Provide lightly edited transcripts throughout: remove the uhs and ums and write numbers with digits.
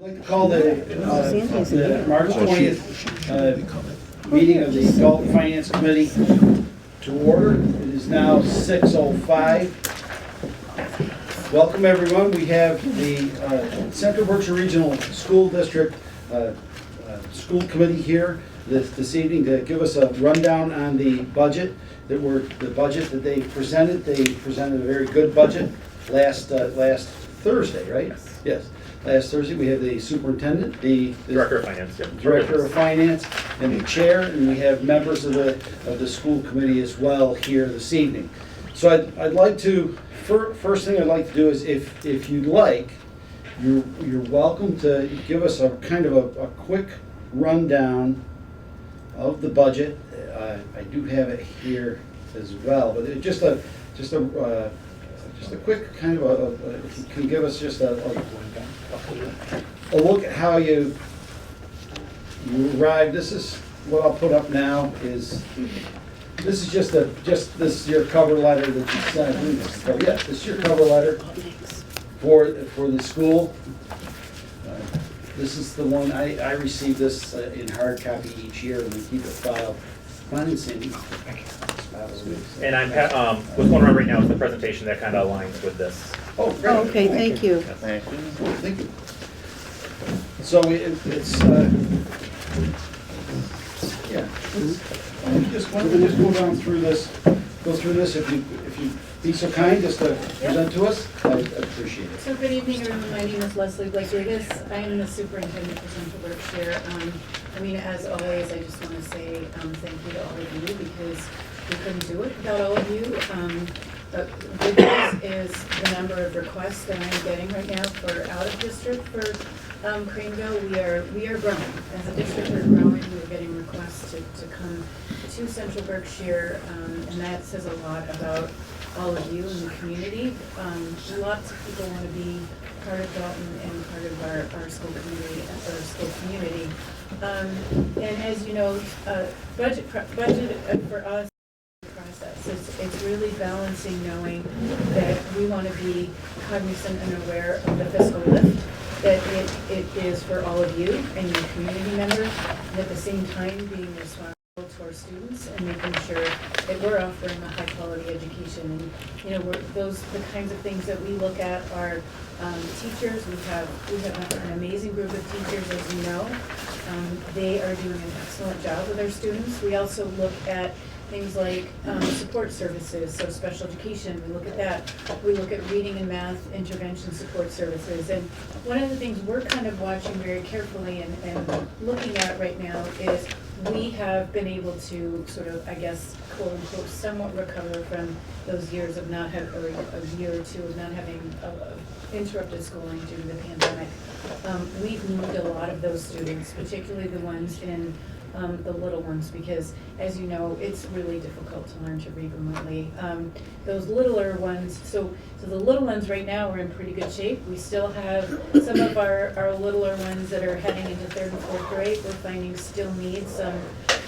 I'd like to call the March 20th meeting of the Dalton Finance Committee to order. It is now 6:05. Welcome, everyone. We have the Central Berkshire Regional School District School Committee here this evening to give us a rundown on the budget that they presented. They presented a very good budget last Thursday, right? Yes. Last Thursday, we have the superintendent, the Director of Finance, yeah. Director of Finance, and the chair, and we have members of the school committee as well here this evening. So I'd like to, first thing I'd like to do is, if you'd like, you're welcome to give us a kind of a quick rundown of the budget. I do have it here as well, but just a quick kind of if you can give us just a look at how you arrived. This is what I'll put up now. This is just this is your cover letter that you sent. This is your cover letter for the school. This is the one I received this in hard copy each year, and we keep it filed. Come on in, Cindy. And I'm what's going on right now is the presentation that kind of aligns with this. Oh, great. Oh, okay, thank you. Thank you. Thank you. So it's yeah. Why don't we just go down through this. Go through this if you be so kind, just to present to us. I'd appreciate it. So good evening, everyone. My name is Leslie Blake-Davis. I am the superintendent for Central Berkshire. As always, I just want to say thank you to all of you because we couldn't do it without all of you. Good news is the number of requests that I'm getting right now for out of district for Craneville. We are growing. As a district, we're growing. We're getting requests to come to Central Berkshire, and that says a lot about all of you in the community. Lots of people want to be part of Dalton and part of our school community. And as you know, budget for us process. It's really balancing knowing that we want to be cognizant and aware of the fiscal lift that it is for all of you and your community members, and at the same time being responsible to our students and making sure that we're offering a high quality education. And the kinds of things that we look at are teachers. We have an amazing group of teachers, as you know. They are doing an excellent job with our students. We also look at things like support services, so special education, we look at that. We look at reading and math intervention support services. And one of the things we're kind of watching very carefully and looking at right now is we have been able to sort of, I guess, quote unquote, somewhat recover from those years of not having, or a year or two of not having interrupted schooling due to the pandemic. We've moved a lot of those students, particularly the ones in the little ones, because as you know, it's really difficult to learn to read remotely. Those littler ones, so the little ones right now are in pretty good shape. We still have some of our littler ones that are heading into 3rd and 4th grade. We're finding still need some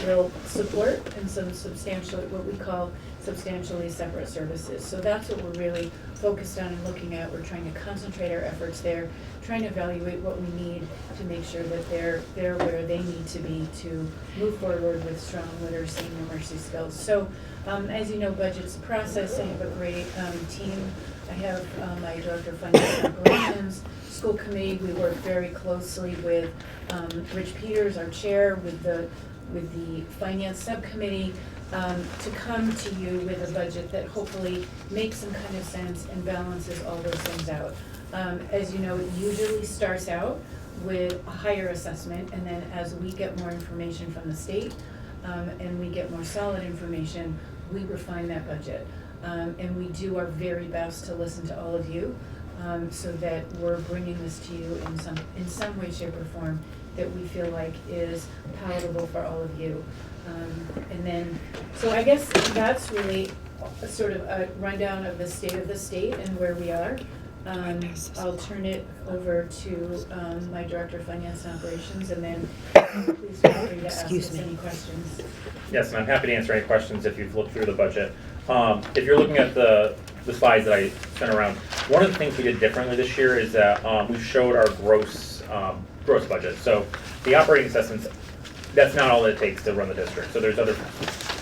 real support and some substantial, what we call substantially separate services. So that's what we're really focused on and looking at. We're trying to concentrate our efforts there, trying to evaluate what we need to make sure that they're where they need to be to move forward with strong literacy and numeracy skills. So as you know, budget's a process. I have a great team. I have my Director of Finance and Operations, school committee. We work very closely with Rich Peters, our chair, with the finance subcommittee, to come to you with a budget that hopefully makes some kind of sense and balances all those things out. As you know, it usually starts out with a higher assessment, and then as we get more information from the state and we get more solid information, we refine that budget. And we do our very best to listen to all of you so that we're bringing this to you in some way, shape, or form that we feel like is palatable for all of you. And then, so I guess that's really sort of a rundown of the state and where we are. I'll turn it over to my Director of Finance and Operations, and then please feel free to ask us any questions. Yes, and I'm happy to answer any questions if you've looked through the budget. If you're looking at the slides that I sent around, one of the things we did differently this year is that we showed our gross gross budget. So the operating assessments, that's not all it takes to run the district. So there's other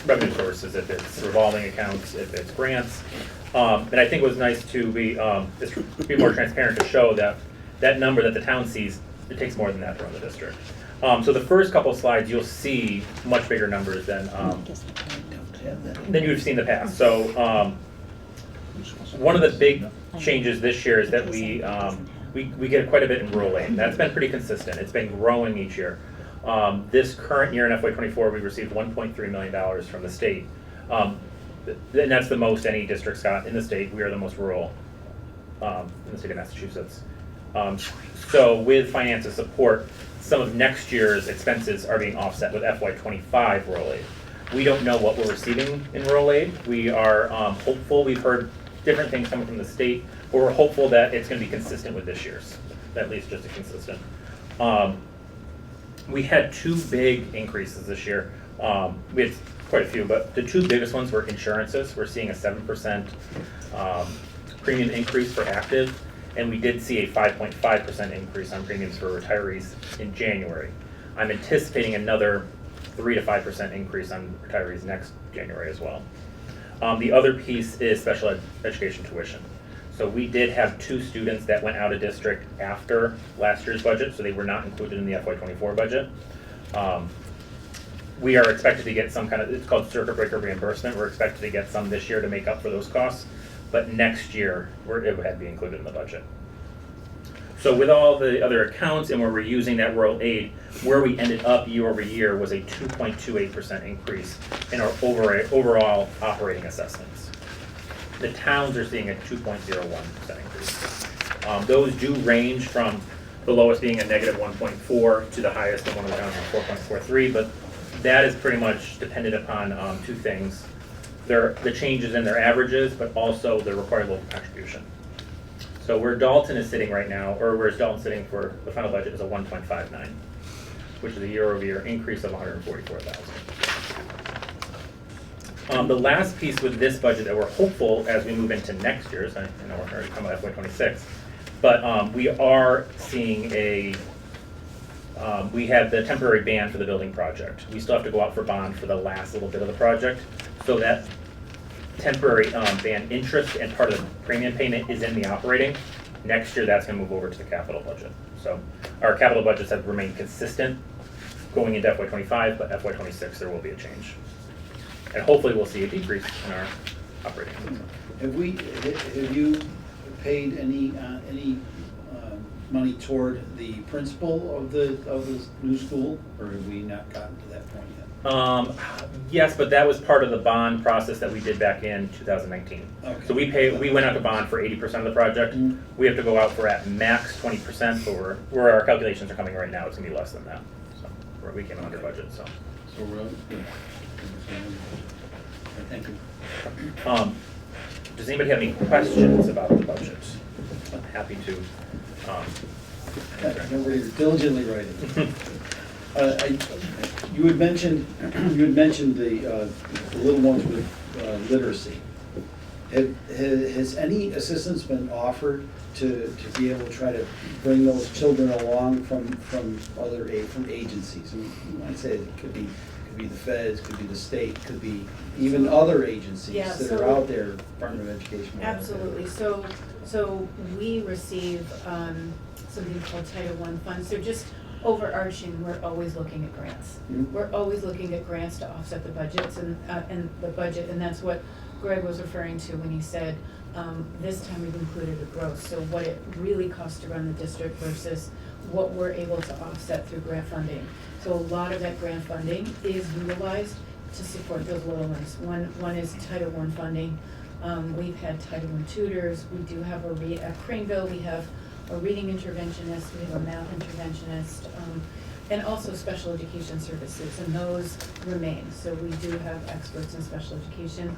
revenue sources, if it's revolving accounts, if it's grants. And I think it was nice to be, just be more transparent to show that that number that the town sees, it takes more than that to run the district. So the first couple slides, you'll see much bigger numbers than you've seen in the past. So one of the big changes this year is that we get quite a bit in rural aid. That's been pretty consistent. It's been growing each year. This current year in FY24, we received $1.3 million from the state. And that's the most any district's got in the state. We are the most rural in the state of Massachusetts. So with finances support, some of next year's expenses are being offset with FY25 rural aid. We don't know what we're receiving in rural aid. We are hopeful. We've heard different things coming from the state, but we're hopeful that it's going to be consistent with this year's, at least just a consistent. We had two big increases this year. We had quite a few, but the two biggest ones were insurances. We're seeing a 7% premium increase for active, and we did see a 5.5% increase on premiums for retirees in January. I'm anticipating another 3 to 5% increase on retirees next January as well. The other piece is special education tuition. So we did have 2 students that went out of district after last year's budget, so they were not included in the FY24 budget. We are expected to get some kind of, it's called circuit breaker reimbursement. We're expected to get some this year to make up for those costs, but next year it would have to be included in the budget. So with all the other accounts and where we're using that rural aid, where we ended up year over year was a 2.28% increase in our overall operating assessments. The towns are seeing a 2.01% increase. Those do range from the lowest being a negative 1.4 to the highest in one of the towns of 4.43, but that is pretty much dependent upon 2 things. The changes in their averages, but also the required local contribution. So where Dalton is sitting right now, or where is Dalton sitting for the final budget, is a 1.59, which is a year-over-year increase of $144,000. The last piece with this budget that we're hopeful as we move into next year's, I know we're already coming up FY26, but we are seeing we have the temporary ban for the building project. We still have to go out for bond for the last little bit of the project, so that temporary ban interest and part of the premium payment is in the operating. Next year, that's going to move over to the capital budget. So our capital budgets have remained consistent going into FY25, but FY26 there will be a change. And hopefully we'll see a decrease in our operating. Have you paid any money toward the principal of the new school, or have we not gotten to that point yet? Yes, but that was part of the bond process that we did back in 2019. Okay. So we went out to bond for 80% of the project. Mm-hmm. We have to go out for at max 20%, but where our calculations are coming right now, it's gonna be less than that. So we came in under budget. So we're good. Thank you. Does anybody have any questions about the budget? I'm happy to. We're diligently writing. You had mentioned the little ones with literacy. Has any assistance been offered to be able to try to bring those children along from agencies? And I say it could be the feds, could be the state, could be even other agencies that are out there, Department of Education. Absolutely. So we receive something called Title I funds. So just overarching, we're always looking at grants. Mm-hmm. We're always looking at grants to offset the budgets and the budget, and that's what Greg was referring to when he said this time we've included a gross. So what it really costs to run the district versus what we're able to offset through grant funding. So a lot of that grant funding is utilized to support those little ones. One is Title I funding. We've had Title I tutors. We do have at Craneville, we have a reading interventionist, we have a math interventionist, and also special education services, and those remain. So we do have experts in special education.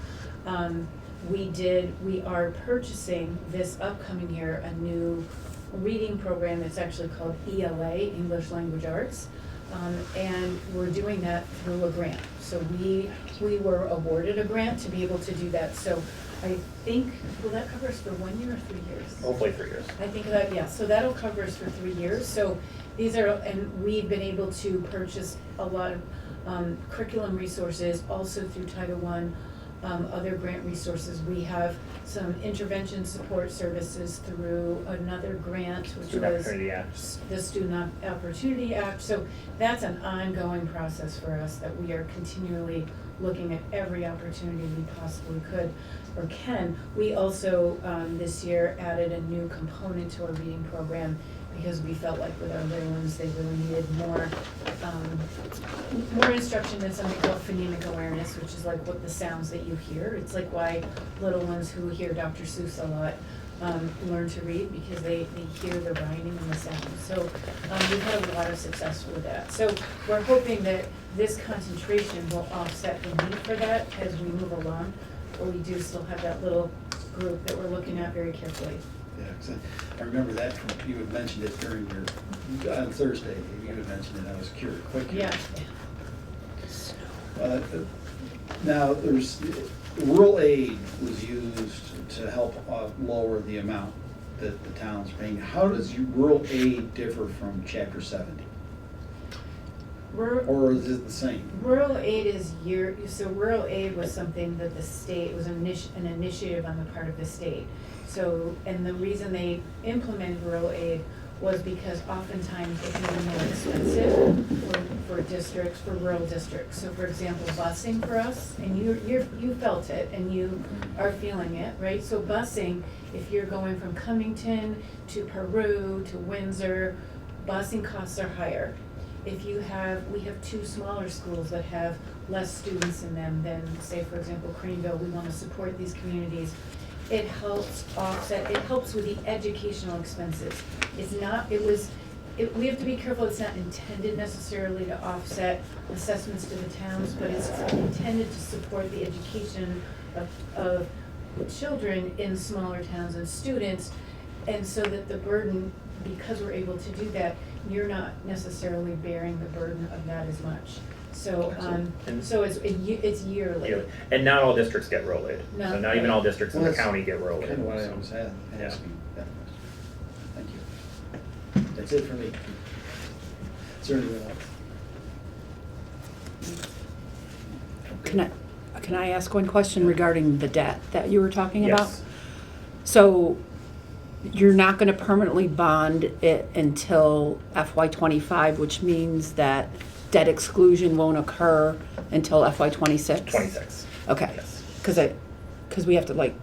We are purchasing this upcoming year a new reading program. It's actually called ELA, English Language Arts. And we're doing that through a grant. So we were awarded a grant to be able to do that. So I think, will that cover us for 1 year or 3 years? Hopefully 3 years. I think that, yeah, so that'll cover us for 3 years. So these are, and we've been able to purchase a lot of curriculum resources, also through Title I, other grant resources. We have some intervention support services through another grant, which Student was Opportunity Act. the Student Opportunity Act. So that's an ongoing process for us, that we are continually looking at every opportunity we possibly could or can. We also, this year, added a new component to our reading program, because we felt like with our little ones, they really needed more instruction in something called phonemic awareness, which is like what the sounds that you hear. It's like why little ones who hear Dr. Seuss a lot learn to read, because they hear the rhyming and the sounds. So we've had a lot of success with that. So we're hoping that this concentration will offset the need for that as we move along, but we do still have that little group that we're looking at very carefully. Yeah, 'cause I remember that, you had mentioned it during your, on Thursday, you had mentioned it, I was curious, quite curious. Yeah. Now, there's, rural aid was used to help lower the amount that the town's paying. How does rural aid differ from Chapter 70? Or is it the same? Rural aid is so rural aid was something that the state, was an initiative on the part of the state. So, and the reason they implemented rural aid was because oftentimes it can be more expensive for districts, for rural districts. So for example, busing for us, and you felt it and you are feeling it, right? So busing, if you're going from Cummington to Peru to Windsor, busing costs are higher. If we have 2 smaller schools that have less students in them than, say, for example, Craneville, we want to support these communities. It helps offset, it helps with the educational expenses. It's not, we have to be careful, it's not intended necessarily to offset assessments to the towns, but it's intended to support the education of children in smaller towns and students. And so that the burden, because we're able to do that, you're not necessarily bearing the burden of that as much. So, so it's yearly. And not all districts get rural aid. No. So not even all districts in Well, the that's county get rural aid. Kind of what I so. was asking that question. Thank you. That's it for me. Is there anyone else? Can I ask one question regarding the debt that you were talking about? Yes. So you're not gonna permanently bond it until FY '25, which means that debt exclusion won't occur until FY '26? 26. Okay, Yes. because we have to like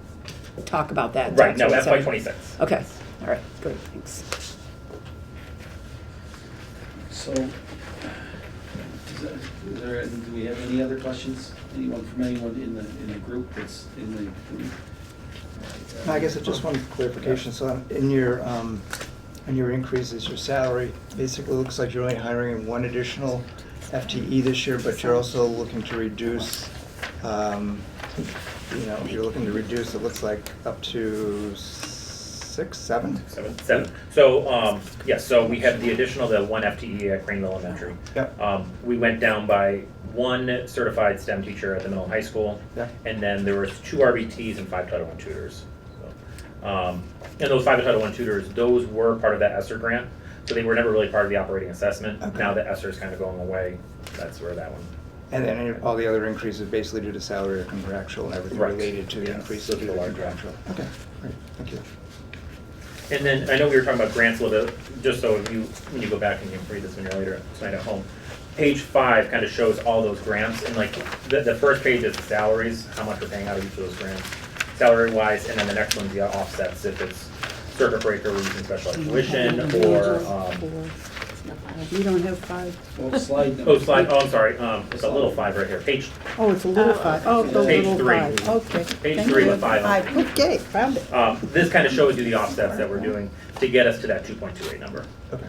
talk about that. Right, no, tax FY rate. 26. Okay, all right, great, thanks. So, do we have any other questions? Anyone from anyone in the group that's in the group? I guess it's just one clarification. So in your increases, your salary basically looks like you're only hiring 1 additional FTE this year, but you're also looking to reduce, you're looking to reduce, it looks like up to 6, 7? 7. So, yes, so we had the additional, the 1 FTE at Craneville Elementary. Yep. We went down by 1 certified STEM teacher at the middle and high school. Yeah. And then there was 2 RBTs and 5 Title I tutors. So, and those 5 Title I tutors, those were part of that ESSER grant. So they were never really part of the operating assessment. Okay. Now that ESSER is kind of going away, that's where that one. And then all the other increases basically due to salary or contractual and everything Right. related to the Yes, increase those due are to the large contractual. Okay, great, thank you. And then, I know we were talking about grants a little bit, just so if you, when you go back and you can read this when you're later tonight at home. Page 5 kind of shows all those grants, and like, the first page is the salaries, how much we're paying out of each of those grants, salary-wise, and then the next one's the offsets, if it's circuit breaker, we're using special ed tuition, or, You don't have 5? Well, slide number. I'm sorry, it's a little 5 right here, page Oh, it's a little 5. Oh, the Page little 3. 5, okay. Page Thank 3 you. with 5. Okay, found it. This kind of shows you the offsets that we're doing to get us to that 2.28 number. Okay.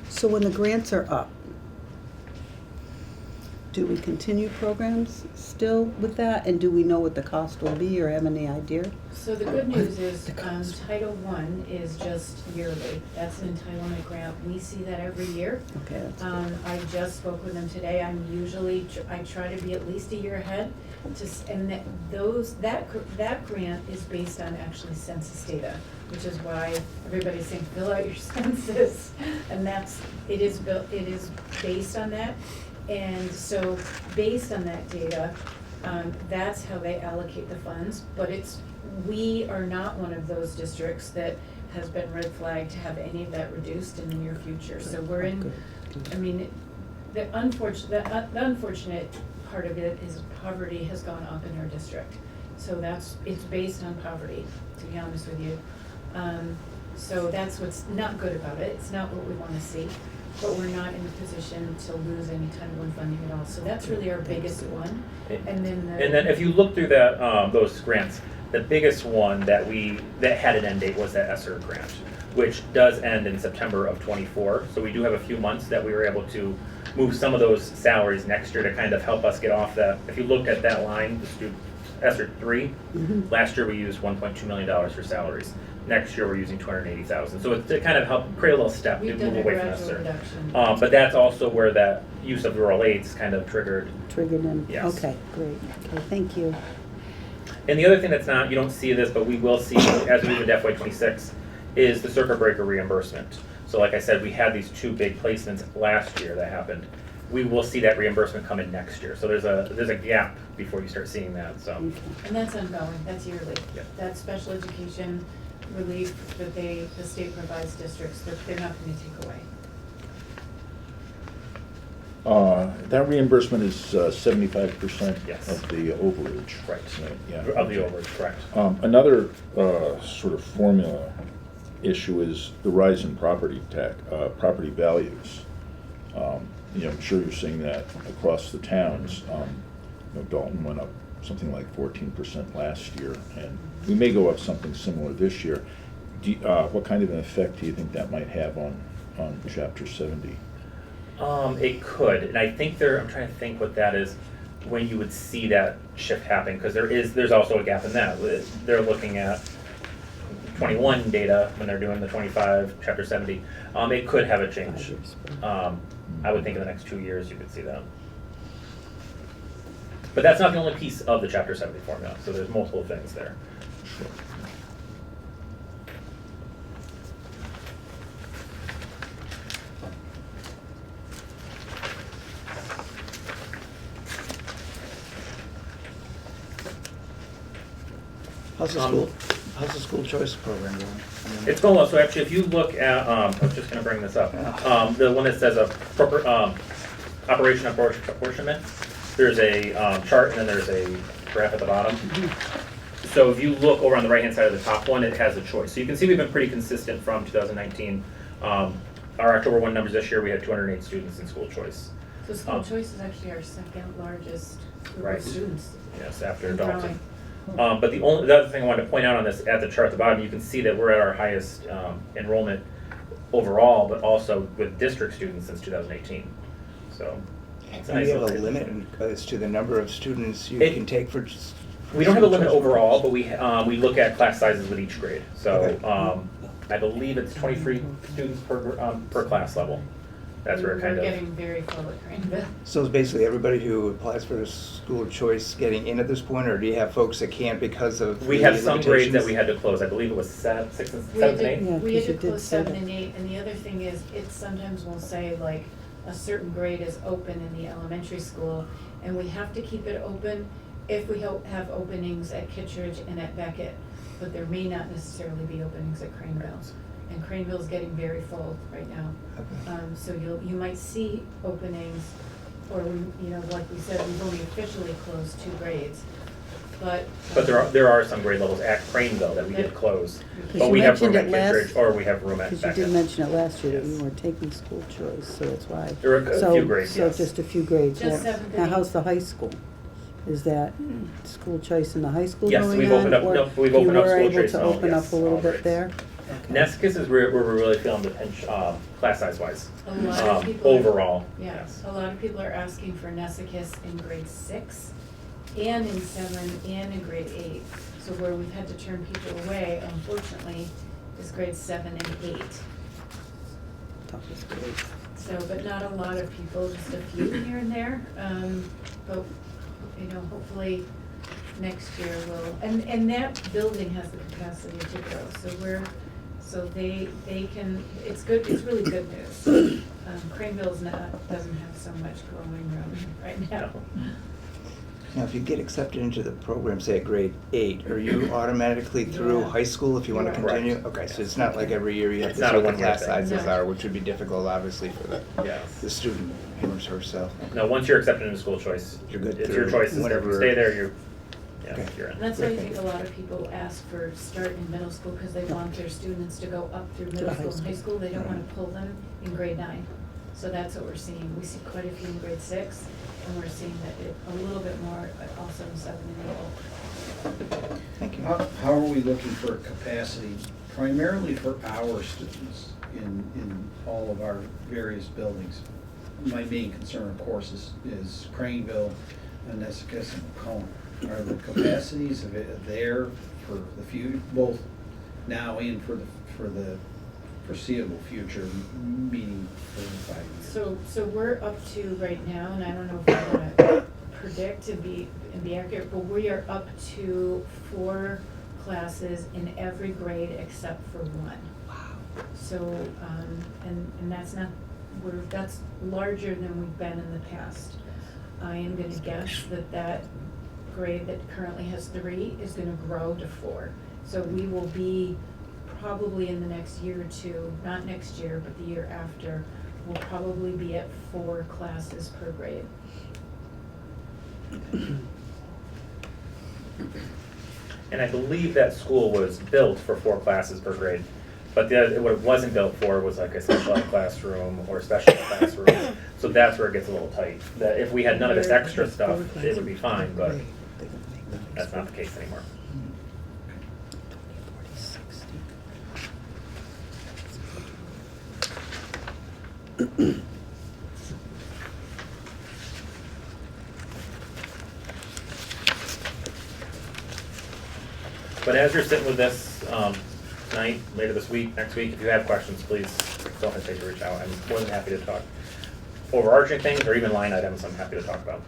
So when the grants are up, do we continue programs still with that? And do we know what the cost will be or have any idea? So the good news is, The cost. Title I is just yearly. That's an entitlement grant. We see that every year. Okay, that's good. I just spoke with them today. I try to be at least a year ahead and that grant is based on actually census data, which is why everybody's saying, fill out your census. And it is based on that. And so based on that data, that's how they allocate the funds. But we are not one of those districts that has been red flagged to have any of that reduced in the near future. So we're in, I mean, the unfortunate part of it is poverty has gone up in our district. So it's based on poverty, to be honest with you. So that's what's not good about it. It's not what we want to see. But we're not in a position to lose any Title I funding at all. So that's really our biggest one. And then if you look through that, those grants, the biggest one that had an end date was that ESSER grant, which does end in September of '24. So we do have a few months that we were able to move some of those salaries next year to kind of help us get off that. If you looked at that line, the student ESSER 3, last year we used $1.2 million for salaries. Next year we're using $280,000. So it's to kind of help create a little step to we've move done a away from gradual ESSER. reduction. But that's also where that use of rural aids kind of triggered. Triggered in? Yes. Okay, great. Okay, thank you. And the other thing that's not, you don't see this, but we will see as we move into FY26, is the circuit breaker reimbursement. So like I said, we had these two big placements last year that happened. We will see that reimbursement come in next year. So there's a gap before you start seeing that. So Okay. And that's ongoing, that's yearly. Yeah. That's special education relief that the state provides districts, they're not going to take away. That reimbursement is 75% Yes. of the overage. right, Yeah. of the overage, correct. Another sort of formula issue is the rise in property values. I'm sure you're seeing that across the towns. Dalton went up something like 14% last year, and we may go up something similar this year. What kind of an effect do you think that might have on Chapter 70? It could, and I think I'm trying to think what that is, when you would see that shift happen, because there's also a gap in that. They're looking at 21 data when they're doing the 25, Chapter 70. It could have a change. I would think in the next 2 years you could see that. But that's not the only piece of the Chapter 70 formula, so there's multiple things there. Sure. How's the school choice program going? I mean, It's going well. So actually, if you look at, I was just going to bring this up, the one that says operation apportionment, there's a chart and then there's a graph at the bottom. So if you look over on the right-hand side of the top one, it has a choice. So you can see we've been pretty consistent from 2019. Our October 1 numbers this year, we had 208 students in school choice. So school choice is actually our second largest group Right. of students. Yes, after And Dalton. growing. But the other thing I wanted to point out on this, at the chart at the bottom, you can see that we're at our highest enrollment overall, but also with district students since 2018. So it's a Do nice you have a little- limit as to the number of students you It- can take for just? We don't have a school limit choice overall, programs? but we look at class sizes with each grade. So Okay. I believe it's 23 students per class level. That's where it kind We're of. getting very full at Greenville. So it's basically everybody who applies for the school choice getting in at this point, or do you have folks that can't because of We the have some grades that limitations? we had to close. I believe it was 6 and We had 7 and 8. Yeah, we had 'cause to you did close say 7 that. and 8, and the other thing is, it sometimes will say like, a certain grade is open in the elementary school, and we have to keep it open if we have openings at Kittredge and at Beckett, but there may not necessarily be openings at Craneville. And Craneville's getting very full right now. Okay. So you might see openings, or like we said, we've only officially closed 2 grades, but. But there are some grade levels at Craneville that we did close. Because But you we have room mentioned at it last- Kittredge, or we have room at Because you Beckett. did mention it last year that Yes. you weren't taking school choice, so that's why. There were a few grades, So yes. just a few grades. Just yeah. 7th and Now, how's 8th. the high school? Is that school choice in the high school Yes, going on? we've opened up- or no, we've opened up school choice You now, were able to open yes, up a little all bit grades. there? Nescus is where we're really feeling the pinch, class size wise. A lot of people. Overall, Yeah, yes. a lot of people are asking for Nesicus in grade 6 and in 7 and in grade 8. So where we've had to turn people away, unfortunately, is grade 7 and 8. Toughest grade. So, but not a lot of people, just a few here and there. But, you know, hopefully next year we'll, and that building has the capacity to grow. So they can, it's good, it's really good news. Craneville's doesn't have so much growing room right now. Now, if you get accepted into the program, say at grade 8, are you automatically through Yeah. high school if you want to Correct. continue? Okay, so it's not like every year you have It's to not see a what the one-year class thing. sizes No. are, which would be difficult, obviously, for the Yes. student him or herself. No, once you're accepted into school choice, You're good it's your through choice. If you whatever- stay there, you're, yeah, Okay. you're in. And that's why I think a lot of people ask for start in middle school, because they want their students to go up through middle high school and high school. school. They don't want to pull them in grade 9. So that's what we're seeing. We see quite a few in grade 6, and we're seeing that a little bit more also in 7 and 8. Thank you. How are we looking for capacity, primarily for our students in all of our various buildings? My main concern, of course, is Craneville, and Nesicus, and Macomb. Are the capacities there for the few, both now and for the foreseeable future, meaning for the 5 years? So we're up to right now, and I don't know if I want to predict and be accurate, but we are up to 4 classes in every grade except for 1. Wow. So, and that's that's larger than we've been in the past. I am gonna guess that grade that currently has 3 is gonna grow to 4. So we will be probably in the next year or 2, not next year, but the year after, we'll probably be at 4 classes per grade. And I believe that school was built for 4 classes per grade. But what it wasn't built for was like a special ed classroom or special ed classroom. So that's where it gets a little tight. That if we had none of this extra stuff, it would be fine, but that's not the case anymore. But as you're sitting with this tonight, later this week, next week, if you have questions, please don't hesitate to reach out. I'm more than happy to talk overarching things or even line items. I'm happy to talk about.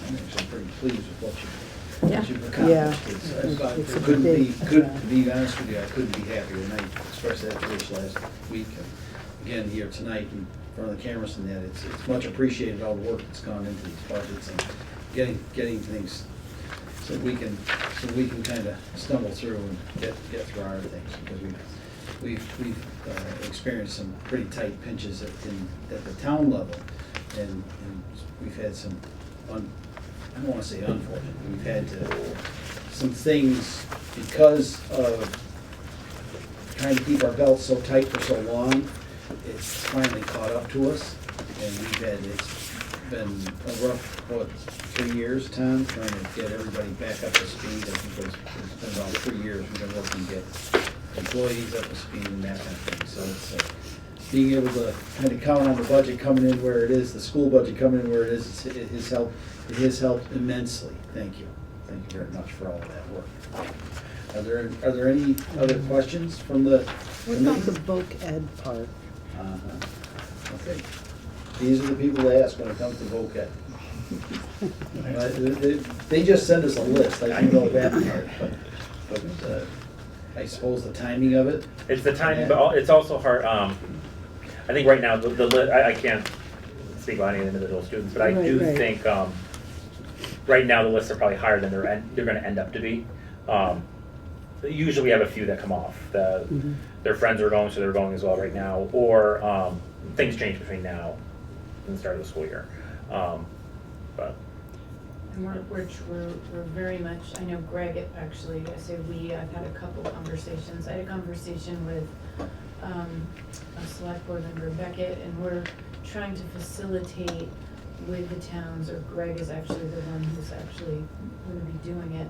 I'm actually pretty pleased with what Yeah. you've Yeah. accomplished. It's a Couldn't be, big- to be honest with you, I couldn't be happier, and I expressed that to Rich last week, and again, here tonight in front of the cameras and that, it's much appreciated, all the work that's gone into these budgets and getting things so we can kind of stumble through and get through our things, because we've experienced some pretty tight pinches at the town level, and we've had some I don't want to say unfortunate, we've had some things because of trying to keep our belts so tight for so long, it's finally caught up to us, and it's been a rough, 3 years, Tom, trying to get everybody back up to speed. I think it's been about 3 years we've been working to get employees up to speed and that kind of thing. So it's being able to kind of count on the budget coming in where it is, the school budget coming in where it is, it has helped immensely. Thank you. Thank you very much for all of that work. Are there any other questions from the What about committee? the voc ed part? Okay. These are the people to ask when it comes to voc ed. They just send us a list, I do know that part, but I suppose the timing of it. It's the timing, but it's also hard. I think right now I can't speak about any individual students, but I do Right. think right now the lists are probably higher than they're going to end up to be. Usually we have a few that come off. Their friends are going, so they're going as well right now, or things change between now and the start of the school year. But And we're very much, I know Greg, actually, I say we, I've had a couple conversations. I had a conversation with a select board member, Beckett, and we're trying to facilitate with the towns, or Greg is actually the one who's actually going to be doing it,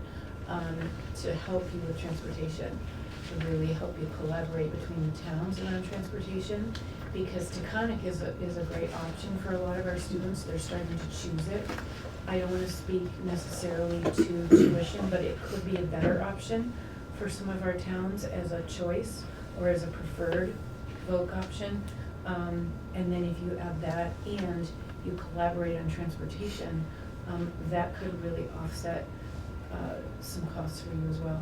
to help you with transportation, to really help you collaborate between the towns around transportation. Because Taconic is a great option for a lot of our students. They're starting to choose it. I don't want to speak necessarily to tuition, but it could be a better option for some of our towns as a choice or as a preferred voc option. And then if you add that and you collaborate on transportation, that could really offset some costs for you as well.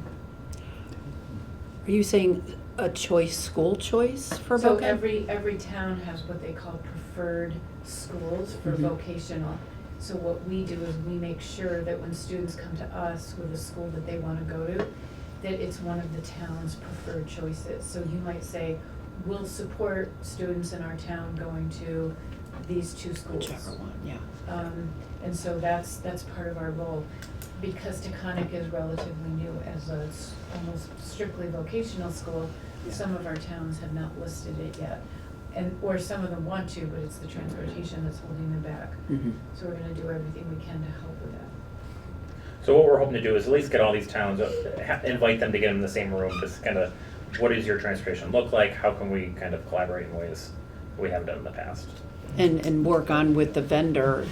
Are you saying a choice, school choice for So voc? every town has what they call preferred schools for Mhm. vocational. So what we do is we make sure that when students come to us with a school that they want to go to, that it's one of the town's preferred choices. So you might say, we'll support students in our town going to these two schools. Whichever one, yeah. And so that's part of our role. Because Taconic is relatively new as a almost strictly vocational school, some of our towns have not listed it yet. Or some of them want to, but it's the transportation that's holding them back. Mhm. So we're gonna do everything we can to help with that. So what we're hoping to do is at least get all these towns, invite them to get in the same room, just kind of, what does your transportation look like? How can we kind of collaborate in ways we haven't done in the past? And work on with the vendor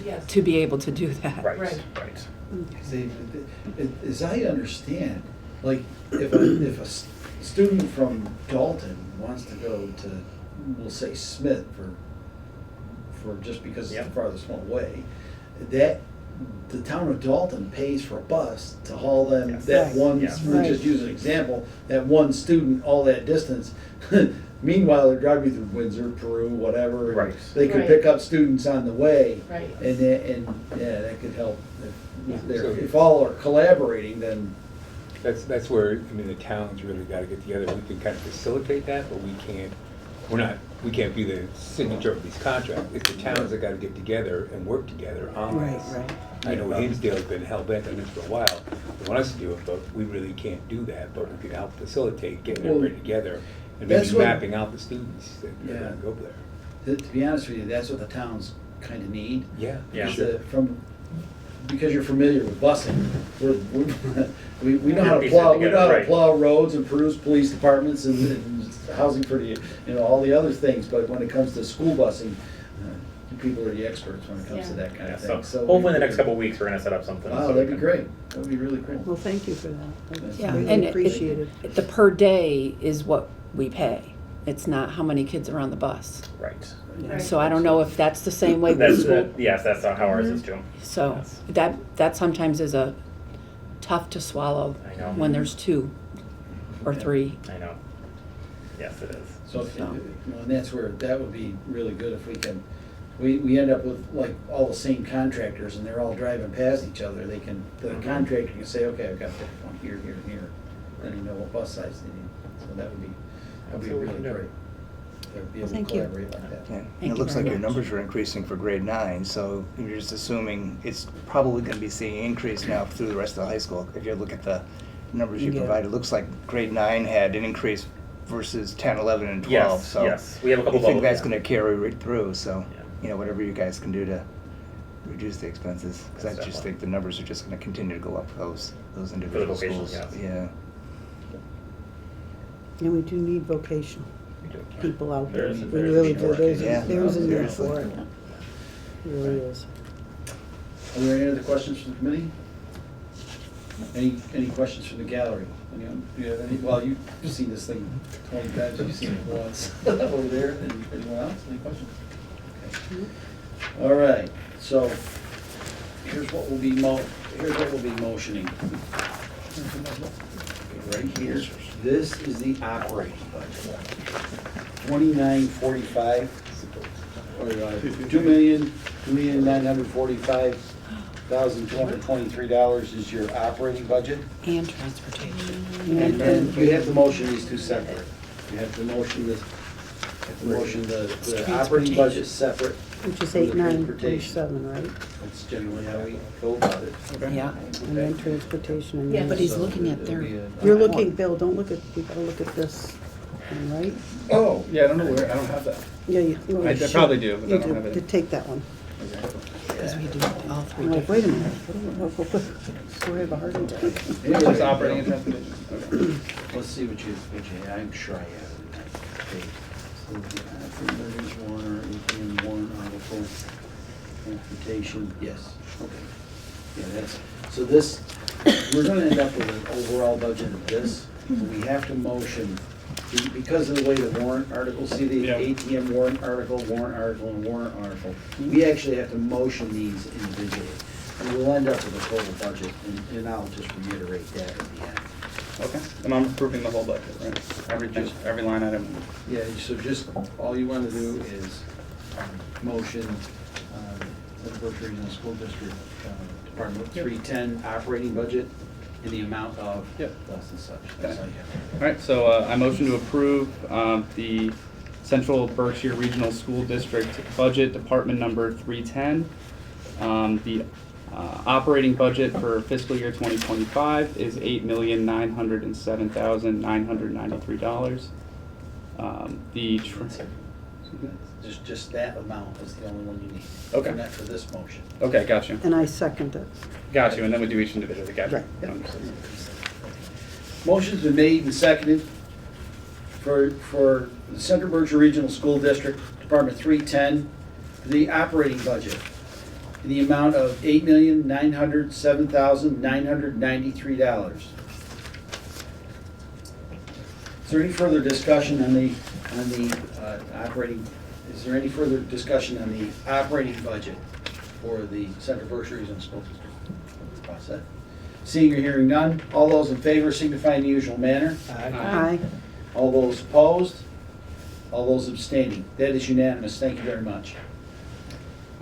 Yes. to be able to do that. Right, Right. right. See, as I understand, like, if a student from Dalton wants to go to, we'll say Smith for just because it's Yep. the farthest one away, that the town of Dalton pays for a bus to haul them, Yes. that Right. one, Yeah. we'll just use an example, that one student all that distance. Meanwhile, they're driving through Windsor, Peru, whatever. and Right. They could Right. pick up students on the way. Right. And yeah, that could help. So- If all are collaborating, then, That's where, I mean, the towns really gotta get together. We can kind of facilitate that, but we can't be the signature of these contracts. It's the towns that gotta get together and work together on Right, this. right. I know Hinsdale's been hell-bent on this for a while. They want us to do it, but we really can't do that. But we can help facilitate getting Well, everybody together and maybe that's what- mapping out the students that are Yeah. gonna go there. to be honest with you, that's what the towns kind of need. Yeah. Yeah. Is because you're familiar with busing, we know how to Piece it plow, together, right. roads and produce police departments and housing for the, all the other things, but when it comes to school busing, you people are the experts when it comes to Yeah. that kind Yeah, of so thing. hopefully in the next couple of weeks, we're gonna set up something. Wow, so we that'd be can- great, that'd be really cool. Well, thank you for that. That's Yeah, greatly and appreciated. the per day is what we pay. It's not how many kids are on the bus. Right. Right. So I don't know if that's the same way with That's, school. yes, that's how ours is too. So Yes. that sometimes is a tough to swallow I know. when there's two or Yeah. three. I know. Yes, it is. So, So. and that's where, that would be really good if we can, we end up with like all the same contractors and they're all driving past each other, the Mhm. contractor can say, okay, I've got to pick one here, here, and here. Then you know what bus size they need, so that'd be That's what we really can do. great. To be able to Thank you. collaborate like that. Yeah, and Thank it you looks very like your much. numbers are increasing for grade 9, so you're just assuming it's probably gonna be seeing an increase now through the rest of the high school. If you look at the numbers you Yeah. provided, it looks like grade 9 had an increase versus 10, 11, and 12, Yes, so. yes. We have a couple I think bubbles, that's yeah. gonna carry right through, so, Yeah. whatever you guys can do to reduce the expenses, because I Yes, just definitely. think the numbers are just gonna continue to go up for those individual vocational, schools. yes. Yeah. And we do need vocational We do. people out There there. is- We there is really a do. need. There's Yeah, there's a need seriously. for it. There really is. Are there any other questions from the committee? Any questions from the gallery? Anyone? Do you have any, well, you've seen this thing 20 times, you've seen it once over there. Anyone else? Any questions? Okay. All right, so here's what we'll be motioning. Right here, this is the operating budget. 2945, or $2,945,223 is your operating budget. And transportation. And then you have to motion these two separate. You have to motion the operating budget separate. Which is from the 8947, right? That's generally how we go about it. Yeah. And then transportation and. Yeah, then- but he's So looking at it'll their. be a- You're looking, Bill, don't look at, you gotta look at this, one, right? Oh, yeah, I don't know where, I don't have that. Yeah, you. I probably do, but I You don't have it. Take that one. Because we do all three I'm like, different. wait a minute. Do I have a heart attack? Anyways, Just operating and transportation. Okay. Let's see what you, I'm sure I have it. Okay. Warner, ATM, warrant article, transportation, yes, okay. Yeah, that's, so this, we're gonna end up with an overall budget of this. So we have to motion, because of the way the warrant articles, see the Yeah. ATM warrant article, and warrant article. We actually have to motion these individually. And we'll end up with a total budget, and I'll just reiterate that at the end. Okay, and I'm approving the whole budget, right? Every line item. Yeah, so just, all you want to do is motion the Berkshire Regional School District Department Yep. 310 operating budget in the amount of Yep. thus and such. That's all you have. All right, so I motion to approve the Central Berkshire Regional School District budget, department number 310. The operating budget for fiscal year 2025 is $8,907,993. Just that amount is the only one you need. Okay. Not for this motion. Okay, got you. And I second it. Got you, and then we do each individually, got you. Right. Understood. Motion's been made and seconded for the Central Berkshire Regional School District, Department 310, for the operating budget in the amount of $8,907,993. Is there any further discussion on the operating, is there any further discussion on the operating budget for the Central Berkshire Regional School District? Process. Seeing or hearing none, all those in favor signify in the usual manner. Aye. All those opposed? All those abstaining? That is unanimous. Thank you very much.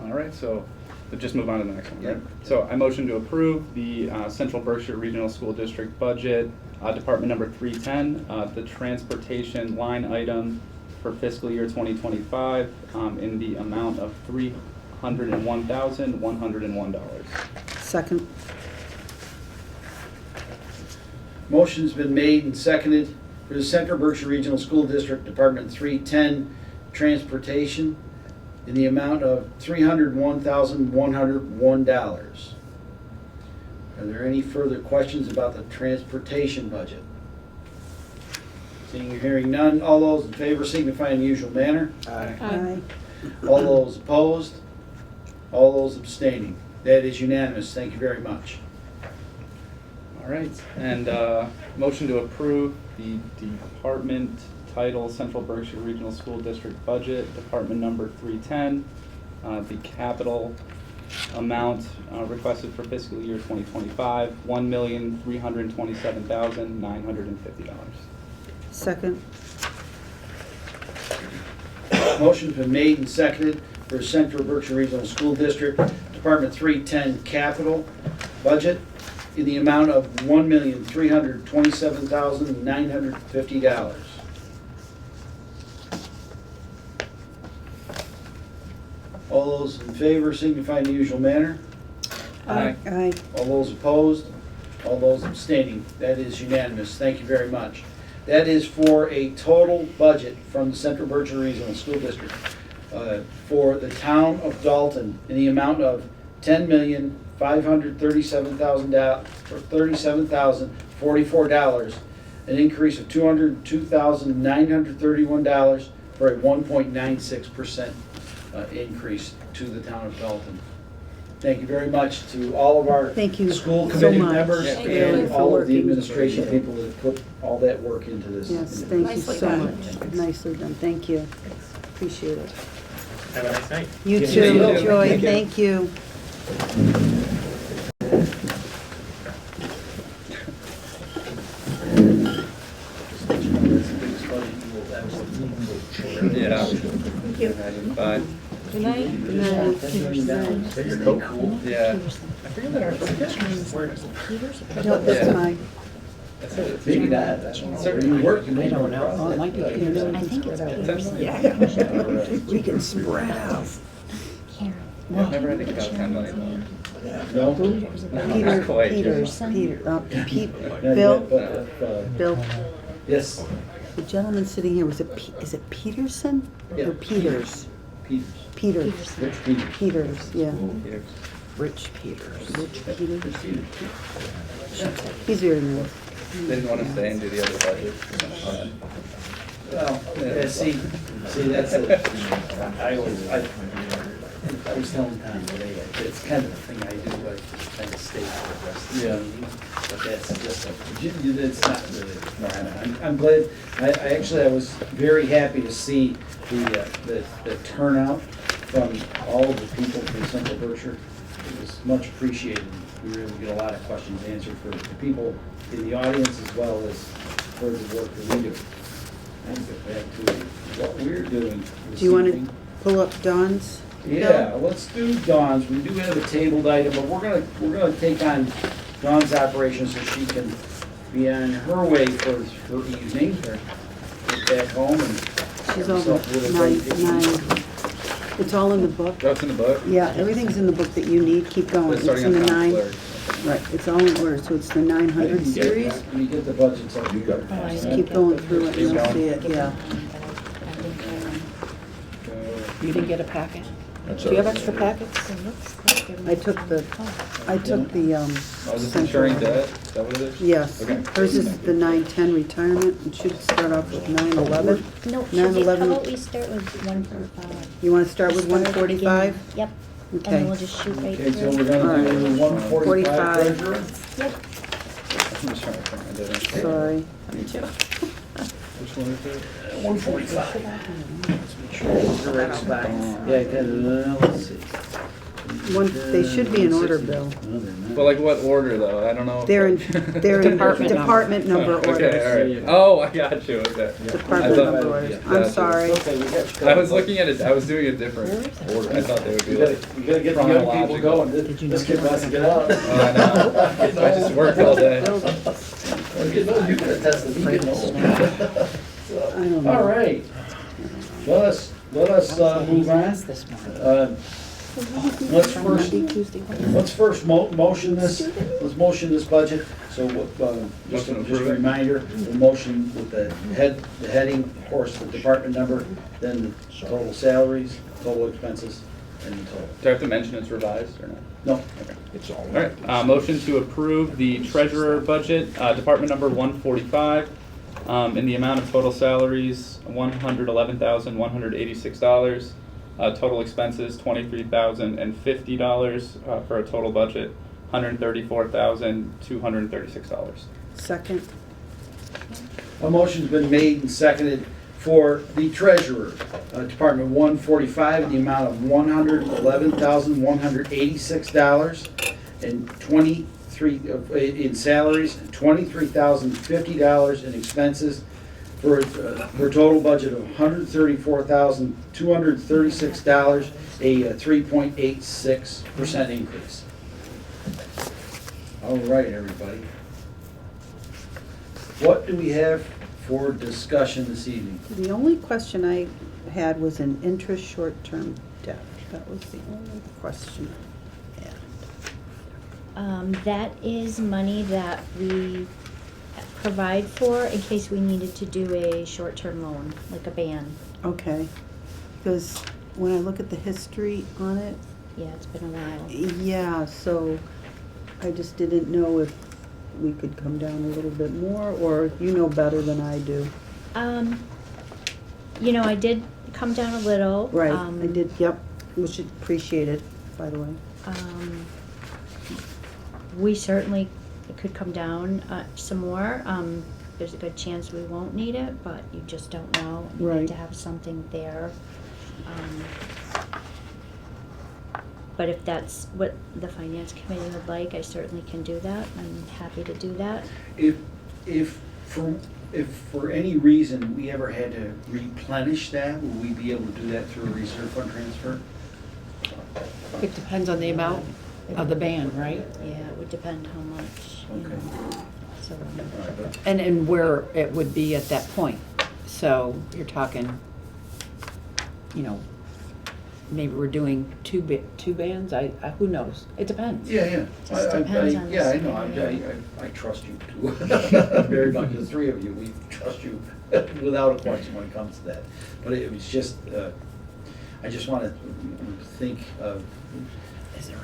All right, so we'll just move on to the next one, right? Yep. So I motion to approve the Central Berkshire Regional School District budget, department number 310, the transportation line item for fiscal year 2025 in the amount of $301,101. Second. Motion's been made and seconded for the Central Berkshire Regional School District Department 310 transportation in the amount of $301,101. Are there any further questions about the transportation budget? Seeing or hearing none, all those in favor signify in the usual manner. Aye. All those opposed? All those abstaining? That is unanimous. Thank you very much. All right, and motion to approve the department title Central Berkshire Regional School District budget, department number 310, the capital amount requested for fiscal year 2025, $1,327,950. Second. Motion's been made and seconded for Central Berkshire Regional School District, Department 310 capital budget in the amount of $1,327,950. All those in favor signify in the usual manner. Aye. Aye. All those opposed? All those abstaining? That is unanimous. Thank you very much. That is for a total budget from the Central Berkshire Regional School District for the town of Dalton in the amount of $10,537,044, an increase of $202,931 for a 1.96% increase to the town of Dalton. Thank you very much to all of our Thank you school so committee much. members Thank you and for all of the working. administration people that put all that work into this. Yes, thank you Nicely so done. much. Nicely done. Thank you. Appreciate it. Have a nice night. You Yeah, too. you too. Enjoy. Thank you. Yeah. Thank you. Bye. Good night. Good night. Yeah. No, that's Yeah. fine. That's it. Maybe not. You work, you may Oh, it might be Peter's. I think it's We can spread out. Yeah, never had to count time money though. No? Not quite. Peter, Not Bill, yet, but, Bill, yes, the gentleman sitting here, is it Peterson Yeah. or Peters? Peters. Peters. Rich Peters. Peters, yeah. Rich Peters. Rich Peters. He's very nice. They didn't want to stay and do the other budget. Well, yeah, see, that's it. I was telling Tom today, it's kind of the thing I do, like, kind of stay for the rest of the meeting. But that's just, it's not really, I'm glad, I was very happy to see the turnout from all of the people from Central Berkshire. It was much appreciated. We were able to get a lot of questions answered for the people in the audience as well as for the work that we do. And get back to what we're doing this Do you want evening. to pull up Dawn's? Yeah, let's do Dawn's. We do have a tabled item, but we're gonna take on Dawn's operation so she can be on her way for her evening. Get back home and She's have over herself a little nine, break to eat. it's all in the book. That's in the book? Yeah, everything's in the book that you need, keep going. That's It's starting in on the town 9, clerk. right, it's all in order, so it's the 900 series. Let me get the budgets up. You got it. Just keep going through it, and you'll see it, yeah. You didn't get a packet? That's Do you have all right. extra packets? I took the, Oh, is this central- insuring debt? Is that what it is? Yes, Okay. hers is the 910 retirement, it should start off with 911. No, should we, 9/11. how about we start with 145? You want to start with Start at the 145? beginning. Yep, and Okay. then we'll just shoot right Okay, so through. we're gonna do Alright. 145 45. treasurer. Yep, I'm just trying to find my data. Sorry. Which one is it? 145. That'll buy. Yeah, let's see. They should be in order, Bill. No, they're not. But like what order though? I don't know. if They're in, I- they're in Department number. department number Okay, orders. all right. Oh, I got you, okay. Department I thought- number orders. yeah, I'm gotcha. sorry. Okay, we got you I was covered. looking at it, I was doing a different order. I thought they would be You like. gotta get the young people chronological. going. This kid wants to get out. Oh, I know. I just worked all day. You can attest to me getting old. I don't know. All right. Let us move on. Let's first motion this, let's motion this budget. So just a reminder, the motion with the heading, of course, the department number, then the total salaries, total expenses, and the total. Do I have to mention it's revised or not? No, Okay. It's all All right, motion to approve the treasurer budget, department number 145, in the amount of total salaries, $111,186. Total expenses, $23,050, for a total budget, $134,236. Second, a motion's been made and seconded for the treasurer, Department 145, in the amount of $111,186 and 23 in salaries, $23,050 in expenses, for a total budget of $134,236, a 3.86% increase. All right, everybody. What do we have for discussion this evening? the only question I had was an interest short-term debt. That was the only question I had. that is money that we provide for in case we needed to do a short-term loan, like a ban. Okay, because when I look at the history on it, Yeah, it's been a while. yeah, so I just didn't know if we could come down a little bit more, or you know better than I do. You know, I did come down a little. Right, I did, yep, which is appreciated, by the way. We certainly could come down some more. There's a good chance we won't need it, but you just don't know. You Right. need to have something there. But if that's what the finance committee would like, I certainly can do that. I'm happy to do that. If for any reason we ever had to replenish that, would we be able to do that through a reserve fund transfer? It depends on the amount of the ban, right? Yeah, it would depend how much, you Okay. know. So, All right, but And where it would be at that point. So you're talking, you know, maybe we're doing two bans, who knows? It depends. Yeah. Just depends on the Yeah, I know, scenario. I trust you too, very much, the three of you, we trust you without a question when it comes to that. But it was just, I just want to think of, Is there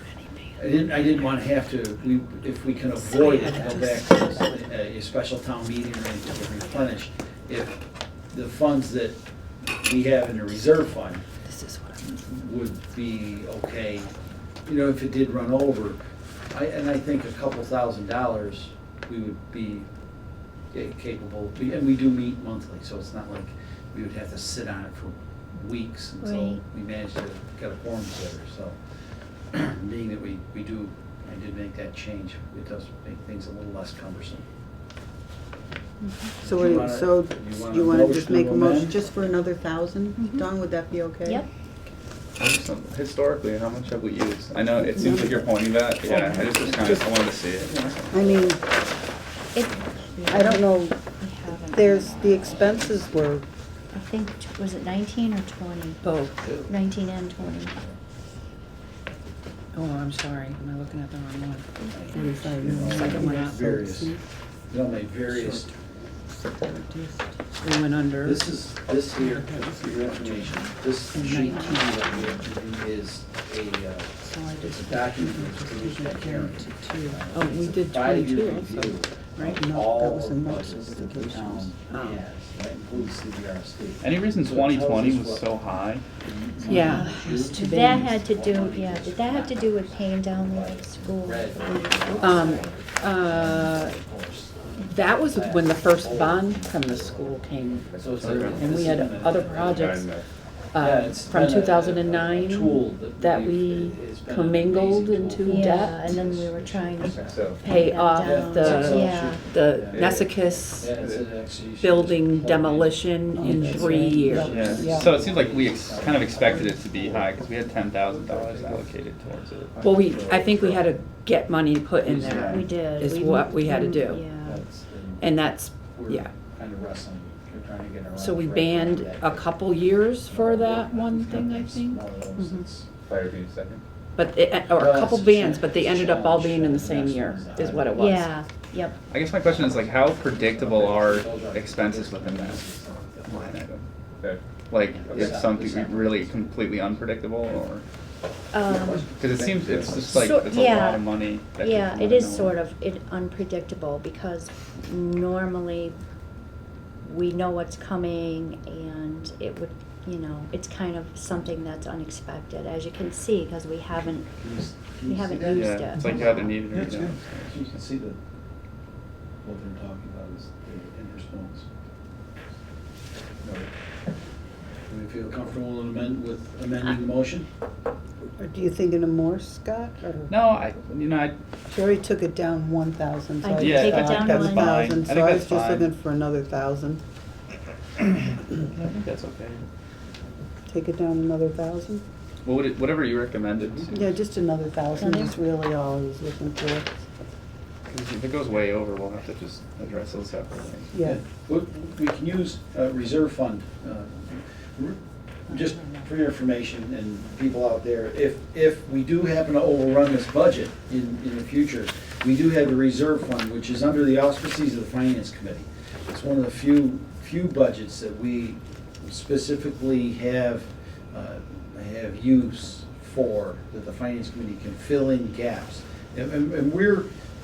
anything? I didn't want to have to, if we can avoid it, go back to a special town meeting or anything to replenish. If the funds that we have in the reserve fund This is what would be okay, if it did run over. And I think a couple $1,000s, we would be capable, and we do meet monthly, so it's not like we would have to sit on it for weeks until Right. we managed to get a form together, so. Being that I did make that change, it does make things a little less cumbersome. So, Do you what- wanna- so you want to just make a to motion amend? just for another 1,000? Mhm. Dawn, would that be okay? Yep. Historically, how much have we used? I know it seems like you're pointing that, yeah, I just was kind of, I wanted to see it. I mean, It, I don't know, we haven't. the expenses were, I think, was it 19 or 20? Both. 19 and 20. Oh, I'm sorry. Am I looking at the wrong one? Second one up. Various, make various, We went under. this here, for your information, this sheet is a, So I it's just a document that's produced by Karen. Oh, we did It's a 5-year 22 review also, right? of No, all that was of in the notes budgets that the specifications. town Oh. has, that includes CBRSD. Any reason So it tells 2020 us was what- so high? Yeah. That had to do, yeah, did that have to do with paying down the school? Red. Um, That was when the first bond from the school came, So it's and we had other projects Yeah, it's from been a 2009 tool that has we been an commingled amazing into tool. Yeah, debt. and then we were trying to So, Pay that off down. the, Yeah. the Yeah. Nesicus Yeah, it's an actually- you should building just plug it in. demolition in that's 3 right. years. Yeah, so it seems like we kind of expected it to be high, because we had $10,000 allocated towards it. Well, I think we had to get money put in there. We did. Is what we had to do. Yeah. That's been- And that's, we're yeah. kind of wrestling, we're trying to get around. So we right banned around a that. couple years for that one thing, I It's think. one of those Mhm. that's- fire being second. But, or a couple bands, but they ended up all being in the same year, is what it was. Yeah, yep. I guess my question is like, how predictable are expenses within that line item? Okay. Like, if something really completely unpredictable, or, because it seems, it's just like, So- it's a yeah. lot of money. that Yeah, people it is wanna know. sort of unpredictable because normally we know what's coming and it would, it's kind of something that's unexpected, as you can see, because we haven't, Can you we see haven't that? used Yeah, it. it's like you haven't needed Yeah, it. yeah. You can see what they're talking about is the interest loans. Do we feel comfortable with amending the motion? or do you think in a more, Scott? Or- No, I She already took it down 1,000, so I I did Yeah, take I it think down that's one. fine. 1,000, I so think I that's was just fine. looking for another 1,000. I think that's okay. Take it down another 1,000? What would it, whatever you recommended. Yeah, just another 1,000 is really all I was looking for. 'Cause if it goes way over, we'll have to just address those separately. Yeah. We can use reserve fund, just for your information and people out there, if we do happen to overrun this budget in the future, we do have the reserve fund, which is under the auspices of the finance committee. It's one of the few budgets that we specifically have use for, that the finance committee can fill in gaps. And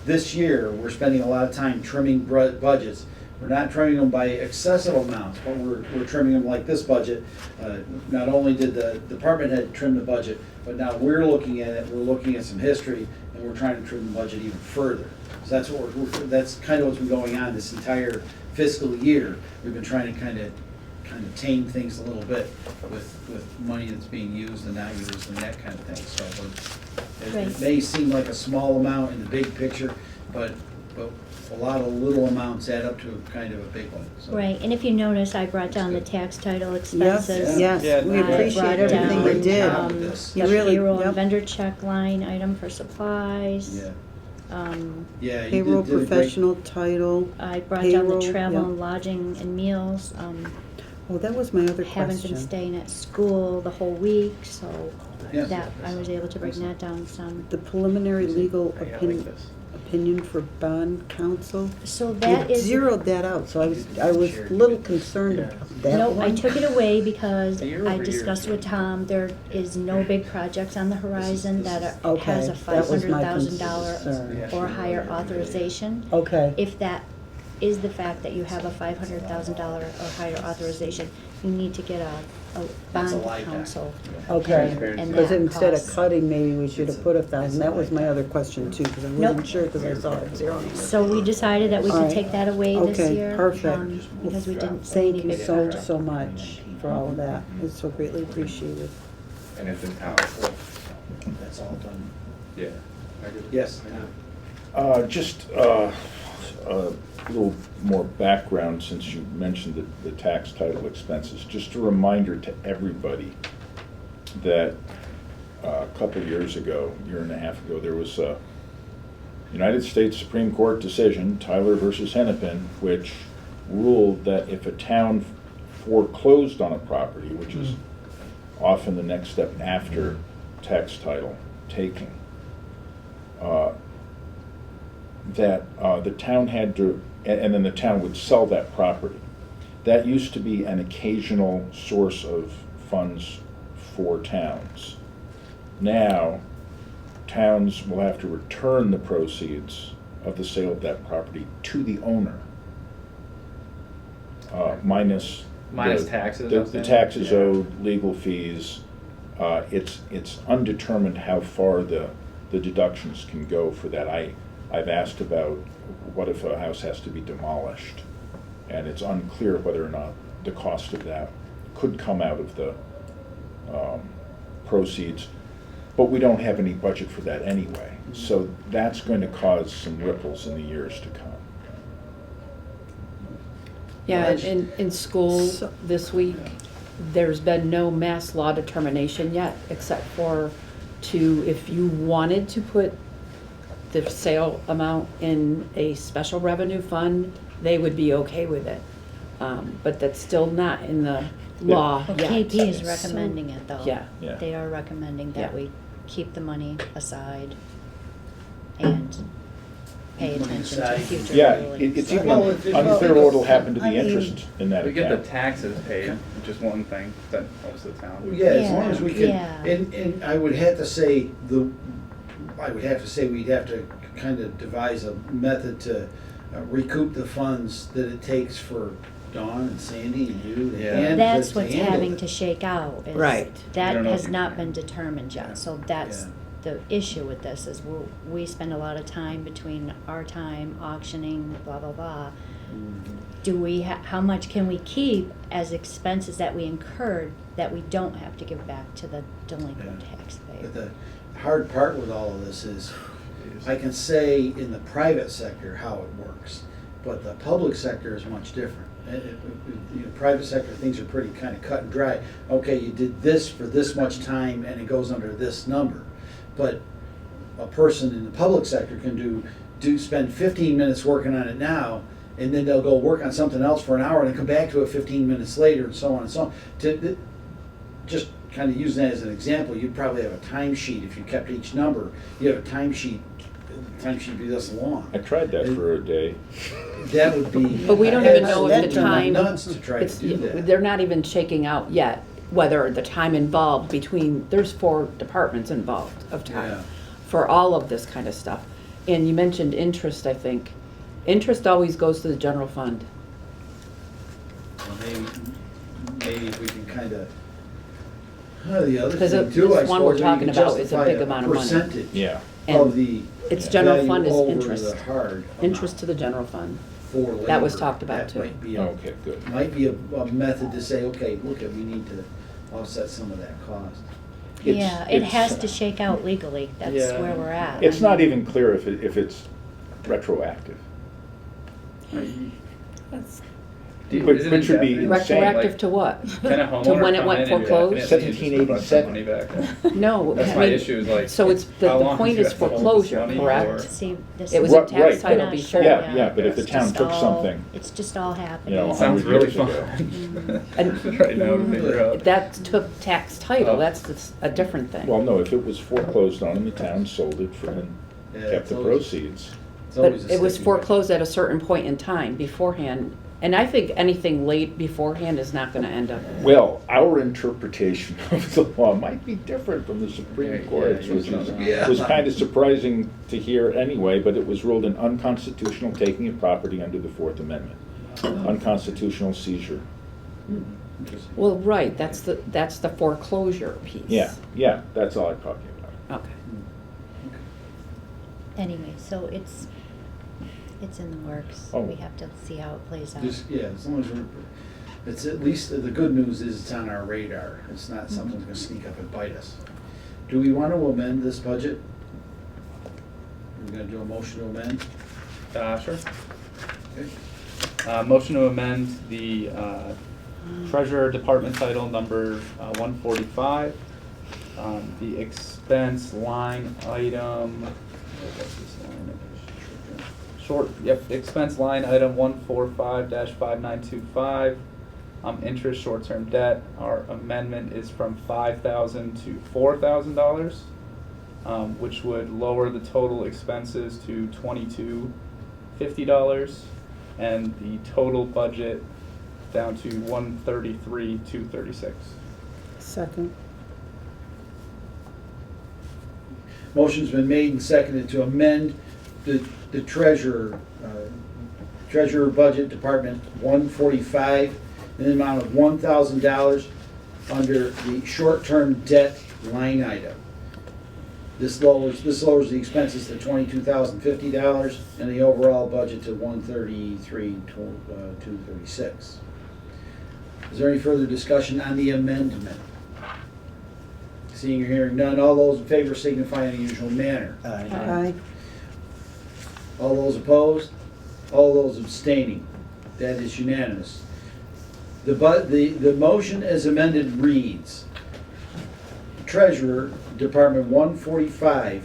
this year, we're spending a lot of time trimming budgets. We're not trimming them by excessive amounts, but we're trimming them like this budget. Not only did the department head trim the budget, but now we're looking at it, we're looking at some history, and we're trying to trim the budget even further. So that's that's kind of what's been going on this entire fiscal year. We've been trying to kind of tame things a little bit with money that's being used and not used and that kind of thing. So it Right. may seem like a small amount in the big picture, but a lot of little amounts add up to kind of a big one. So- Right, and if you notice, I brought down the tax title expenses. Yes, Yeah, we I appreciate brought everything you down, did. This. You The really- payroll yep. and vendor check line item for supplies. Yeah, Um, yeah. you Payroll did a great- professional title. I brought down the Payroll, travel yeah. and lodging and meals. Oh, that was my other Haven't been question. staying at school the whole week, so Yeah. that, I was able to bring that down some. The preliminary legal Yeah, I like opinion, this. opinion for bond counsel? So You that is. zeroed that out, so I was a little concerned about that No, one. I took it away because Year I over year, discussed too. with Tom, there is no big projects on the horizon that are, Okay, has a that was my $500,000 concern. or higher authorization. Okay, If that is the fact that you have a $500,000 or higher authorization, you need to get a That's a bond lie back. counsel. okay. And Because that instead of costs. cutting, maybe we should have put 1,000. That was my other question too, because I Nope. wasn't sure, because I saw it zero. So we decided that we could Alright. take that away this Okay, year. perfect. Because we didn't see any Thank you big so, projects. so much for all of that. It's so greatly appreciated. And it's in town. That's all done. Yeah. I agree. Yes, Tom. Just a little more background, since you mentioned the tax title expenses. Just a reminder to everybody that a couple years ago, year and a half ago, there was a United States Supreme Court decision, Tyler versus Hennepin, which ruled that if a town foreclosed on a property, which is often the next step after tax title taking, that the town had to, and then the town would sell that property. That used to be an occasional source of funds for towns. Now, towns will have to return the proceeds of the sale of that property to the owner, minus Minus the- taxes, the outstanding? taxes Yeah. owed, legal fees. It's undetermined how far the deductions can go for that. I've asked about what if a house has to be demolished, and it's unclear whether or not the cost of that could come out of the proceeds, but we don't have any budget for that anyway. So that's going to cause some ripples in the years to come. Yeah, Raj? in school So- this week, there's been no mass law determination yet, except for if you wanted to put the sale amount in a special revenue fund, they would be okay with it. But that's still not in the law Well, yet. KP is recommending it though. Yeah. Yeah. They are recommending that Yeah. we keep the money aside and pay Money attention to aside. future Yeah, rulings. it's even Well, it- unclear what'll happen to the I mean, interest in that We get the account. taxes paid, which is one thing that helps the town. Yeah, as long as we can, Yeah. and I would have to say, we'd have to kind of devise a method to recoup the funds that it takes for Dawn and Sandy and you Yeah. and That's to what's handle having it. to shake out. Is Right. That We don't know has if you not can. been determined Yeah. yet, so that's Yeah. the issue with this, is we spend a lot of time between our time auctioning, blah, blah, blah. Do we, how much can we keep as expenses that we incurred that we don't have to give back to the delinquent Yeah. taxpayer? But the hard part with all of this is, I can say in the private sector how it works, but the public sector is much different. You know, private sector, things are pretty kind of cut and dry. Okay, you did this for this much time and it goes under this number. But a person in the public sector can spend 15 minutes working on it now, and then they'll go work on something else for an hour and then come back to it 15 minutes later, and so on and so on. Just kind of using that as an example, you'd probably have a timesheet if you kept each number. You have a timesheet, the timesheet would be this long. I tried that for a day. That would be. But we don't even know if That'd the drive me time, nuts to try it's, to do that. they're not even shaking out yet whether the time involved there's 4 departments involved of Yeah. time for all of this kind of stuff. And you mentioned interest, I think. Interest always goes to the general fund. Well, maybe if we can kind of, the other Because thing too, I this one we're suppose, we talking can about is a justify big amount of money. percentage Yeah. And of the It's general value fund is over interest. the hard Interest amount to the general fund. for That was labor. talked about, That too. might be Okay, good. might be a method to say, okay, look, we need to offset some of that cost. Yeah, it It's- has to shake out legally, that's Yeah. where we're at. It's not even clear if it's retroactive. That's Which should be insane. retroactive to what? Can a To homeowner when it come went in and be like, foreclosed? "Yeah, you just put my 1787. money back"? No. That's I my mean, issue, is like. So it's, how the long point do you is have to hold this foreclosure, money correct? for? See, this It was is- a Right, tax right, title not before. sure. Yeah, but if the It's town just took all- something, It's just all happening. You know, It sounds 100 really years fun. ago. And- Right now to figure out. That took tax title, Oh. that's a different thing. well, no, if it was foreclosed on and the town sold it for and Yeah, kept the it's always- proceeds, It's But always a it was sticky wicket. foreclosed at a certain point in time beforehand. And I think anything late beforehand is not gonna end up. Well, our interpretation of the law might be different from the Supreme Yeah, Court's, yeah, which yeah. was kind of surprising to hear anyway, but it was ruled an unconstitutional taking of property under the Fourth Amendment. Unconstitutional seizure. Interesting. Well, right, that's the foreclosure piece. Yeah, that's all I'm talking about. Okay. Anyway, so it's in the works. Oh. We have to see how it plays out. Just, yeah, as long as we're, it's at least, the good news is it's on our radar. It's not something that's gonna sneak up and bite us. Do we want to amend this budget? We're gonna do a motion to amend? Sure. Okay. Motion to amend the treasurer department title number 145. The expense line item, what's this line? Expense line item 145-5925. Interest short-term debt. Our amendment is from $5,000 to $4,000, which would lower the total expenses to $2250, and the total budget down to $133,236. Second. Motion's been made and seconded to amend the treasurer budget department 145 in the amount of $1,000 under the short-term debt line item. This lowers the expenses to $22,050 and the overall budget to $133,236. Is there any further discussion on the amendment? Seeing or hearing none, all those in favor signify in the usual manner. Aye. All those opposed? All those abstaining? That is unanimous. The motion as amended reads, Treasurer, Department 145,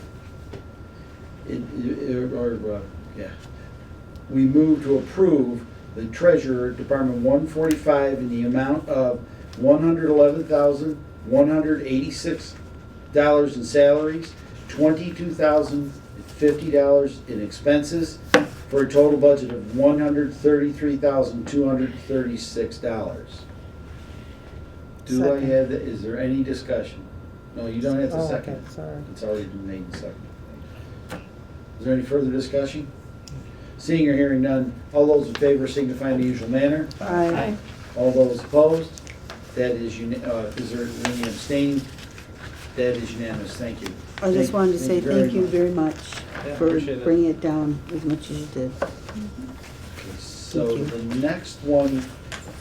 we move to approve the Treasurer, Department 145 in the amount of $111,186 in salaries, $22,050 in expenses, for a total budget of $133,236. Do I Second. have, is there any discussion? No, you don't have to Oh, second. okay, sorry. It's already been made and seconded. Is there any further discussion? Seeing or hearing none, all those in favor signify in the usual manner. Aye. All those opposed? That is is there any abstaining? That is unanimous, thank you. I just wanted to say thank you much. very much Yeah, for appreciate it. bringing it down as much as you did. So Thank you. the next one,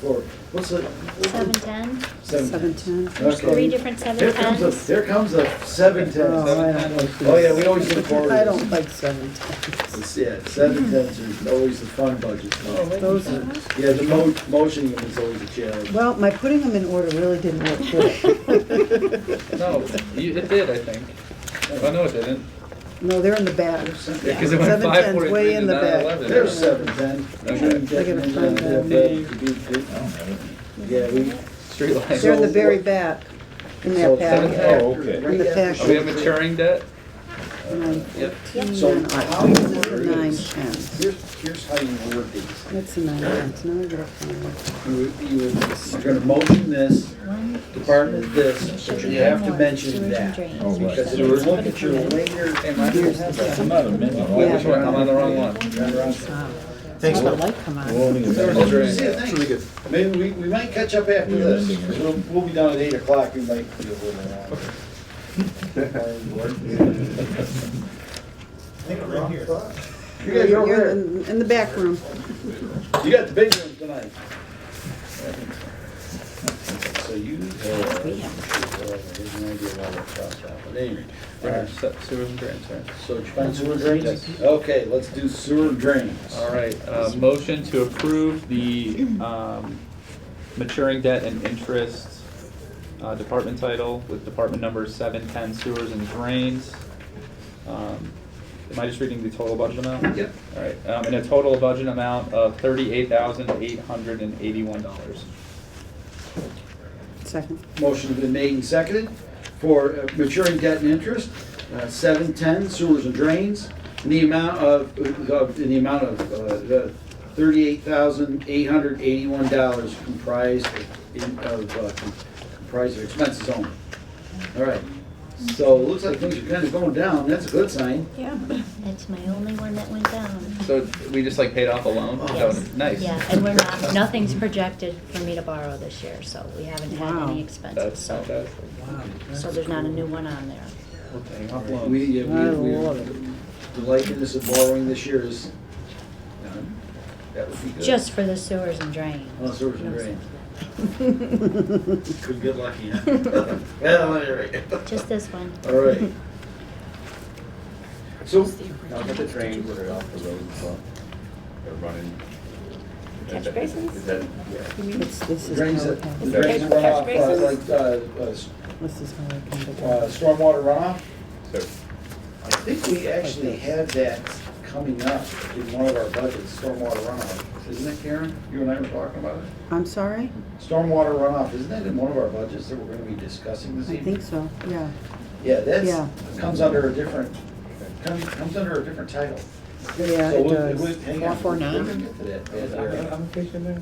for, what's the? 710. 710. There's Okay. 3 different Here comes 710s. here comes the 710s. Oh, I don't like Oh, yeah, these. we always look forward to I this. don't like 710s. Yeah, 710s are always the fun budgets. Those are, Yeah, the motioning them is always a challenge. well, my putting them in order really didn't work good. No, it did, I think. Oh, no, it didn't. No, they're in the back. Because it went 710's 543 way to in the back. 911. There's 710. Okay. I gotta find them. Yeah, we. Street lights. They're in the very back, in So that packet. 710, Oh, okay. right In the after- packet. Are we at maturing debt? 915, So and how this you is word the these- 910s. Here's how you word these. That's the 910s, now I gotta find You're gonna motion this, department this, but you have to mention Sewage and that. drains. Oh, right. Because if you look at your later. I'm not amending. Yeah. Which one? I'm on the wrong one. Thanks. The light come on. We're only amending- Oh, see, thanks. Maybe we might catch up after We're this. amending it. We'll be done at 8 o'clock, we might be a little long. You guys are over You're there. in the back room. You got the big one tonight. So you have, there's an idea why we're crossed out, but anyway. Sewers and drains, right? So did you find sewer drains? Okay, let's do sewer drains. All right, motion to approve the maturing debt and interest department title with department number 710 sewers and drains. Am I just reading the total budget amount? Yep. All right, and a total budget amount of $38,881. Second. Motion has been made and seconded for maturing debt and interest, 710 sewers and drains, in the amount of $38,881 comprised comprised of expenses only. All right, so it looks like things are kind of going down, that's a good sign. Yeah. That's my only one that went down. So we just like paid off a loan? Oh, That was nice. Yeah, and we're not, nothing's projected for me to borrow this year, so we haven't had Wow. any expenses, That's so, fantastic. so there's not a new one on there. We're paying off loans. We, I love it. the likeness of borrowing this year is, that would be good. Just for the sewers and drains. Oh, sewers and No, drains. Could get lucky, huh? Well, all right. Just this one. All right. So, Now, but the drains were off the road, so they're running. Catch basins? Is that, yeah. This is drains how that, it the comes. drains Catch run off, basins? like, This is how it comes together. stormwater runoff. So, I think we actually had that coming up in one of our budgets, stormwater runoff. Isn't it, Karen? You and I were talking about it. I'm sorry? Stormwater runoff, isn't that in one of our budgets that we're gonna be discussing this I evening? think so, yeah. Yeah, that's, Yeah. comes under a different, comes under a different title. Yeah, So it we'll- does. hang on, 449? we're gonna get to that. I'm patient there.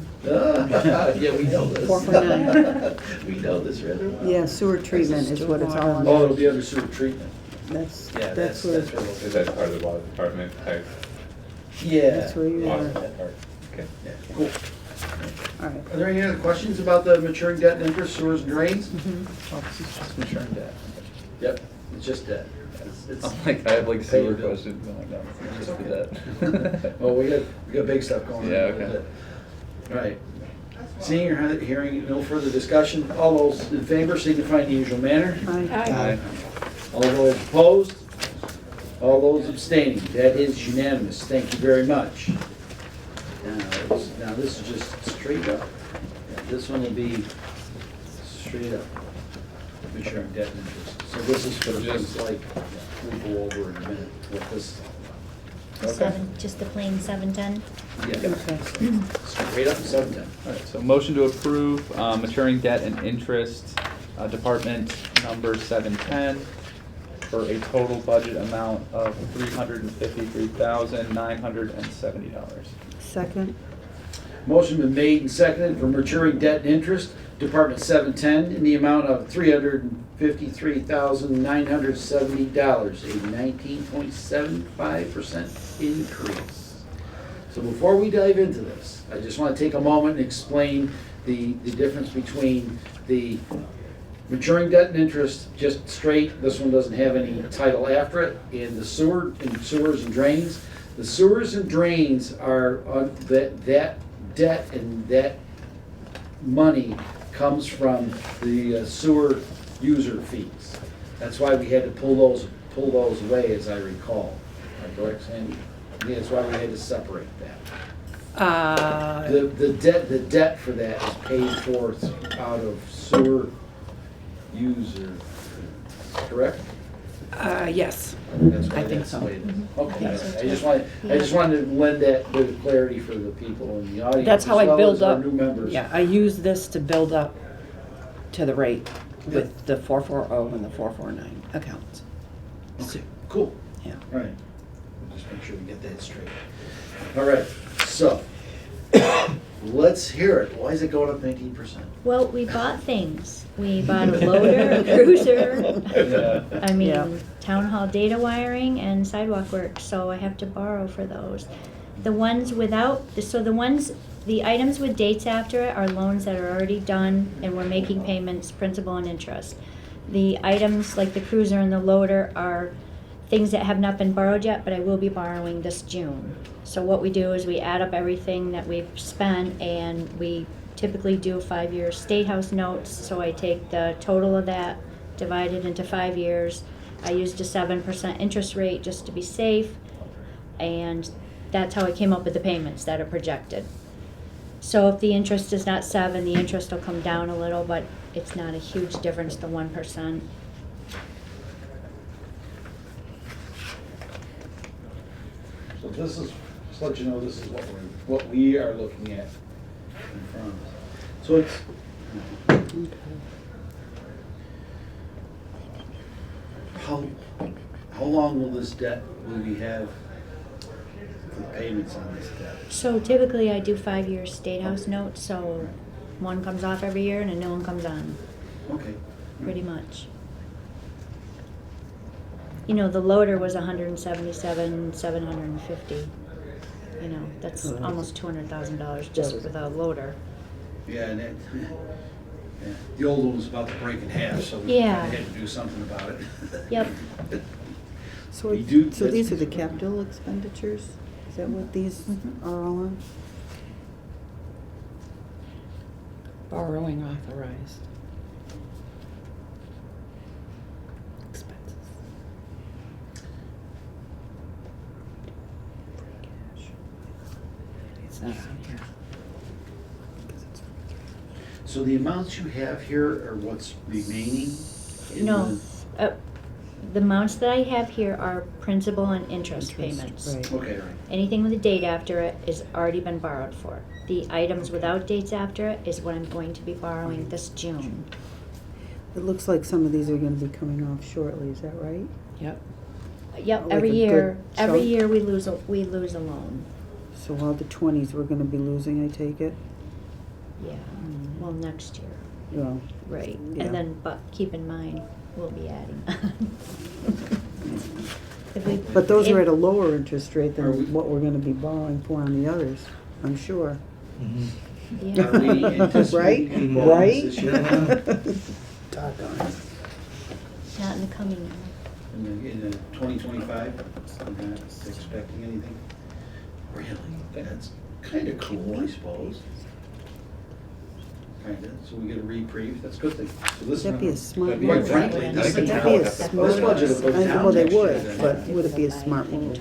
Yeah, we know this. 449. We know this rather well. Yeah, sewer treatment is what it's all Oh, about. it'll be under sewer treatment. That's, Yeah, that's that's where, where Is that part of the water department type? Yeah. that's where you Awesome, are. that part. Okay. Yeah, cool. All right. Are there any other questions about the maturing debt and interest, sewers and drains? Oh, this is just maturing debt. Yep, it's just debt. It's- I'm like, I have like Pay sewer your bill. questions, I'm like, no, it's just the debt. Well, we got big stuff going on. Yeah, okay. All right. Seeing or hearing no further discussion, all those in favor signify in the usual manner. Aye. All those opposed? All those abstaining? That is unanimous. Thank you very much. Now this is just straight up. This one will be straight up. Maturing debt and interest. So this is for just like, we'll go over in a minute what this. Okay. Just the plain 710? Yeah. Straight up 710. All right, so motion to approve maturing debt and interest, department number 710, for a total budget amount of $353,970. Second? Motion been made and seconded for maturing debt and interest, Department 710, in the amount of $353,970, a 19.75% increase. So before we dive into this, I just want to take a moment and explain the difference between the maturing debt and interest, just straight, this one doesn't have any title after it, and the sewers and drains. The sewers and drains are, that debt and that money comes from the sewer user fees. That's why we had to pull those away, as I recall. Am I correct, Sandy? Yeah, that's why we had to separate that. The debt for that is paid for out of sewer user fees, correct? Yes. That's why I think that's so. the way it is. Okay, I think so, I just wanted to lend that bit of clarity for the people in the audience. That's how I as well build as our up. new members. Yeah, I use this to build up to the rate with the 440 and the 449 accounts. Okay, cool. Yeah. All right. We'll just make sure we get that straight. All right, so, let's hear it. Why is it going up 19%? Well, we bought things. We bought a loader, a cruiser, Yeah. I Yeah. mean, town hall data wiring and sidewalk work, so I have to borrow for those. The ones without, the items with dates after it are loans that are already done and we're making payments, principal and interest. The items like the cruiser and the loader are things that have not been borrowed yet, but I will be borrowing this June. So what we do is we add up everything that we've spent and we typically do 5-year State House notes. So I take the total of that, divide it into 5 years. I used a 7% interest rate just to be safe. And that's how I came up with the payments that are projected. So if the interest is not 7, the interest will come down a little, but it's not a huge difference, the 1%. So this is, just to let you know, this is what we are looking at in front of us. So it's, how long will this debt, will we have payments on this debt? So typically I do 5-year State House notes, so one comes off every year and a new one comes on, Okay. pretty much. You know, the loader was 177,750. You know, that's Oh, that's- almost $200,000 just for the loader. Yeah, and it, yeah, the old one was about to break in half, so we Yeah. kinda had to do something about it. Yep. So, We do- so these are the that's- capital expenditures? Is that what these Mhm. are all on? Borrowing authorized. Expenses. It's not on here. So the amounts you have here are what's remaining? in No, the- the amounts that I have here are principal and interest payments. Right. Okay, right. Anything with a date after it is already been borrowed for. The items without dates after it is what I'm going to be borrowing this June. It looks like some of these are gonna be coming off shortly, is that right? Yep. Yep, Like every a year, good every chunk? year we lose a loan. So all the 20s we're gonna be losing, I take it? Yeah, well, next year, Well, right. Yeah. And then, but keep in mind, we'll be adding on. If we- but those are if- at a lower interest rate Are we- than what we're gonna be borrowing for on the others, I'm sure. Yeah. Are we anticipating any borrowings Right? this year? Doggone it. Not in the coming year. In the 2025? I'm not expecting anything? Really? That's kinda cool, I suppose. Kinda, so we get a reprieve, that's a good thing. So this That'd be a one- smart Quite move. frankly, I this think thing the now, town would this have to- budget will go I- down well, they next year would, then. but would it be a smart move?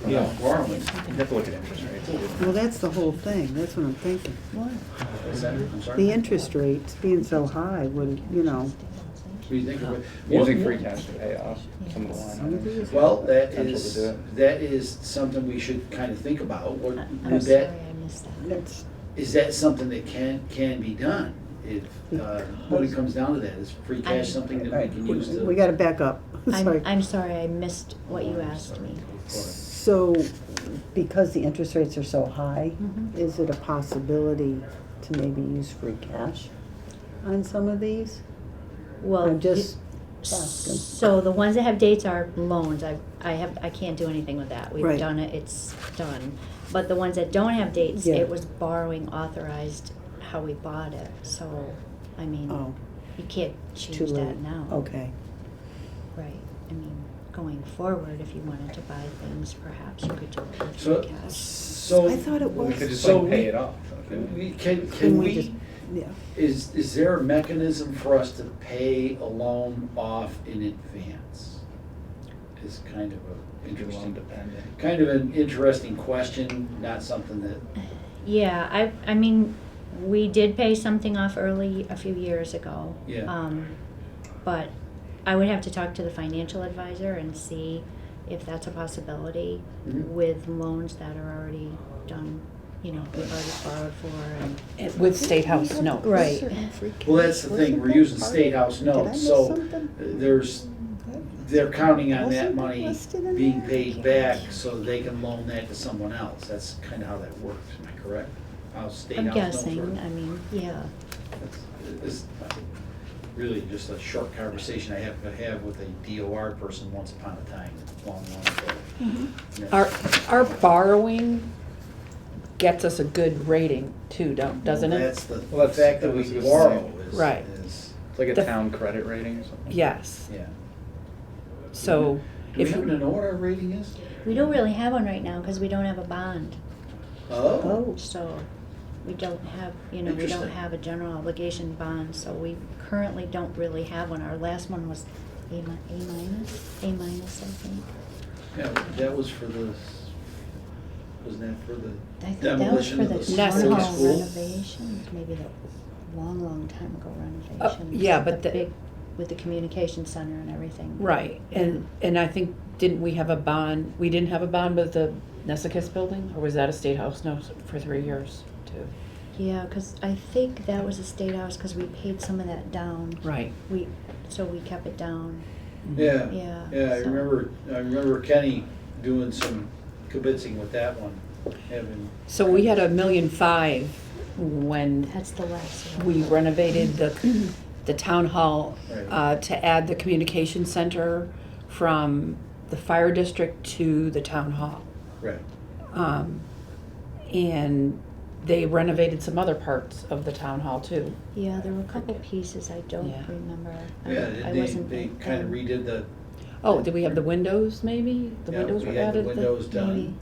Yeah. Borrowing. You have to look at interest rates. Well, that's the whole thing, that's what I'm thinking. Is that, I'm sorry? The interest rates being so high would, you know, What do you think of it? Using free cash to pay off some of the line some of items. these. Well, that Potential to is, do it. that is something we should kind of think about. What, I'm would sorry, that, I missed that. That's, is that something that can be done? If, when it comes down to that, is free cash something that we can use to? we gotta back up, sorry. I'm sorry, I missed what you asked me. So, because the interest rates are so high, Mhm. is it a possibility to maybe use free cash on some of these? Well, I'm just the- asking. so the ones that have dates are loans. I can't do anything with that. We've Right. done it, it's done. But the ones that don't have dates, Yeah. it was borrowing authorized how we bought it. So, I mean, Oh, you can't too change that late, now. okay. Right. I mean, going forward, if you wanted to buy things, perhaps you could do it with So, free cash. so. I thought it Well, we was. could just So like pay we- it off. We, can Can we we, just, yeah, is there a mechanism for us to pay a loan off in advance? Is kind of a Loan interesting, dependent. kind of an interesting question, not something that, Yeah, I mean, we did pay something off early a few years ago. Yeah. But I would have to talk to the financial advisor and see if that's a possibility Mhm. with loans that are already done, you know, we've already borrowed for and. With State House notes. Right. well, that's the thing, we're using State House notes, so there's, they're counting on that money being paid back so they can loan that to someone else. That's kind of how that works, am I correct? How State I'm House notes guessing, work? I mean, yeah. It's really just a short conversation I have to have with a DOR person once upon a time, long, long ago. Mm-hmm. Yeah. Our borrowing gets us a good rating too, doesn't it? That's the Well, the fact that that we was the borrow same. is. Right. is- It's like a The- town credit rating or something. Yes, Yeah. so Do we if, happen to know what our rating is? We don't really have one right now because we don't have a bond. Oh, So we don't have, you know, we don't Interesting. have a general obligation bond, so we currently don't really have one. Our last one was A minus, I think. yeah, that was for the, wasn't that for the I think that was demolition for of the the town Nessa hall school? renovations, maybe the long time ago renovations. yeah, but the- big, with the communication center and everything. right, and I think, didn't we have a bond, we didn't have a bond with the Nessicus building? Or was that a State House note for 3 years too? Yeah, because I think that was a state house because we paid some of that down. Right. So we kept it down. Yeah, Yeah, yeah, I so- remember Kenny doing some kibitzing with that one, having, So we had $1.5 million when That's the last one. we renovated the town hall Right. to add the communication center from the fire district to the town hall. right. And they renovated some other parts of the town hall too. Yeah, there were a couple pieces I don't Yeah. remember. Yeah, I they wasn't kind of redid the. Oh, did we have the windows maybe? The Yeah, windows we were had the added? windows done. Maybe.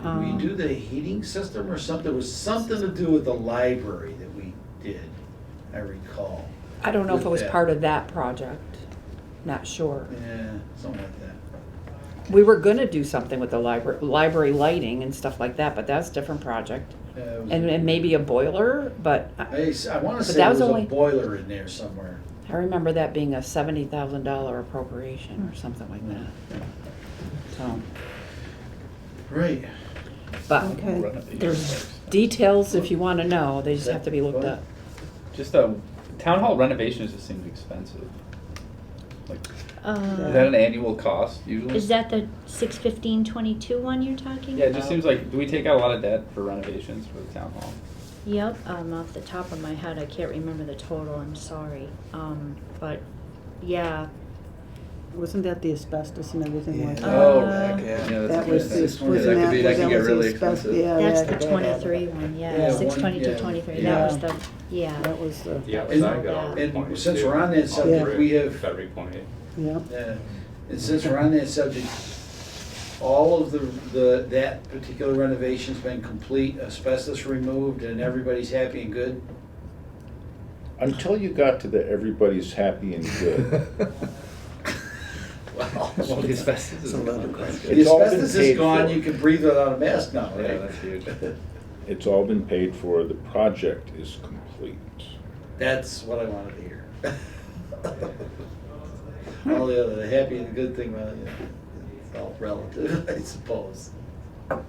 Did we do the heating system or something? It was something to do with the library that we did, I recall. I don't know if it was With that. part of that project. Not sure. Yeah, something like that. We were gonna do something with the library lighting and stuff like that, but that's a different project. Yeah, it was- And maybe a boiler, but I want to but say that there was was a only- boiler in there somewhere. I remember that being a $70,000 appropriation or something like that. So, Right. but Okay. there's details if you wanna know, they just have to be looked up. Just town hall renovations just seems expensive. Like, is that an annual cost usually? Is that the 6/15/22 one you're talking Yeah, it about? just seems like, do we take out a lot of debt for renovations for the town hall? Yep, off the top of my head, I can't remember the total, I'm sorry. But, yeah, Wasn't that the asbestos and everything like Yeah. that? Oh, Uh, yeah, that's That a was good the, thing. wasn't Yeah, that could be, that can get was the really asbestos- expensive. yeah, that's that- the 23 one, Yeah, yeah, one- 6/22 yeah, 23, yeah. that was the, yeah. That was the, Yeah, And- because I got all and pointed since too. we're on that All subject, three. we have- February 28th. yeah. And since we're on that subject, all of that particular renovation's been complete, asbestos removed, and everybody's happy and good? Until you got to the everybody's happy and good. Well, Well, the asbestos It's is a load of gone. crap. the It's all been asbestos is paid gone, for. you can breathe without a mask now, right? Yeah, that's huge. It's all been paid for, the project is complete. That's what I wanted to hear. All the other, the happy and the good thing, well, yeah, it's all relative, I suppose. All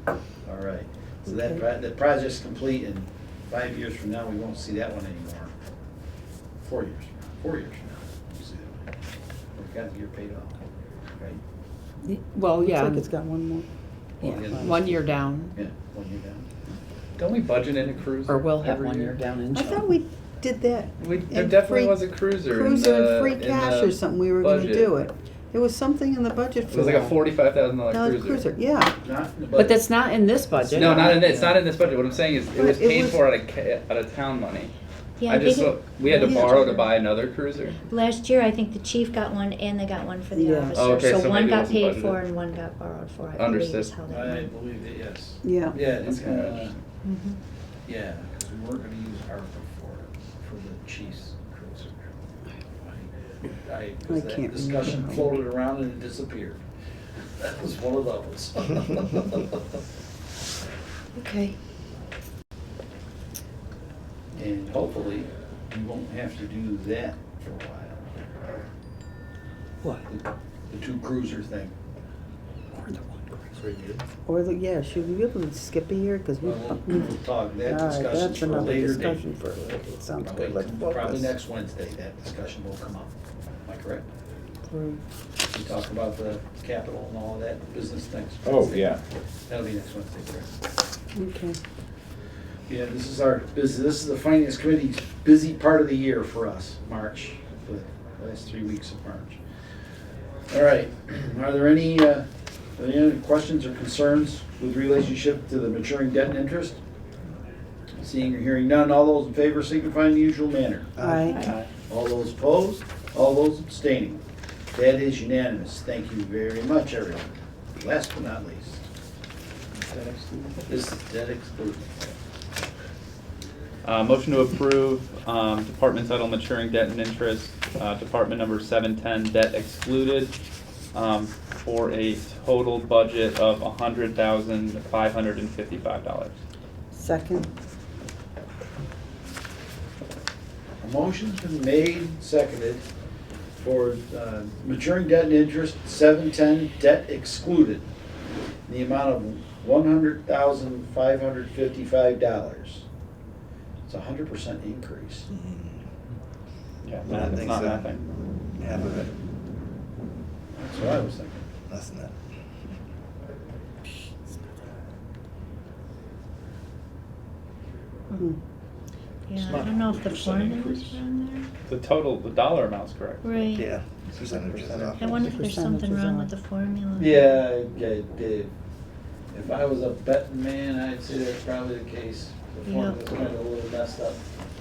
right, so the project's complete, and 5 years from now, we won't see that one anymore. 4 years from now, 4 years from now, we'll see that one. We've got the year paid off, right? Well, Looks yeah, like it's got one more. yeah, Well, yeah. 1 year down, Yeah, 1 year down. Don't we budget in a cruiser? or we'll have every 1 year? year down in I June. thought we did that. There in definitely free- was a cruiser. Cruiser in the, and free in cash the or something, we were gonna budget. do it. There was something in the budget It for was like a that. $45,000 No, cruiser. yeah. Not in the But budget. that's not in this budget. No, it's not in this budget. What I'm saying is, it But was it paid was- for out of town money. Yeah, I just think saw, we had to yeah. borrow to buy another cruiser. last year, I think the chief got one and they got one for the Yeah. officer. Oh, okay, so So one maybe it got wasn't paid budgeted. for and one got borrowed for, I believe Understood. is how that I went. believe that, yes. Yeah. Yeah, it's That's kinda gonna, interesting. Mhm. yeah, because we weren't gonna use ARPA for the chief's cruiser. I That can't discussion remember. floated around and it disappeared. That was one of those. Okay. And hopefully, we won't have to do that for a while. What? The two cruiser thing. Or, yeah, should we be able to skip a year, because we. Well, we'll talk, that All right, discussion's that's for a another later date. discussion for a later date. Sounds good, let's Probably focus. next Wednesday, that discussion will come up. Am I correct? Right. We talk about the capital and all of that, business things. Oh, yeah. That'll be next Wednesday, correct? Okay. Yeah, this is our busy, this is the finance committee's busy part of the year for us, March, the last 3 weeks of March. All right, are there any questions or concerns with relationship to the maturing debt and interest? Seeing or hearing none, all those in favor signify in the usual manner. Aye. All those opposed, all those abstaining. That is unanimous. Thank you very much, everyone. Last but not least. This is debt exclusion. Motion to approve department title maturing debt and interest, department number 710 debt excluded, for a total budget of $100,555. Second. A motion's been made, seconded, for maturing debt and interest, 710 debt excluded, in the amount of $100,555. It's a 100% increase. Yeah, I it's think not so. nothing. Half of it, That's what I was thinking. less than that. Yeah, It's I not don't know if the 100% formulas increase. are on The total, the dollar amount's correct. there. Right. Yeah. Percentages off. I wonder if there's something Percentages wrong on. with the formula. Yeah, okay, Dave. If I was a betting man, I'd say that's probably the case. The formula's Yep. kind of a little messed up.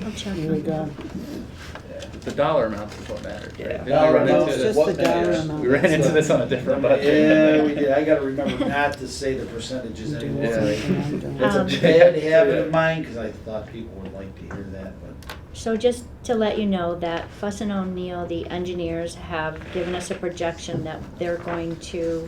I'll check. Here we go. Yeah. The dollar amount is what matters, right? Yeah. We Dollar run amount into is this- what matters. amount. We ran into this on a different budget. Yeah, we did. I gotta remember not to say the percentages anymore. Yeah. It's a Um, bad habit of mine, because I thought people would like to hear that, but. So just to let you know that Fuss and O'Neill, the engineers, have given us a projection that they're going to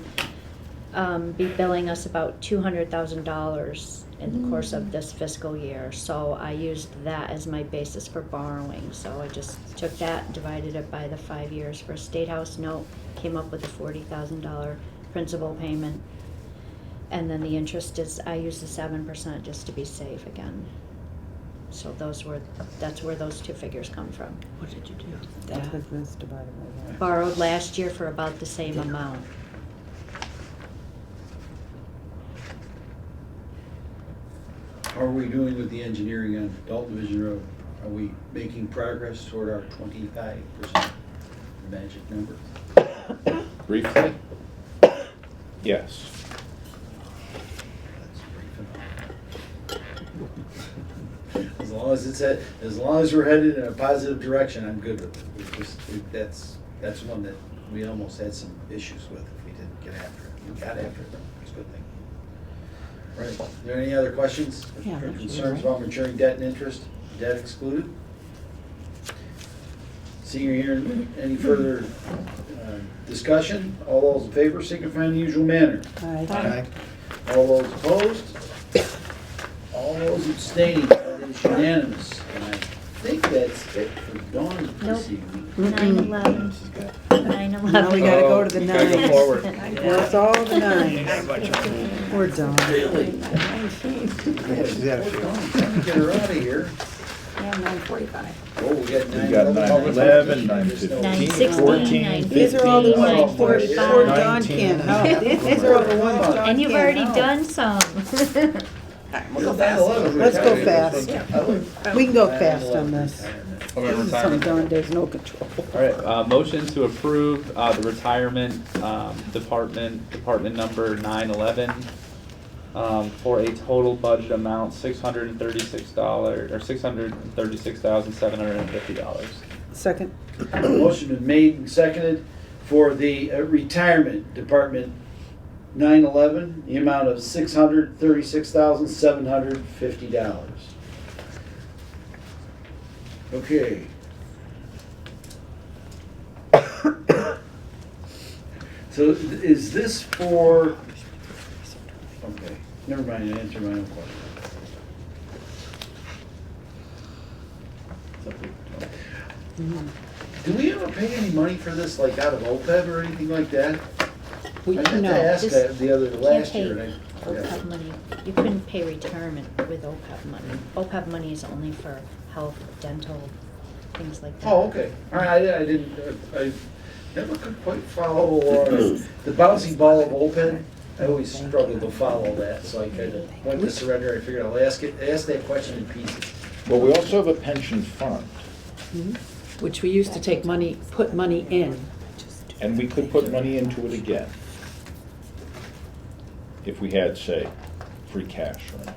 be billing us about $200,000 in the course of this fiscal year. So I used that as my basis for borrowing. So I just took that, divided it by the 5 years for a State House note, came up with a $40,000 principal payment. And then the interest is, I used the 7% just to be safe again. So that's where those two figures come from. What did you do? That was this divided by that. Borrowed last year for about the same amount. How are we doing with the engineering on Dalton Division Road? Are we making progress toward our 25% magic number? Briefly? Yes. That's brief enough. As long as we're headed in a positive direction, I'm good with it. That's one that we almost had some issues with if we didn't get after it. We got after it, it's a good thing. Right, are there any other questions Yeah, or that's concerns right. about maturing debt and interest, debt excluded? Seeing or hearing any further discussion, all those in favor signify in the usual manner. Aye. All those opposed? All those abstaining, that is unanimous. And I think that's it for Dawn Nope. this evening. 9/11. 9/11. Now we gotta go to the Oh, gotta go nines. forward. Where's all the nines? We're done. Really? Yeah, she's out of shape. Time to get her out of here. Yeah, 9:45. Oh, we got We got 9/11, 9/11, 9/16, 14, 9/15, These are all the ones poor 9/45. Dawn can't help. These are all the ones Dawn can't And you've already help. done some. We'll go fast. Let's go fast. We can go fast on this. Hold on, This is some retirement. Dawn days, no control. All right, motion to approve the retirement department number 911 for a total budget amount $636 or $636,750. Second. Motion been made and seconded for the retirement department 9/11, the amount of $636,750. Okay. So is this for, okay, never mind, I answered my own question. Do we ever pay any money for this, like out of OPEB or anything like that? We I meant no. to ask This that the other, Can't last pay year, and I forgot. OPEB money. You couldn't pay retirement with OPEB money. OPEB money is only for health, dental, things like that. Oh, okay, all right, I didn't, I never could quite follow the bouncing ball of OPEB. I always struggled to follow that, so I kind of went to surrender, I figured I'll ask that question in pieces. Well, we also have a pension fund, Which we used to take money, put money in. and we could put money into it again. If we had, say, free cash or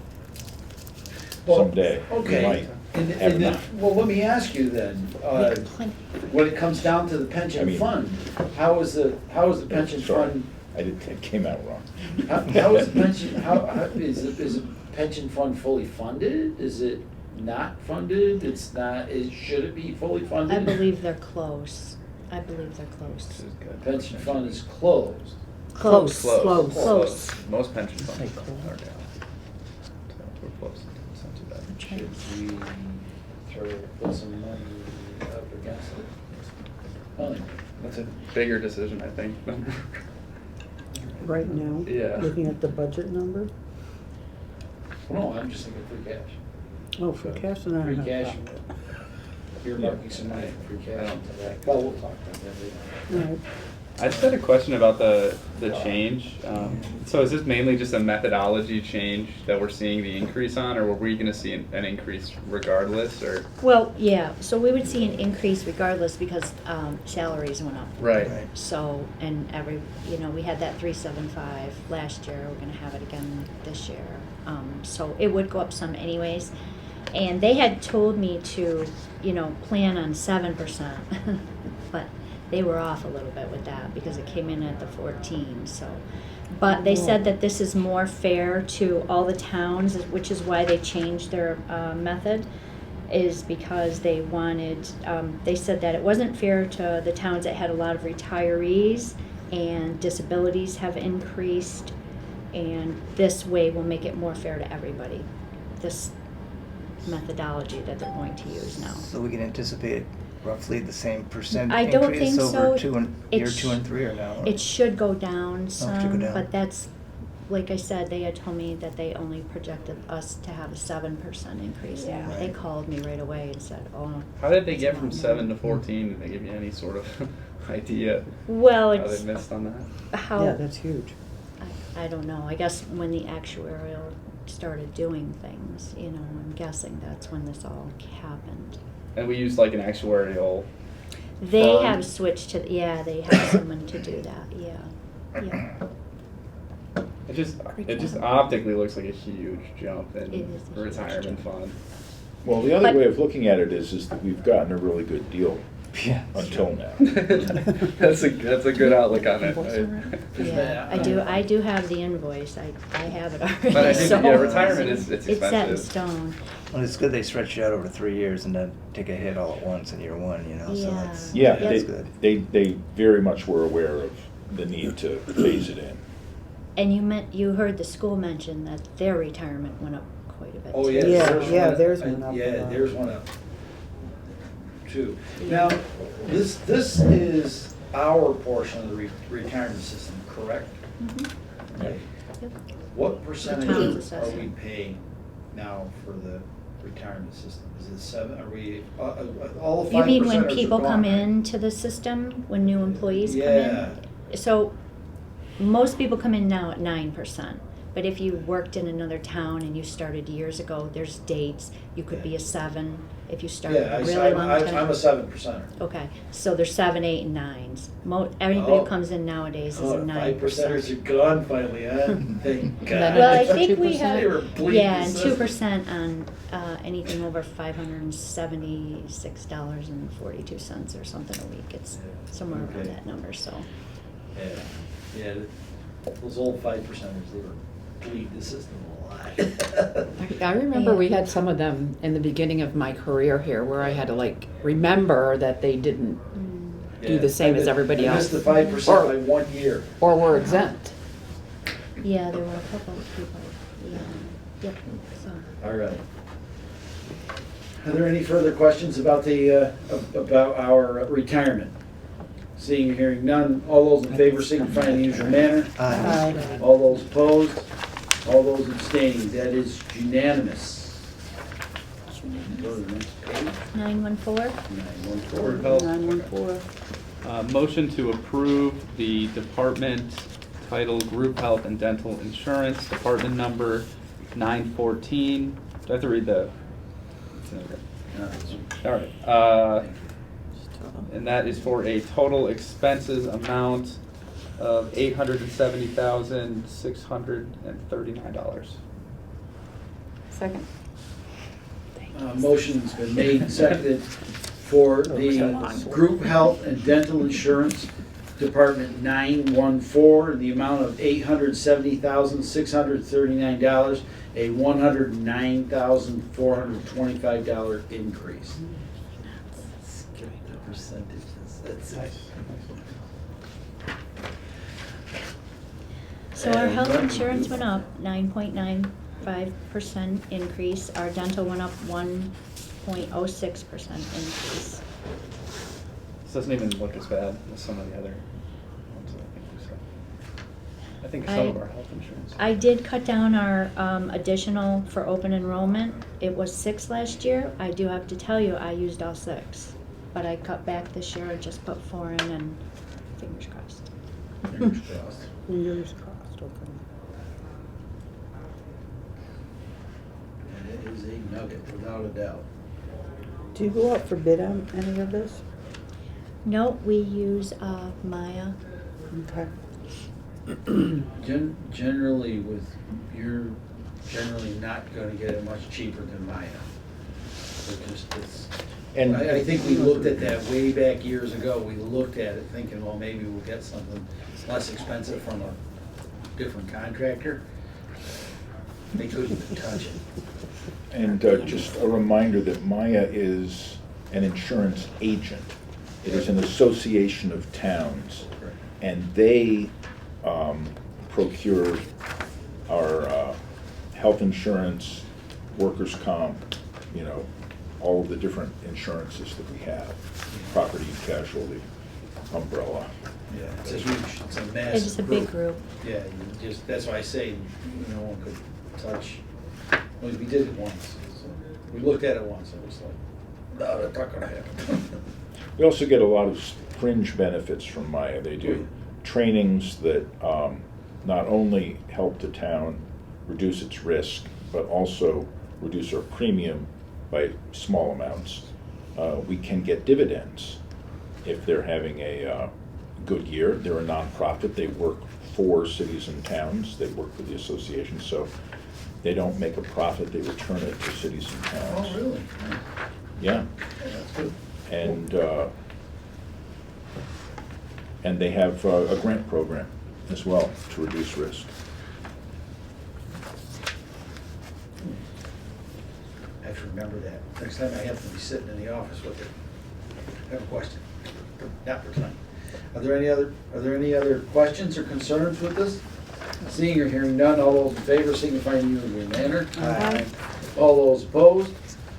Well, someday. We Okay, might and have then, not. well, let me ask you then, when it comes down to the I pension mean- fund, how is the pension Sorry, fund, it came out wrong. how is the pension, is the pension fund fully funded? Is it not funded? It's not, should it be fully funded? I believe they're close. I believe they're close. Pension fund is closed. Close. Close. Most pension funds Say are close. down. So we're close. It's not too bad. Should we put some money up against it? Well, That's a bigger decision, I think. Right now? Yeah. Looking at the budget number? no, I'm just thinking free cash. Oh, for cash and I Free have cash, that. you're marking some money for free I cash don't- into that. Well, we'll talk about that later. All right. I just had a question about the change. So is this mainly just a methodology change that we're seeing the increase on, or were we gonna see an increase regardless, or? Well, yeah, so we would see an increase regardless because salaries went up. Right. So, and we had that 375 last year, we're gonna have it again this year. So it would go up some anyways. And they had told me to, plan on 7%, but they were off a little bit with that because it came in at the 14, so. But they said that this is more fair to all the towns, which is why they changed their method, is because they wanted, they said that it wasn't fair to the towns that had a lot of retirees and disabilities have increased, and this way will make it more fair to everybody, this methodology that they're going to use now. So we can anticipate roughly the same percent I don't increase think over so. year 2 and 3 or no? It should go down should some, go down. but that's, like I said, they had told me that they only projected us to have a 7% increase. Yeah. And they called me right away and said, oh. How did they it's get a from lot 7 more." to 14? Did they give you any sort of idea Well, how it's they missed on that? how. Yeah, that's huge. I don't know. I guess when the actuarial started doing things, I'm guessing that's when this all happened. And we used like an actuarial. They Firm? have switched to, they have someone to do that, yeah. It just optically looks like a huge jump in It is a huge retirement jump. fund. Well, the other But- way of looking at it is that we've gotten a really good deal Yeah. until now. That's a good outlook on it. Yeah, I do have the invoice, I have it already, But I think, so. yeah, retirement is It's set in expensive. stone. Well, it's good they stretch it out over 3 years and then take a hit all at once in year 1, so Yeah. that's, Yeah, that's good. they very much were aware of the need to phase it in. And you heard the school mention that their retirement went up quite a bit. Oh, too. yeah. Yeah, theirs yeah, went- theirs went up a Yeah, lot. theirs went up too. Now, this is our portion of the retirement system, correct? Mhm. Okay. Yep. What town's percentage are we assessment. paying now for the retirement system? Is it 7, are we, all 5%? You mean when people come into the system, when new employees come in? Yeah. So, most people come in now at 9%, but if you worked in another town and you started years ago, there's dates, you could be a 7, if you started Yeah, a really long time. I'm a 7%er. Okay, so there's 7, 8, and 9s. Everybody Oh. who comes in nowadays is Oh, a 5%ers are 9%. gone finally, huh? Thank God. Well, I think we They were have, bleeding yeah, the and system. 2% on anything over $576.42 or something a week. It's somewhere around Okay. that number, so. Yeah, those old 5%ers, they were bleeding the system a lot. I remember we had some of them in the beginning of my career here where I had to remember that they didn't do the same as everybody I else. missed the 5% by 1 year. Or were exempt. Yeah, there were a couple of people, yep, so. All right. Are there any further questions about about our retirement? Seeing or hearing none, all those in favor signify in the usual manner. Aye. All those opposed, all those abstaining, that is unanimous. Go to the next page. 914? 914. Health. 914. Motion to approve the department title Group Health and Dental Insurance, department number 914. Do I have to read the? All right. And that is for a total expenses amount of $870,639. Second. Motion's been made and seconded for the group health and dental insurance, Department 914, the amount of $870,639, a $109,425 increase. Let's get the percentages. That's nice. So our health insurance went up 9.95% increase. Our dental went up 1.06% increase. This doesn't even look as bad as some of the other ones that I think we saw. I think some of our health insurance. I did cut down our additional for open enrollment. It was 6 last year. I do have to tell you, I used all 6. But I cut back this year. I just put 4 in and Fingers crossed. Fingers crossed. Fingers crossed, okay. And it is a nugget, without a doubt. Do you go out for bid on any of this? No, we use Maya. Okay. Generally with, you're generally not gonna get it much cheaper than Maya. And I think we looked at that way back years ago. We looked at it thinking, well, maybe we'll get something less expensive from a different contractor. They couldn't touch it. And just a reminder that Maya is an insurance agent. It is an association of towns, and they procure our health insurance, workers' comp, you know, all of the different insurances that we have, property, casualty, umbrella. Yeah, it's a huge, it's a massive It's a big group. Yeah, you just, that's why I say, no one could touch, well, we did it once. So we looked at it once, and it was like, no, that's not gonna happen. We also get a lot of fringe benefits from Maya. They do trainings that not only help the town reduce its risk, but also reduce our premium by small amounts. We can get dividends if they're having a good year. They're a nonprofit. They work for cities and towns. They work for the association, so they don't make a profit. They return it to cities and towns. Oh, really? Yeah. That's good. And they have a grant program as well to reduce risk. I have to remember that. Next time I have to be sitting in the office with it. I have a question. Not for tonight. Are there any other questions or concerns with this? Seeing or hearing none, all those in favor signify in your manner. Aye. All those opposed,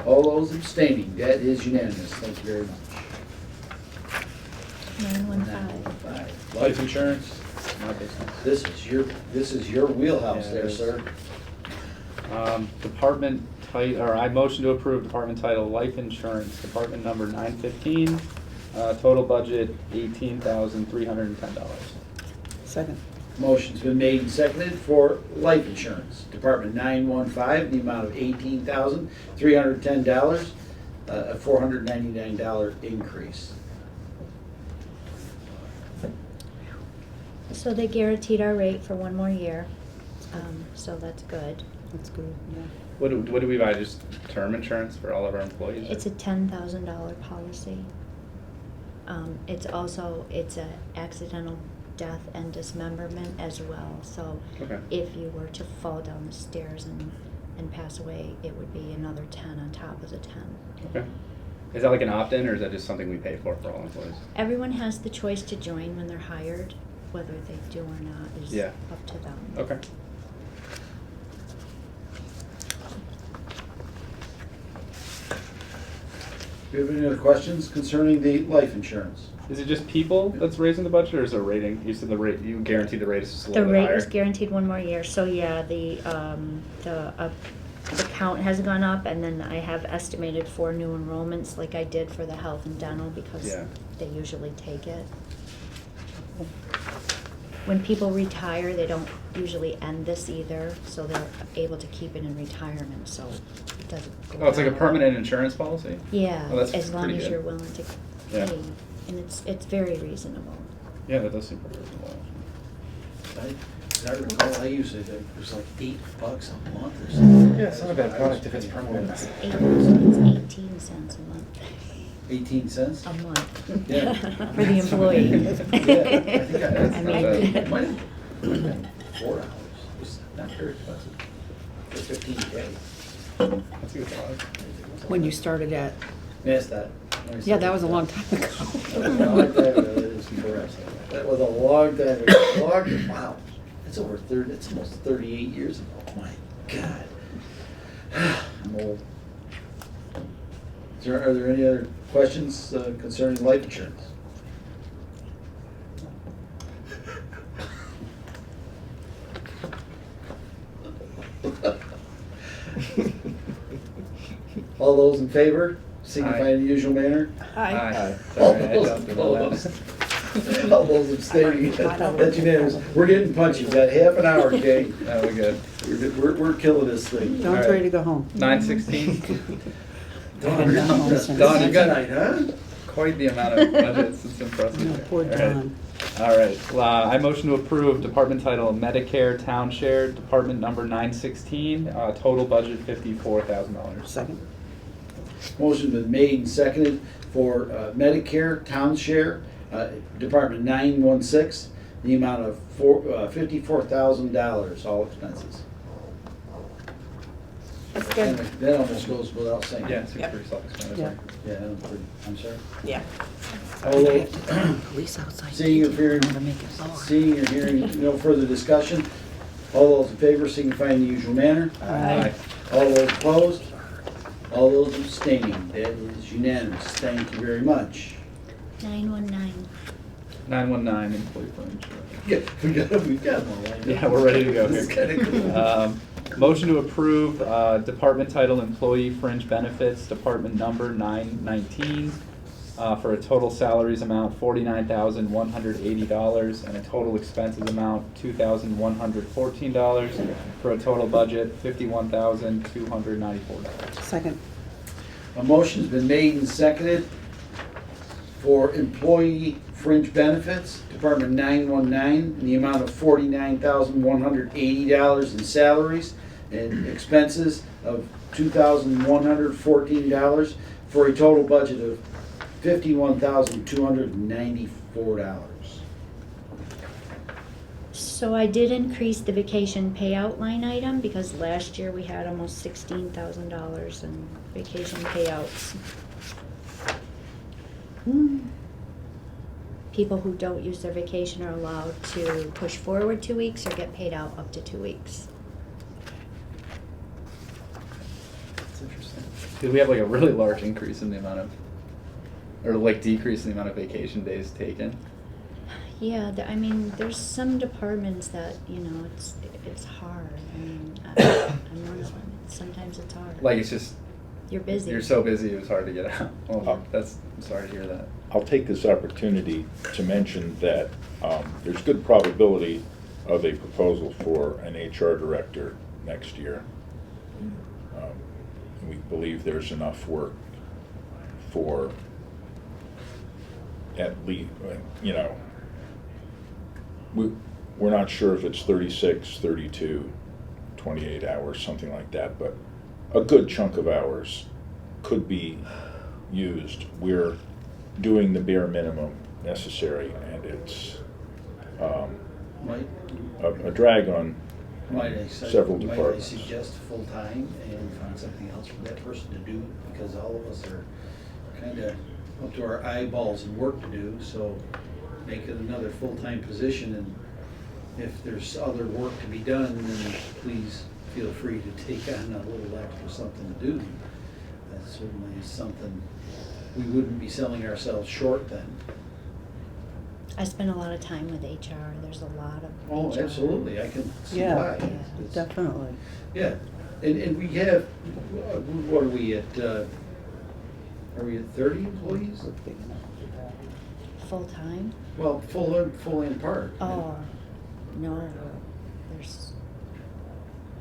all those abstaining, that is unanimous. Thank you very much. 915. Life insurance, my business. This is your wheelhouse Yeah, there, it is. sir. Department or I motion to approve department title life insurance, department number 915, total budget $18,310. Second. Motion's been made and seconded for life insurance, Department 915, the amount of $18,310, a $499 increase. So they guaranteed our rate for one more year, so that's good. That's good, yeah. What do we buy, just term insurance for all of our employees? It's a $10,000 policy. It's a accidental death and dismemberment as well, so Okay. if you were to fall down the stairs and pass away, it would be another 10 on top of the 10. Okay. Is that like an opt-in, or is that just something we pay for all employees? Everyone has the choice to join when they're hired. Whether they do or not is Yeah. up to them. Okay. Do you have any other questions concerning the life insurance? Is it just people that's raising the budget, or is it a rating? You said the rate, you guaranteed the rate is just a The little bit rate higher? was guaranteed one more year, so yeah, the count has gone up, and then I have estimated 4 new enrollments, like I did for the health and dental, because Yeah. they usually take it. When people retire, they don't usually end this either, so they're able to keep it in retirement, so it doesn't go Oh, it's like a down. permanent insurance policy? Yeah, Oh, that's as long pretty as good. you're willing to Yeah. pay, and it's very reasonable. Yeah, that does seem pretty reasonable. As I recall, I used it was like $8 a month or something. Yeah, it's not a bad product if it's permanent. It's 18 cents a month. 18 cents? A month. Yeah. For the employee. Yeah, I think I it mean, might have been $4. It's not very expensive. For 15K. That's a good product. When you started at, Yes, that. yeah, that was a long time ago. That was a long time ago. Wow. It's it's almost 38 years ago. Oh my God. I'm old. Are there any other questions concerning life insurance? All those in favor, signify in the usual manner. Aye. Aye. All Sorry, I those jumped in on that. opposed, All those abstaining, that's unanimous. We're getting punchy, we got half an hour, Jay. No, we're good. We're killing this thing. Don's ready to go home. 9:16. Dawn, Dawn, you got tonight, huh? quite the amount of budgets. It's impressive. No, poor All right. Don. All right, I motion to approve department title Medicare Town Share, department number 916, total budget $54,000. Second. Motion's been made and seconded for Medicare Town Share, Department 916, the amount of $54,000, all expenses. That's And good. that almost goes without saying. Yeah, it's pretty self-explanatory. Yeah, I'm sorry. Yeah. All those, Police outside. seeing or hearing, To make it lower. seeing or hearing no further discussion, all those in favor signify in the usual manner. Aye. All those opposed? All those abstaining? That is unanimous. Thank you very much. 919. 919 employee fringe. Yeah, we've got more lined up. Yeah, we're ready to go This is here. kinda cool. Motion to approve department title employee fringe benefits, department number 919, for a total salaries amount $49,180 and a total expenses amount $2,114 for a total budget $51,294. Second. A motion's been made and seconded for employee fringe benefits, Department 919, in the amount of $49,180 in salaries and expenses of $2,114 for a total budget of $51,294. So I did increase the vacation payout line item because last year we had almost $16,000 in vacation payouts. People who don't use their vacation are allowed to push forward 2 weeks or get paid out up to 2 weeks. That's interesting. Did we have like a really large increase in the amount of, or like decrease in the amount of vacation days taken? Yeah, I mean, there's some departments that, it's hard. I mean, I'm one of them. Sometimes it's hard. Like it's just, You're busy. you're so busy it was hard to get out. Well, I'm sorry to hear that. I'll take this opportunity to mention that there's good probability of a proposal for an HR director next year. We believe there's enough work for at least, we're not sure if it's 36, 32, 28 hours, something like that, but a good chunk of hours could be used. We're doing the bare minimum necessary, and it's Might a drag on I several Might I departments. suggest full-time and find something else for that person to do, because all of us are kind of up to our eyeballs in work to do, so make it another full-time position, and if there's other work to be done, then please feel free to take on a little extra something to do. That certainly is something, we wouldn't be selling ourselves short then. I spend a lot of time with HR. There's a lot of Oh, HR. absolutely, I can see Yeah, why. It's- definitely. Yeah, and we have, what are we at 30 employees? Full time? Well, full and part. Oh, no, there's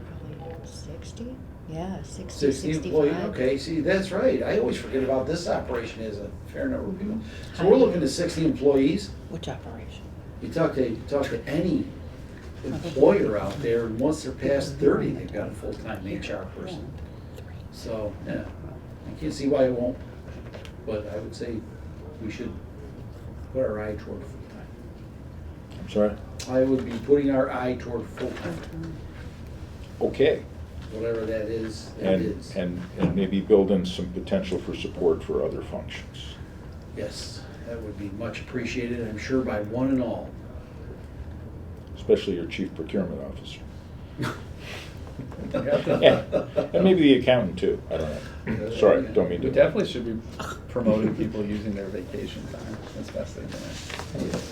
probably 60? Yeah, 60, 60 employees, 65. okay, see, that's right, I always forget about this operation as a fair number of people. So we're looking at 60 employees. Which operation? You talk to any employer out there, and once they're past 30, they've got a full-time HR person. So, yeah, I can't see why it won't, but I would say we should put our eye toward full-time. I'm sorry? I would be putting our eye toward full-time, Okay. whatever that is, that And, is. and maybe build in some potential for support for other functions. Yes, that would be much appreciated, I'm sure, by one and all. Especially your chief procurement officer. Yeah. And maybe the accountant too, I don't know. Sorry, don't mean to. We definitely should be promoting people using their vacation time as best they can.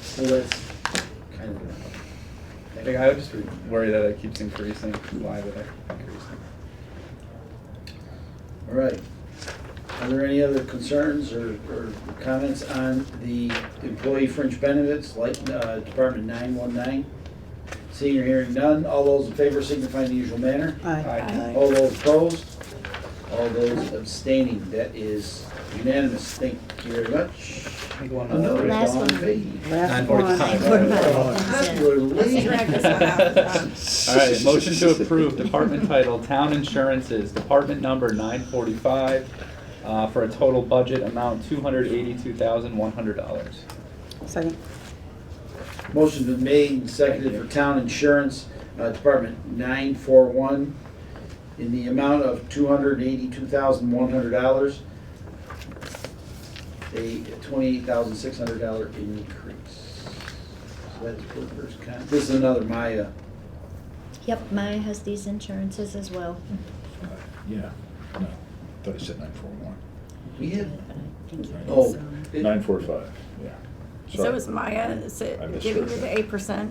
So that's kind of. I think I would just be worried that it keeps increasing. Why would it increasing? All right. Are there any other concerns or comments on the employee fringe benefits, like Department 919? Seeing or hearing none, all those in favor signify in the usual manner. Aye. All those opposed? All those abstaining? That is unanimous. Thank you very much. Take one Another more. Last Dawn one. Fahey. Last one. 9:45. We're late. Drag this one out. All right, motion to approve department title, Town Insurances, department number 945, for a total budget amount $282,100. Second. Motion's been made and seconded for town insurance, Department 941, in the amount of $282,100, a $28,600 increase. So that's workers' comp. This is another Maya. Yep, Maya has these insurances as well. Yeah, no, thought I said 941. We have, But I think it oh, is, it- 945, yeah. So Sorry. is Maya, is it I misheard giving you the that. 8%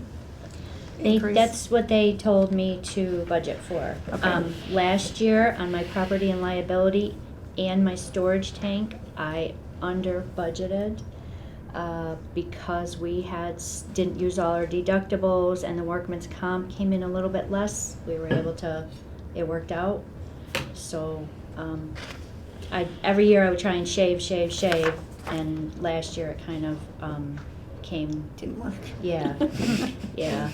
They, increase? that's what they told me to budget for. Okay. Last year, on my property and liability and my storage tank, I under budgeted, because we didn't use all our deductibles and the workman's comp came in a little bit less. We were able to, it worked out. So, every year I would try and shave, and last year it kind of, came, Didn't work. yeah, yeah.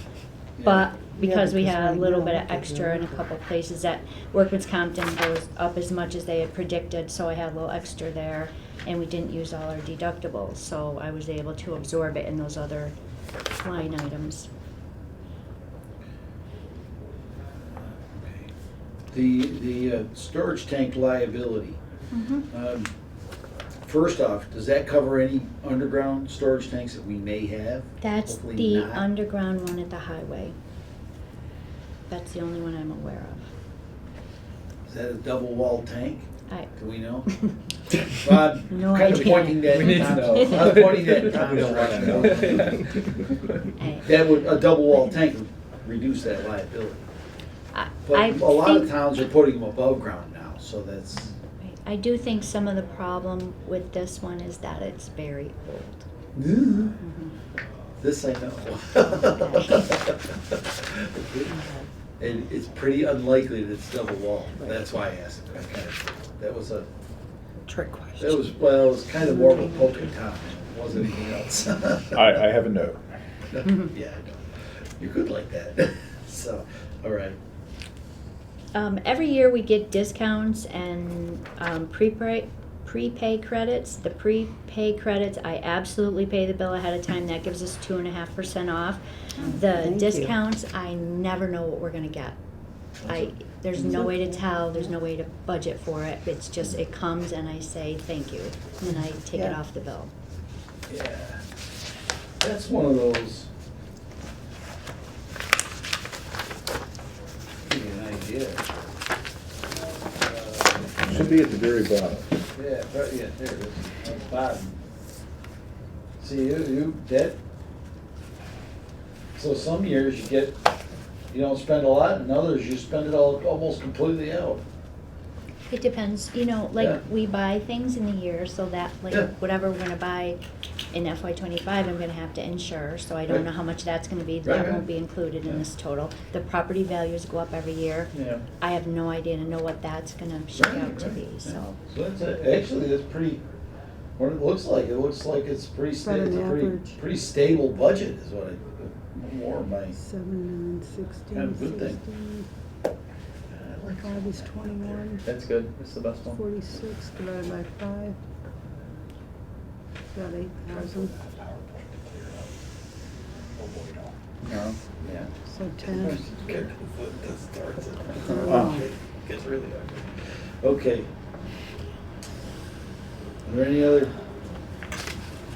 But because we because had a right little now bit of they're extra in a couple places, that workman's comp didn't go up as much as they had predicted, so I had a little extra there. And we didn't use all our deductibles, so I was able to absorb it in those other line items. the storage tank liability. Mm-hmm. First off, does that cover any underground storage tanks that we may have? That's Hopefully the not. underground one at the highway. That's the only one I'm aware of. Is that a double wall tank? I, Do we know? Well, I'm No kind of idea. pointing that. We need to know. I'm pointing that in Tom's We don't wanna direction. I, That would, a double wall tank would reduce that liability. But I a lot of think- towns are putting them above ground now, so that's, I do think some of the problem with this one is that it's very old. this I know. And it's pretty unlikely that it's double wall. That's why I asked. That was a, Trick question. that was, well, it was kind of more of a poke at Tom. It wasn't anything else. I have a note. Yeah, I know. You're good like that. So, all right. Every year we get discounts and prepay credits. The prepay credits, I absolutely pay the bill ahead of time. That gives us 2.5% off. The thank you. discounts, I never know what we're gonna get. There's no way to tell, there's no way to budget for it. It's just, it comes and I say, thank you, and then I take it Yeah. off the bill. Yeah. That's one of those. Give you an idea. Should be at the very bottom. Yeah, right, yeah, there it is, on the bottom. See, that, so some years you don't spend a lot, and others you spend it all almost completely out. It depends, Yeah. like, we buy things in the year, so that, like, Yeah. whatever we're gonna buy in FY '25, I'm gonna have to insure, so I don't Right. know how much that's gonna be, Right, that right. won't be included in Yeah. this total. The property values go up every year. Yeah. I have no idea to know what that's gonna shake Right, out to right, be, yeah. so. So that's, actually, that's pretty, what it looks like it's pretty Better it's a than pretty, average. pretty stable budget is what more of my, 7, 9, 16, Kind of good thing. 16, I like 5 is 21, That's good, it's the best one. 46 divided by 5. About 8,000, No, yeah. so 10. Oh. Gets really ugly. Okay. Are there any other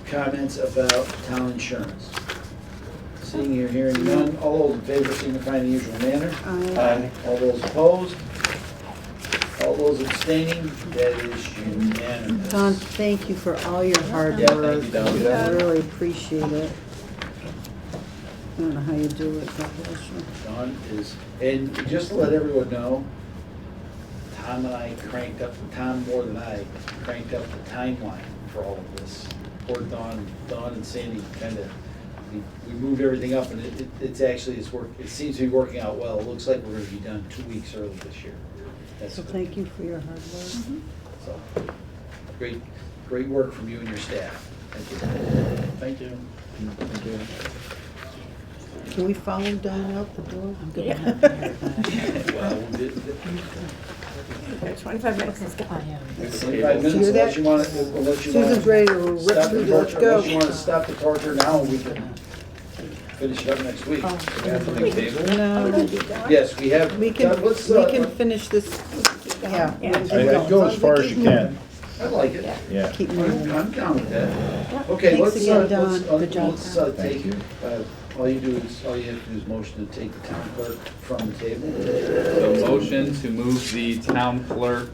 comments about town insurance? Seeing or hearing none, all those in favor signify in the usual manner. Aye. All those opposed? All those abstaining? That is unanimous. Don, thank you for all your hard Yeah, thank work. you, Don. I really appreciate it. I don't know how you do it, God bless you. Don is, and just to let everyone know, Tom and I cranked up, Tom more than I, cranked up the timeline for all of this. Or Dawn and Sandy kind of, we moved everything up, and it's actually, it seems to be working out well. It looks like we're gonna be done 2 weeks early this year. That's So good. thank you for your hard work. So, great work from you and your staff. Thank you. Thank you. Can we follow Dawn out the door? I'm good. Well, we'll get, 25 minutes is gone. 25 minutes, Hear that? unless you want Susan's ready to rip stop the through the, let's torture, go. unless you want to stop the torture now, we can finish it up next week. Oh. We have something table? No, Yes, we have. we can, let's, we can finish this, yeah. we can keep I'd going. go as far as you can, I like it. yeah. Keep moving. I'm down with that. Okay, Thanks let's, again, Dawn. Good job. let's Thank take, you. all you have to do is motion to take the town clerk from the table. So motion to move the town clerk,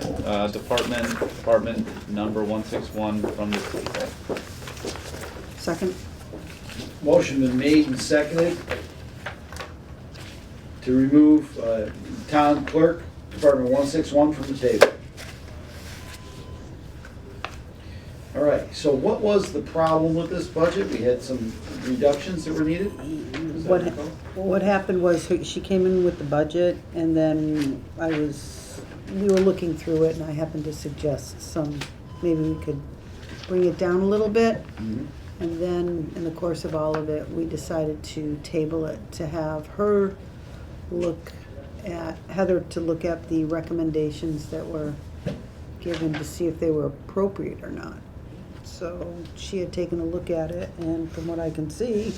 department number 161 from the table. Second, Motion been made and seconded to remove town clerk, Department 161 from the table. All right, so what was the problem with this budget? We had some reductions that were needed? Is that what, recall? what happened was she came in with the budget, and then we were looking through it, and I happened to suggest maybe we could bring it down a little bit. Mhm. And then, in the course of all of it, we decided to table it, to have Heather to look at the recommendations that were given to see if they were appropriate or not. So she had taken a look at it, and from what I can see,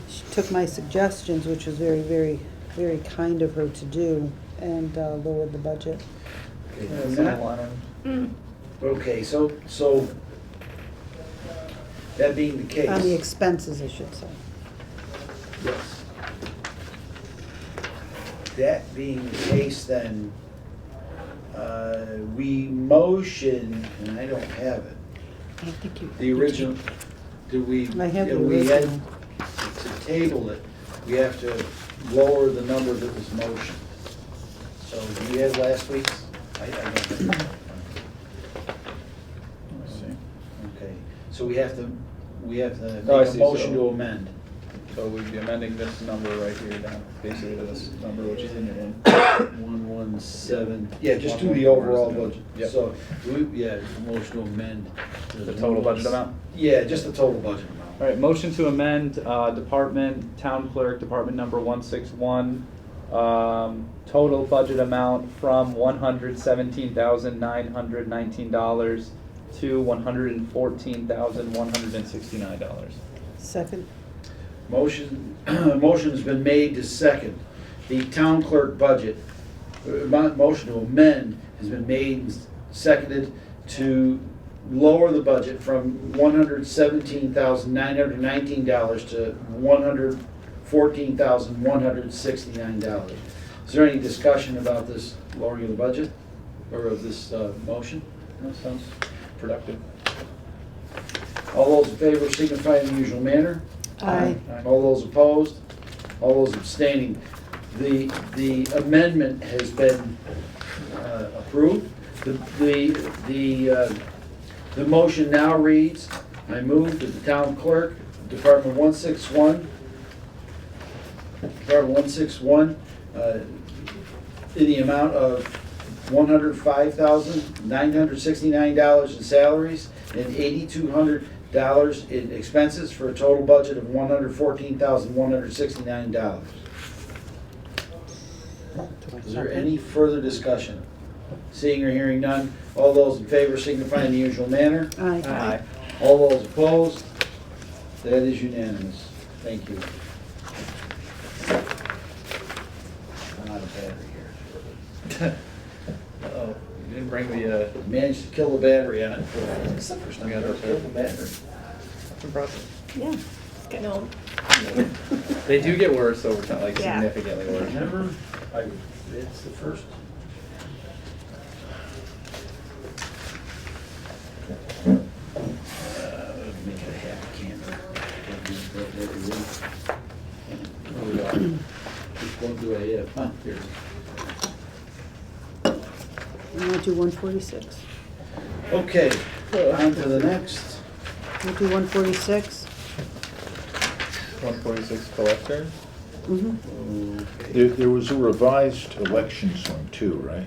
she took my suggestions, which was very, very, very kind of her to do, and lowered the budget. Okay, Yeah, and some that- line item. Okay, so that being the case. On the expenses, I should say. Yes. That being the case, then, we motion, and I don't have it, I don't think you. the original, do we? I have the we had original. To table it, we have to lower the number that was motioned. So do you have last week's? I don't have it. Let's see. Okay, so we have to Oh, I make a see, motion so- to amend. So we'd be amending this number right here down, basically to this number, which is in your one. 117, yeah, just do the overall budget. Yep. So, motion to amend. The total budget amount? Yeah, just the total budget amount. All right, motion to amend, town clerk, department number 161, total budget amount from $117,919 to $114,169. Second, Motion's been made to second. The town clerk budget, motion to amend has been made and seconded to lower the budget from $117,919 to $114,169. Is there any discussion about this lowering of the budget, or of this motion? That sounds productive. All those in favor signify in the usual manner. aye. All those opposed? All those abstaining? The amendment has been approved. The motion now reads, I move that the town clerk, Department 161, in the amount of $105,969 in salaries and $8,200 in expenses for a total budget of $114,169. Is there any further discussion? Seeing or hearing none, all those in favor signify in the usual manner. Aye. All those opposed? That is unanimous. Thank you. I'm out of battery here. Uh-oh, you didn't bring the, Managed to kill the battery on it. It's the first time We I've got ever it killed the repaired. battery. that's impressive. Yeah. Getting old. They do get worse over time, like Yeah. significantly worse. Remember, it's the first. Make it a happy camper. Just won't do a, here. You want to do 146? Okay, on to the next. You do 146? 146 collector. Mm-hmm. There was a revised elections one too, right?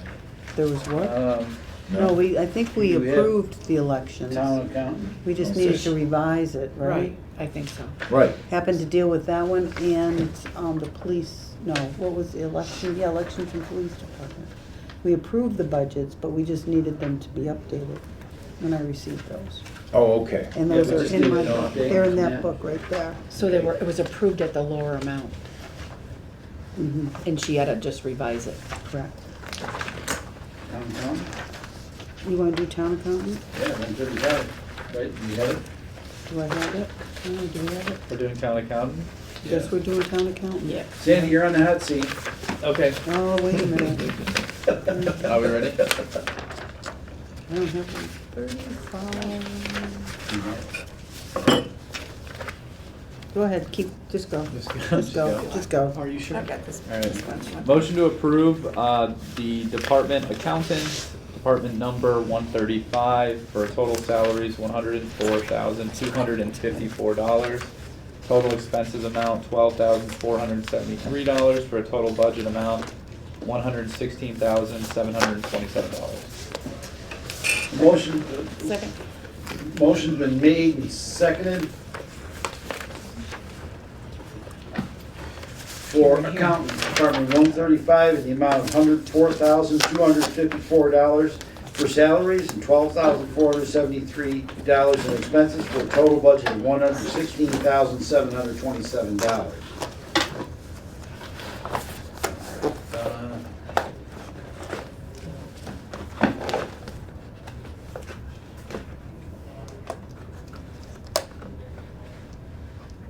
There was what? No. No, I think we Do we have approved the elections. Town accountant. We just Okay. needed to revise it, right? Right, I think so. Right. Happened to deal with that one and the police, no, what was the election? Yeah, elections and police department. We approved the budgets, but we just needed them to be updated when I received those. Oh, okay. And Yeah, those we are just in my needed an book, update they're in on that that. book right there. So it was approved at the lower amount, Mhm, and she had to just revise it. correct. Town accountant. You wanna do town accountant? Yeah, 135, right, you have it? Do I have it? Oh, do we have it? We're doing town accountant? Yes, we're doing town accountant? Yeah. Sandy, you're on the hot seat. Okay. Oh, wait a minute. Are we ready? I don't have 135. Go ahead, just go. Just go. Are you sure? Alright. Motion to approve, the department accountant, department number 135, for total salaries $104,254. Total expenses amount $12,473, for a total budget amount $116,727. Motion, Second. motion's been made and seconded for accountant department 135 in the amount of $104,254 for salaries and $12,473 in expenses for a total budget of $116,727.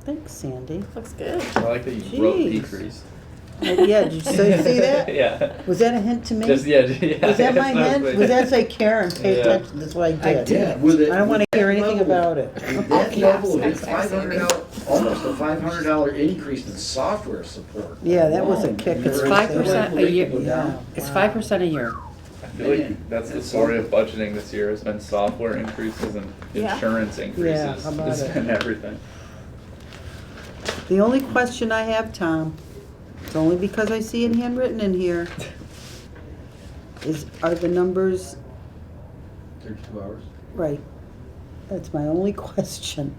Thanks, Sandy. Looks good. I like that you wrote Jeez. decreased. Yeah, did you see that? Yeah. Was that a hint to me? Just, yeah. Was that my hint? Exactly. Was that say Karen, pay Yeah. attention, that's what I did. Yeah, with it- I don't wanna with hear that anything level- about it. With that level, it's $500, almost a $500 increase in software support. Yeah, that was a Alone. kicker. It's You're 5% a right, year. go down. It's 5% a year. I feel like that's the story of budgeting this year, has been software increases and Yeah. insurance increases. how about It's it? been everything. The only question I have, Tom, it's only because I see it handwritten in here, are the numbers 32 hours. right? That's my only question.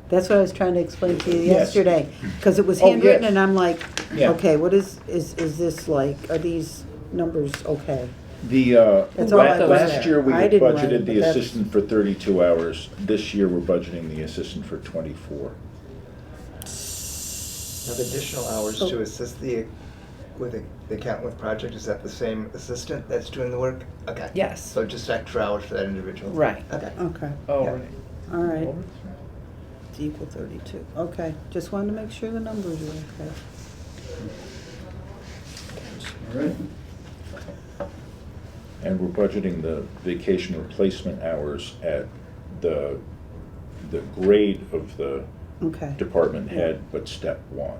That's what I was trying to explain to you Yes. yesterday, because it was Oh, handwritten yes. and I'm like, Yeah. okay, what is this like? Are these numbers okay? The, That's all I was last there. year, we I had didn't write it, budgeted but the that's- assistant for 32 hours. This year, we're budgeting the assistant for 24. Have additional hours So- to assist the accountant with project, is that the same assistant that's doing the work? Okay. Yes. So just extra hours for that individual? Right. Okay. Okay, Oh, Yeah. right. all right. It's equal 32. Okay, just wanted to make sure the numbers were okay. All right. And we're budgeting the vacation replacement hours at the grade of the Okay. department head, but step one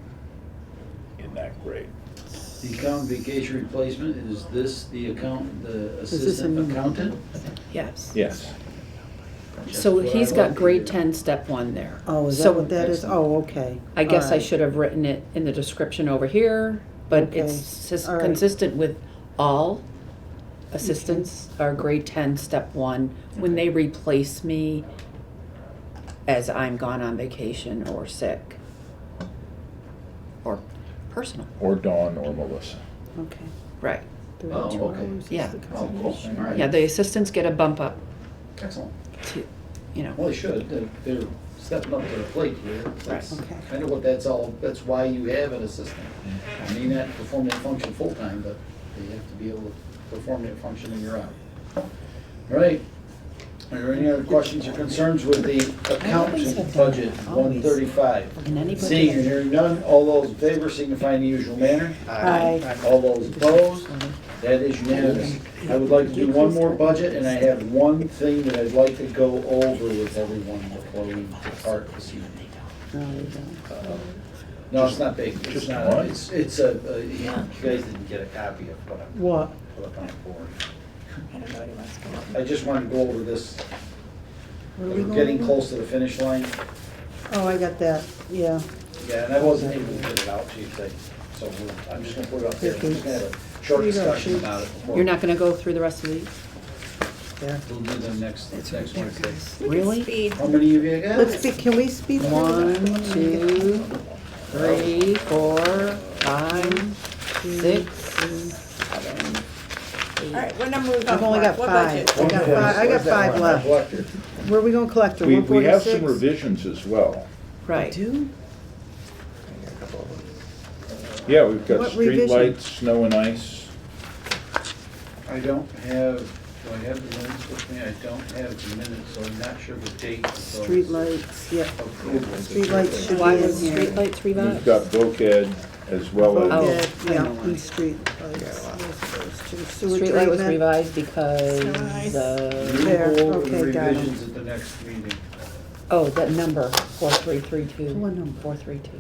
in that grade. The accountant vacation replacement, is this the accountant, the this a assistant new- accountant? Yes. Yes. So That's what he's I'd got like to grade do. 10, step 1 there. Oh, is So that what that is? Excellent. Oh, okay. I guess All I right. should have written it in the description over here, but Okay. it's All right. consistent with all assistants are grade 10, step 1, when they replace me as I'm gone on vacation or sick or personal. Or Dawn or Melissa. Okay. Right. 32 Oh, okay. hours is Yeah. the Oh, cool. All right. Yeah, the assistants get a bump up Excellent. to, you know. Well, they should, they're stepping up to the plate here. That's Okay. kind of what that's all, that's why you have an assistant. I mean, not perform that function full-time, but they have to be able to perform that function when you're out. All right. Are there any other questions or concerns with the accountant done budget, that, always. 135? In any Seeing and budget. hearing none, all those in favor signify in the usual manner. Aye. All those opposed, that is unanimous. I would like to do one more budget, and I have one thing that I'd like to go over with everyone before we depart this evening. No, you don't. No, it's not big, it's Just not, one? it's you guys didn't get a copy of what I What? put up on the board. I don't know what he wants to go. I just wanted to go over this. What are we We're going getting over? close to the finish line. Oh, I got that, yeah. Yeah, and I wasn't able to get it out to you today, so I'm just gonna put it up there. We're just gonna have a short Here you go, discussion sheets. about it before. You're not gonna go through the rest of these? There. We'll do them next Wednesday. Really? How many of you got? Let's speak, can we speed through? 1, 2, 3, 4, 5, 6, 7, 8. All right, what number we I've going only for? got What five. budget? I got five left. Collector. Where are we gonna collect her, We 146? have some revisions as well. Right. Two? Yeah, we've got What revision? streetlights, snow and ice. I don't have, do I have the minutes with me? I don't have the minutes, so I'm not sure the date of those Streetlights, yeah. approvals. Streetlights should Why be in was here. streetlights We've revised? got VOCAD as well Oh. as, Yeah, I know yeah, why. and street lights. Those two. Sewer Streetlight was treatment. revised because, Nice. We There, will go over the okay, got 'em. revisions at the next meeting. oh, that number, 4332. What number? 432.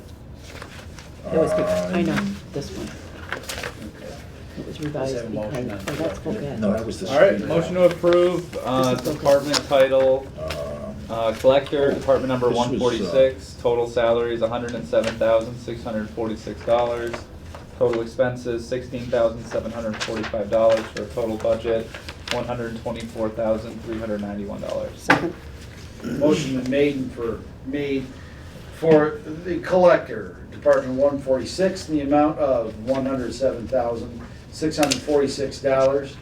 It was, I know, this one. Okay. It was Let's revised have a because, motion on oh, that's that. okay. no, that was the All right, street. motion to approve, department title, collector, department number This was, 146, total salaries $107,646, total expenses $16,745, for a total budget $124,391. Second. Motion been made for the collector, Department 146, in the amount of $107,646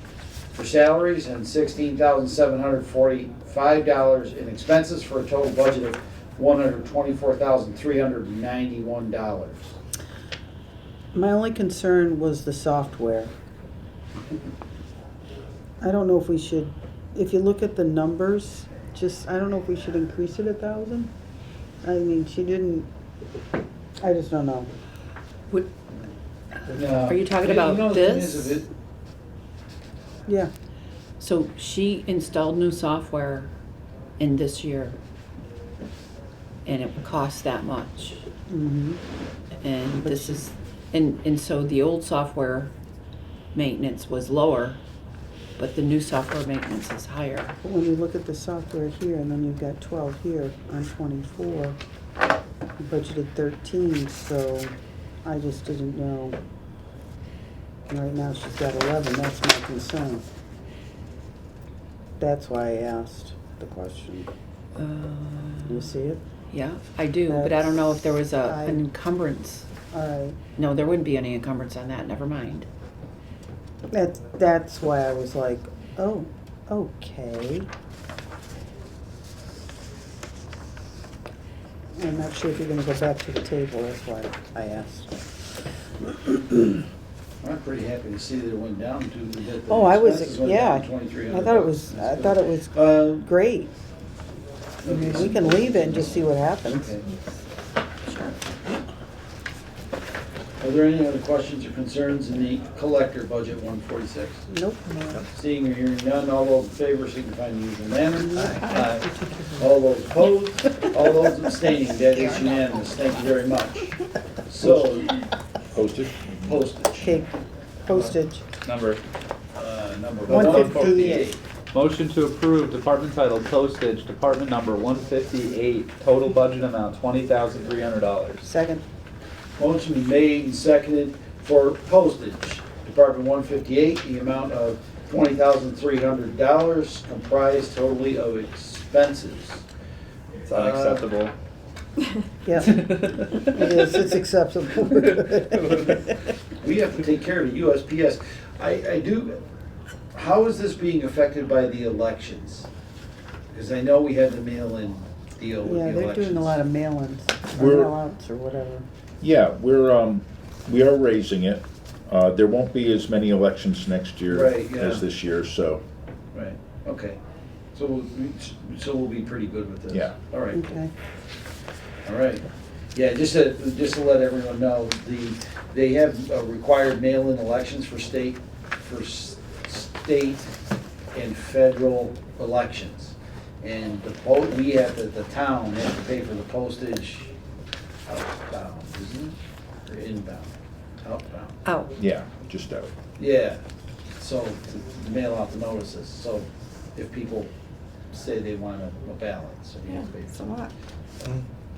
for salaries and $16,745 in expenses, for a total budget of $124,391. My only concern was the software. I don't know if we should, if you look at the numbers, I don't know if we should increase it 1,000. I mean, she didn't, I just don't know. Would- Now, Are you talking you about know, the thing this? is, if it- Yeah, So she installed new software in this year, and it cost that much. mm-hmm. And this is, and so the old software maintenance was lower, but the new software maintenance is higher. But when you look at the software here, and then you've got 12 here on 24, you budgeted 13, so I just didn't know. Right now, she's got 11, that's my concern. That's why I asked the question. You see it? Yeah, I do, but I don't know if there was I- an encumbrance. All right. No, there wouldn't be any encumbrance on that, never mind. That's why I was like, oh, okay. I'm not sure if you're gonna go back to the table, that's why I asked. I'm pretty happy to see that it went down to the. Oh, I was, expenses went yeah, down $2,300. I thought it was great. I mean, we can leave it and just see what happens. Okay. Are there any other questions or concerns in the collector budget 146? Nope. Seeing or hearing none, all those in favor signify in the usual manner. Aye. All those opposed, all those abstaining, that is unanimous, thank you very much. So, Posted? postage. Okay, postage, Number. Number 158. Motion to approve department title postage, department number 158, total budget amount $20,300. second, Motion been made and seconded for postage, Department 158, the amount of $20,300, comprised totally of expenses. It's unacceptable. yeah, it is, it's acceptable. We have to take care of the USPS. I do, how is this being affected by the elections? Because I know we had the mail-in deal with the Yeah, elections. they're doing a lot of mail-ins, or We're- mail-outs, or whatever. Yeah, we are raising it. There won't be as many elections next year Right, yeah. as this year, so, Right, okay. So we'll be pretty good with this? Yeah. All right. Okay, All right. Yeah, just to let everyone know, they have required mail-in elections for state and federal elections. And we have the town has to pay for the postage outbound, isn't it? Or inbound? Outbound. Out. yeah, just out. Yeah. so to mail out the notices, so if people say they want a ballot, so you have to pay It's for a it. lot.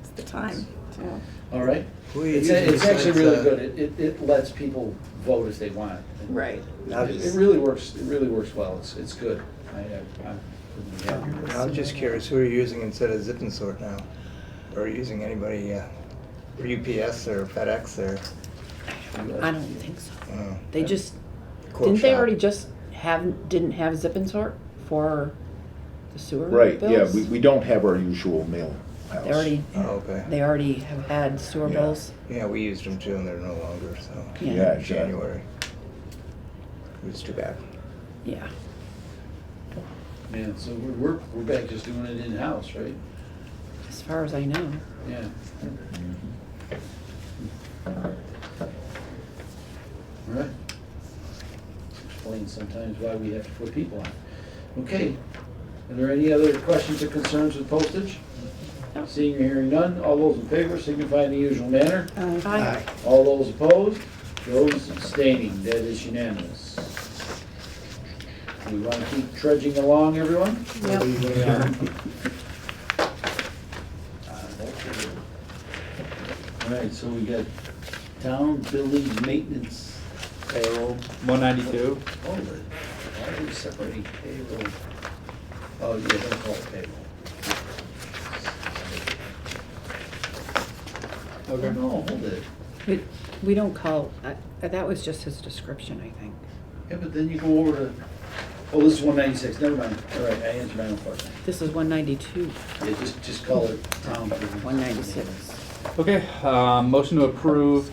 It's the time, so. All right? Who are you It's using it's actually really besides, good, it lets people vote as they want. Right. Now It just- really works, well, it's good. I'm couldn't be happier with it. I was just curious, who are you using instead of Zip and Sort now? Or are you using anybody, or UPS or FedEx or? I don't think so. uh, They just, Quote didn't they shop? already just didn't have Zip and Sort for the sewer Right, yeah, bills? we don't have our usual mail house. Oh, okay. They already have had sewer Yeah. bills. Yeah, we used them too and they're no longer, so. Yeah. Yeah, exactly. January. It was too bad. Yeah. Yeah, so we're back just doing it in-house, right? As far as I know. Yeah. All right. Explains sometimes why we have to put people on. Okay, are there any other questions or concerns with postage? Seeing or hearing none, all those in favor signify in the usual manner. Aye. All those opposed, those abstaining, that is unanimous. We want to keep trudging along, everyone? Yep. All right, so we got town building maintenance. Payroll, 192. Hold it. Why are we separating payroll? Oh, yeah, don't call it payroll. Okay. No, hold it. We don't call, that was just his description, I think. Yeah, but then you go over to, oh, this is 196, never mind. All right, I answered my own question. This is 192, Yeah, just call it town building. 196. Okay, motion to approve,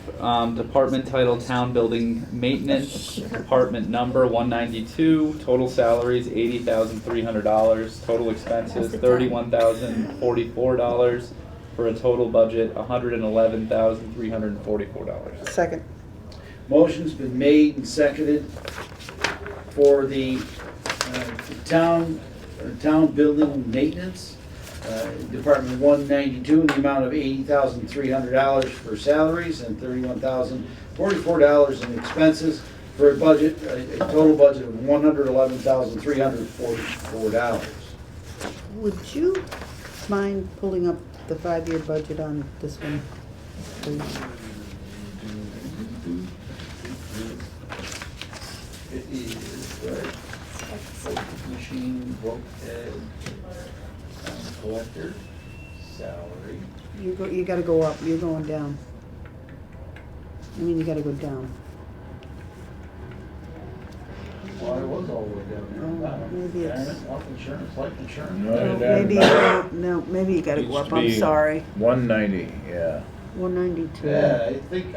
department title Town Building Maintenance, department number 192, total salaries $80,300, total expenses $31,044, for a total budget $111,344. Second. Motion's been made and seconded for the town building maintenance, Department 192, in the amount of $80,300 for salaries and $31,044 in expenses, for a total budget of $111,344. Would you mind pulling up the 5-year budget on this one, please? It is, right, machine, bulkhead, collector, salary. You gotta go up, you're going down. I mean, you gotta go down. Well, I was all the way down there. Oh, maybe it's- Retirement, health insurance, life insurance. No, No, that- maybe, no, maybe you gotta go Needs up, to I'm be sorry. 190, yeah. 192. Yeah,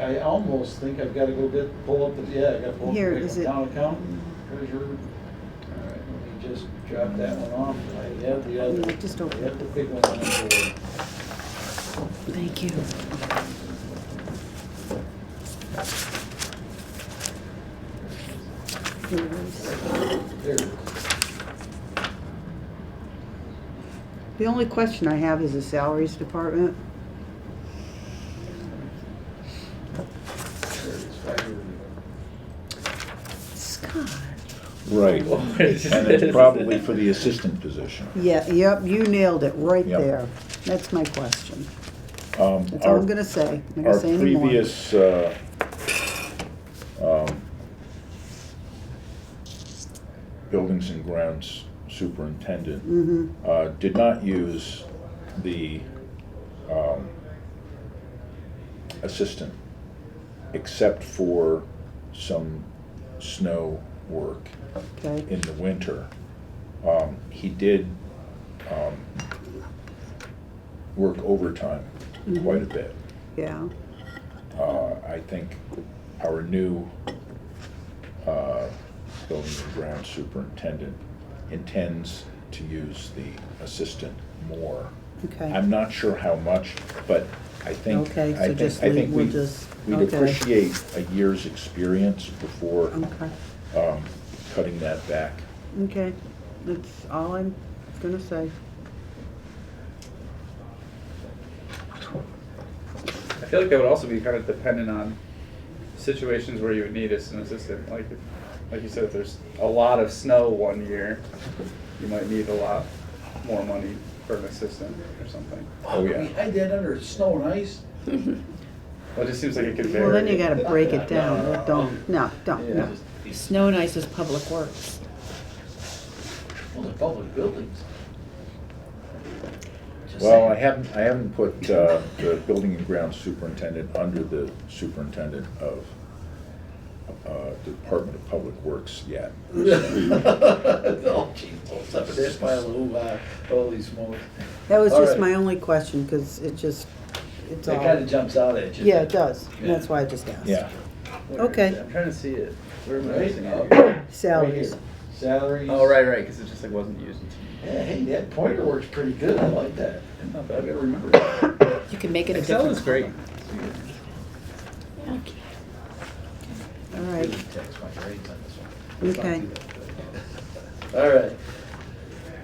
I almost think I've gotta go pull up I gotta pull up Here, the is it- town accountant, treasurer. All right, let me just drop that one off. I have the other. Yeah, just open I have the big one on the board. Thank you. There it is. The only question I have is the salaries department. There it is, 5 years ago. Scott. Right, and it's probably for the assistant position. Yeah, yep, you nailed it right Yep. there. That's my question. That's all I'm gonna say. I'm not Our gonna say any more. previous, buildings and grounds superintendent Mm-hmm. did not use the assistant except for some snow work Okay, in the winter. He did work overtime quite a bit. yeah. I think our new building and ground superintendent intends to use the assistant more. Okay. I'm not sure how much, but I think, Okay, so I think, just I think we'll we'd just- we'd okay. appreciate a year's experience before Okay, cutting that back. okay. That's all I'm gonna say. I feel like that would also be kind of dependent on situations where you would need an assistant, like like you said, if there's a lot of snow one year, you might need a lot more money for an assistant or something. Oh, yeah. We had that under snow and ice. Well, it just seems like it could vary. Well, then you gotta break it down, don't, no, Yeah. Snow and ice is public works. Well, the public buildings. Just Well, I saying. haven't put the building and grounds superintendent under the superintendent of Department of Public Works yet. Oh, gee, what's up with this pile of hoo-ha? Holy smokes. That was All just right. my only question, cause it just, it's It all. kinda jumps out at you. Yeah, it does, and Yeah. that's why I just asked. Yeah. Where is Okay. it? I'm trying to see it. Where am I Right? missing Oh, it? right Salaries. here. Salaries. Oh, right, because it just like wasn't used until. Yeah, hey, that pointer works pretty good, I like that. Not bad, I gotta remember it. You can make it a Excel different is great. color. All right, Text my grades on this one. Let's not Okay. do that. All right.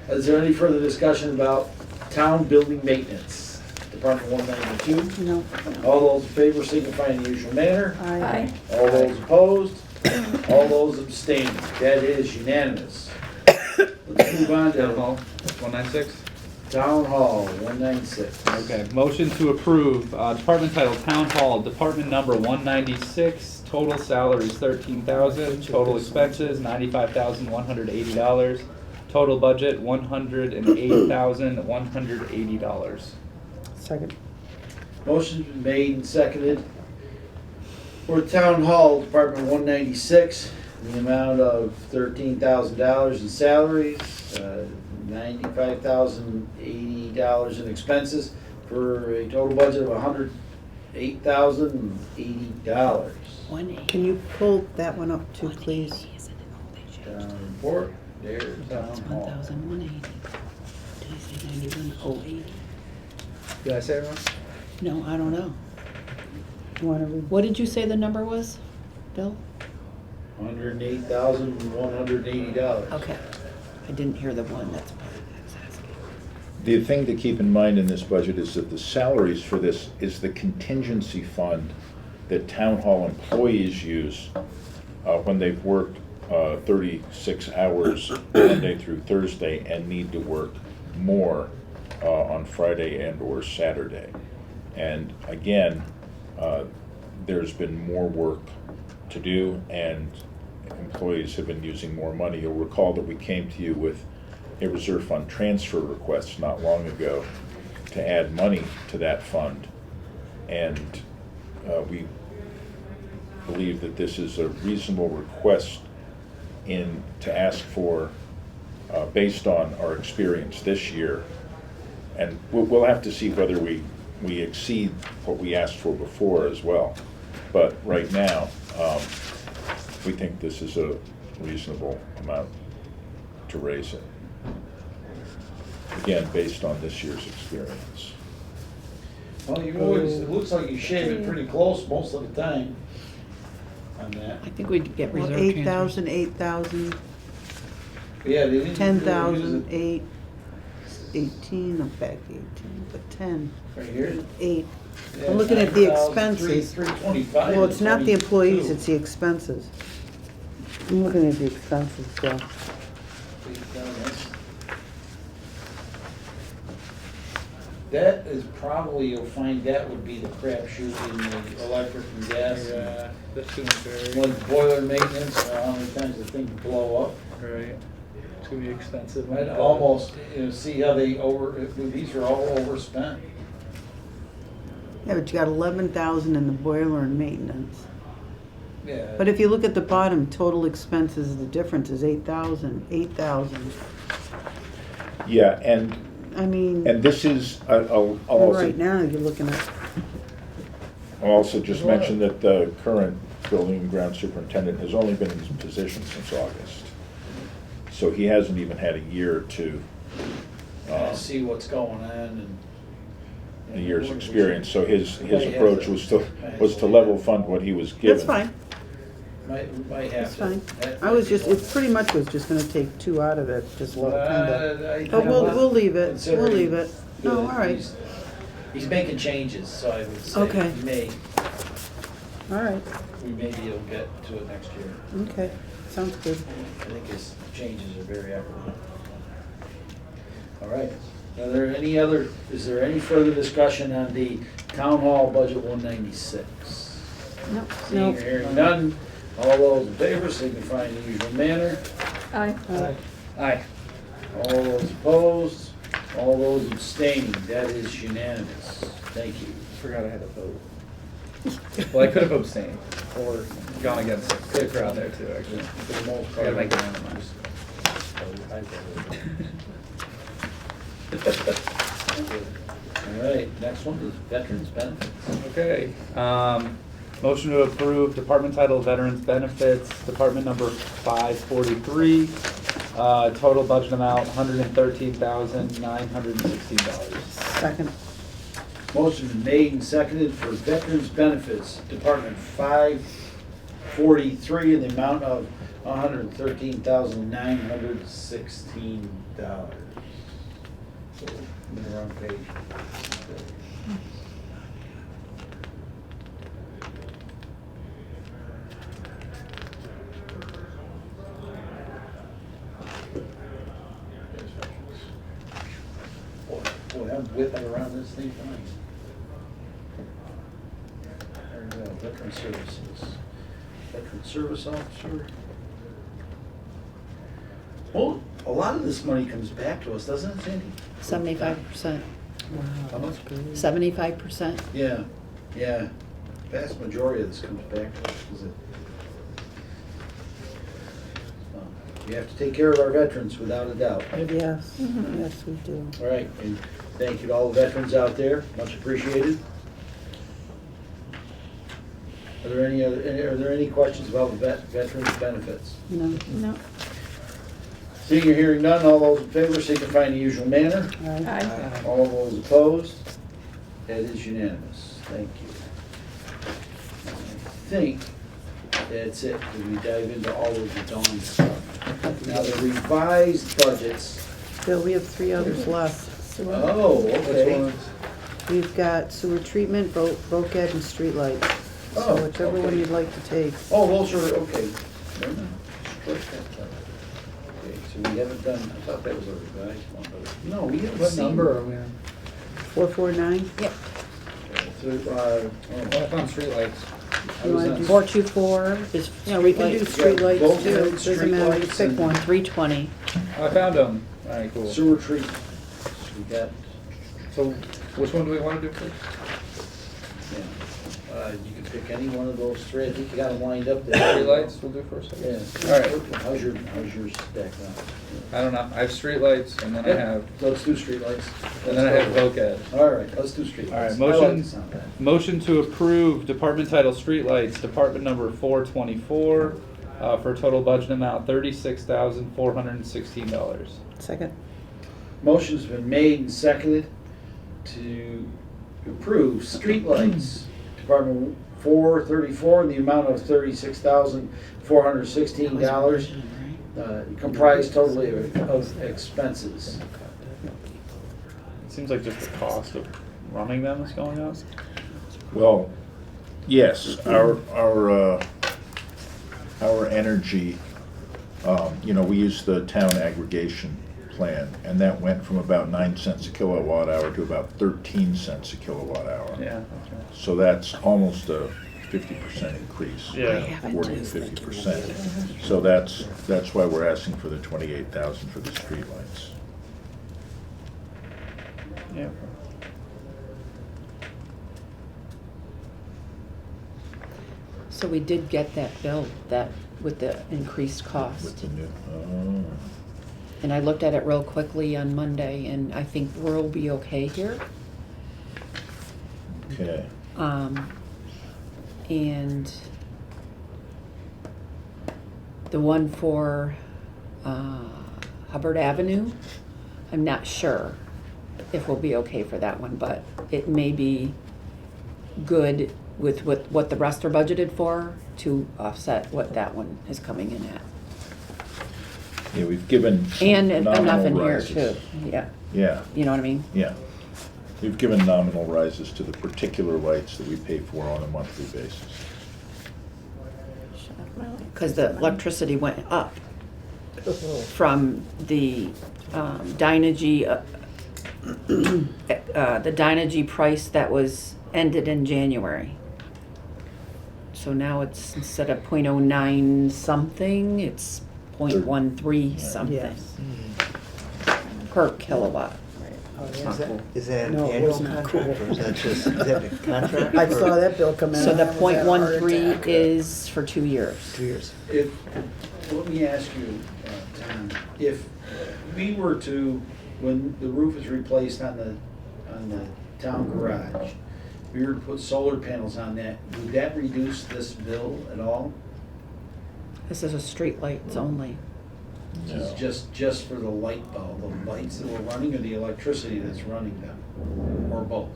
Is there any further discussion about town building maintenance? Department 192. no, All those in favor signify in the usual manner. I, All those opposed? All those abstaining? That is unanimous. Let's move on Town to Hall, 196. Town Hall 196. Okay, motion to approve, department title Town Hall, department number 196, total salaries 13,000, total expenses $95,180, total budget $108,180. second, Motion's been made and seconded for Town Hall Department 196, in the amount of $13,000 in salaries, $95,080 in expenses, for a total budget of $108,080. 180. can you pull that one up too, please? Town report, there's Town It's Hall. 1,180. Did I say 91,080? Did I say it wrong? No, I don't know. Wanna read? What did you say the number was, Bill? $108,180. Okay. I didn't hear the one, that's why I was asking. The thing to keep in mind in this budget is that the salaries for this is the contingency fund that town hall employees use when they've worked 36 hours Monday through Thursday and need to work more on Friday and or Saturday. And again, there's been more work to do and employees have been using more money. You'll recall that we came to you with a reserve fund transfer request not long ago to add money to that fund. And we believe that this is a reasonable request to ask for based on our experience this year. And we'll have to see whether we exceed what we asked for before as well. But right now, we think this is a reasonable amount to raise it. Again, based on this year's experience. Well, you always, it looks like you shave it pretty close most of the time on that. I think we'd get Well, reserve 8,000, 8,000, Yeah, they didn't. 10,000, 8, 18, I'm back 18, but 10, Right here. 8. Yeah, I'm looking at the 9,000, expenses. 325 Well, it's not the and employees, 22. it's the expenses. I'm looking at the expenses, so. 8,000. That is probably, you'll find that would be the crapshoot in the electric and gas. Yeah, that's too much area. When boiler maintenance, how many times the thing can blow up. Right. It's gonna be expensive. I'd almost, see how they these are all overspent. Yeah, but you got 11,000 in the boiler and maintenance. Yeah. But if you look at the bottom, total expenses, the difference is 8,000, 8,000. Yeah, and I mean, this is, I'll also. right now, you're looking at, I'll also just mention that the current building and ground superintendent has only been in his position since August. So he hasn't even had a year to, See what's going on and. a year's experience. So his approach was to level fund what he was given. that's fine, Might have that's to. fine. that I was might be just, it pretty much was just gonna take 2 out of it, just kinda. I But think we'll leave it, we'll considering leave it. No, that all right. He's making changes, so I would say Okay. he may. all right, maybe you'll get to it next year. okay, sounds good. I think his changes are very equitable. All right, is there any further discussion on the town hall budget 196? No. Seeing or hearing none, all those in favor signify in the usual manner. Aye. Aye. All those opposed, all those abstaining, that is unanimous. Thank you. Forgot I had to vote. Well, I could have abstained or gone against it. Could have crowd there too, actually. For the most I part. gotta make it randomized. All right, next one is veterans benefits. Okay, motion to approve department title Veterans Benefits, department number 543. Total budget amount, $113,916. Second, Motion been made and seconded for veterans benefits, Department 543, in the amount of $113,916. So, I'm in the wrong page. Boy, I'm whipping around this thing fine. There we go, veteran services. Veteran service officer. Well, a lot of this money comes back to us, doesn't it, Sandy? 75%. How much? 75%. Yeah, yeah. Vast majority of this comes back to us, is it? We have to take care of our veterans, without a doubt. yes, yes, we do. All right, and thank you to all the veterans out there, much appreciated. Are there any questions about veterans benefits? No, No. Seeing or hearing none, all those in favor signify in the usual manner. aye. All those opposed, that is unanimous. Thank you. I think that's it. Did we dive into all of the Dawn stuff? Now, the revised budgets. Bill, we have 3 others left. Oh, okay. We've got sewer treatment, bulkhead, and streetlights. Oh, So whichever one okay. you'd like to take. Oh, those are, okay. Never mind. Strike that part. Okay, so we haven't done, I thought that was a revised one, but, no, we haven't What seen. number are we on? 449? Yep. So, Oh, I found streetlights. You wanna do- 424 is Yeah, we can do streetlights. streetlights too, Bulkhead, doesn't matter, you streetlights, pick and- one. 320. Oh, I found them. All right, cool. Sewer treatment. So we got, So which one do we want to do first? yeah, you can pick any one of those three. I think you got them lined up there. Streetlights we'll do first, I Yeah. guess. All right. How's yours stacked up? I don't know. I have streetlights and then I have, Let's do streetlights. and then I have bulkhead. All right, let's do streetlights. All right, I like motion- the sound of that. Motion to approve department title streetlights, department number 424, for a total budget amount $36,416. Second, Motion's been made and seconded to approve streetlights, Department 434, in the amount of $36,416, comprised totally of expenses. It seems like just the cost of running them is going up. Well, yes, our energy, we use the town aggregation plan, and that went from about 9 cents a kilowatt hour to about 13 cents a kilowatt hour. Yeah, that's right. So that's almost a 50% increase. Yeah. 40 to 50%. So that's why we're asking for the 28,000 for the streetlights. Yeah. So we did get that bill, that with the increased With cost. the new, And I looked at it real quickly on Monday, and I think we'll be okay here. okay. And the one for Hubbard Avenue, I'm not sure if we'll be okay for that one, but it may be good with what the rest are budgeted for to offset what that one is coming in at. Yeah, we've given some And enough nominal in here rises. too, yeah, Yeah, you know what I mean? yeah. We've given nominal rises to the particular lights that we pay for on a monthly basis. because the electricity went up from the Dynegy, the Dynegy price that was ended in January. So now it's, instead of 0.09 something, it's 0.13 something Yes. per kilowatt. Oh, Is yeah. that, is that an No, it annual wasn't contract, cool. or is that just, is that a contract? I or saw that bill come in. So and the I was at a heart 0.13 attack. is for 2 years. 2 years? If, let me ask you, Tom, if we were to, when the roof is replaced on the town garage, we were to put solar panels on that, would that reduce this bill at all? This is a street lights only. This is just for the light bulb, the lights that were running, or the electricity that's running them, or both?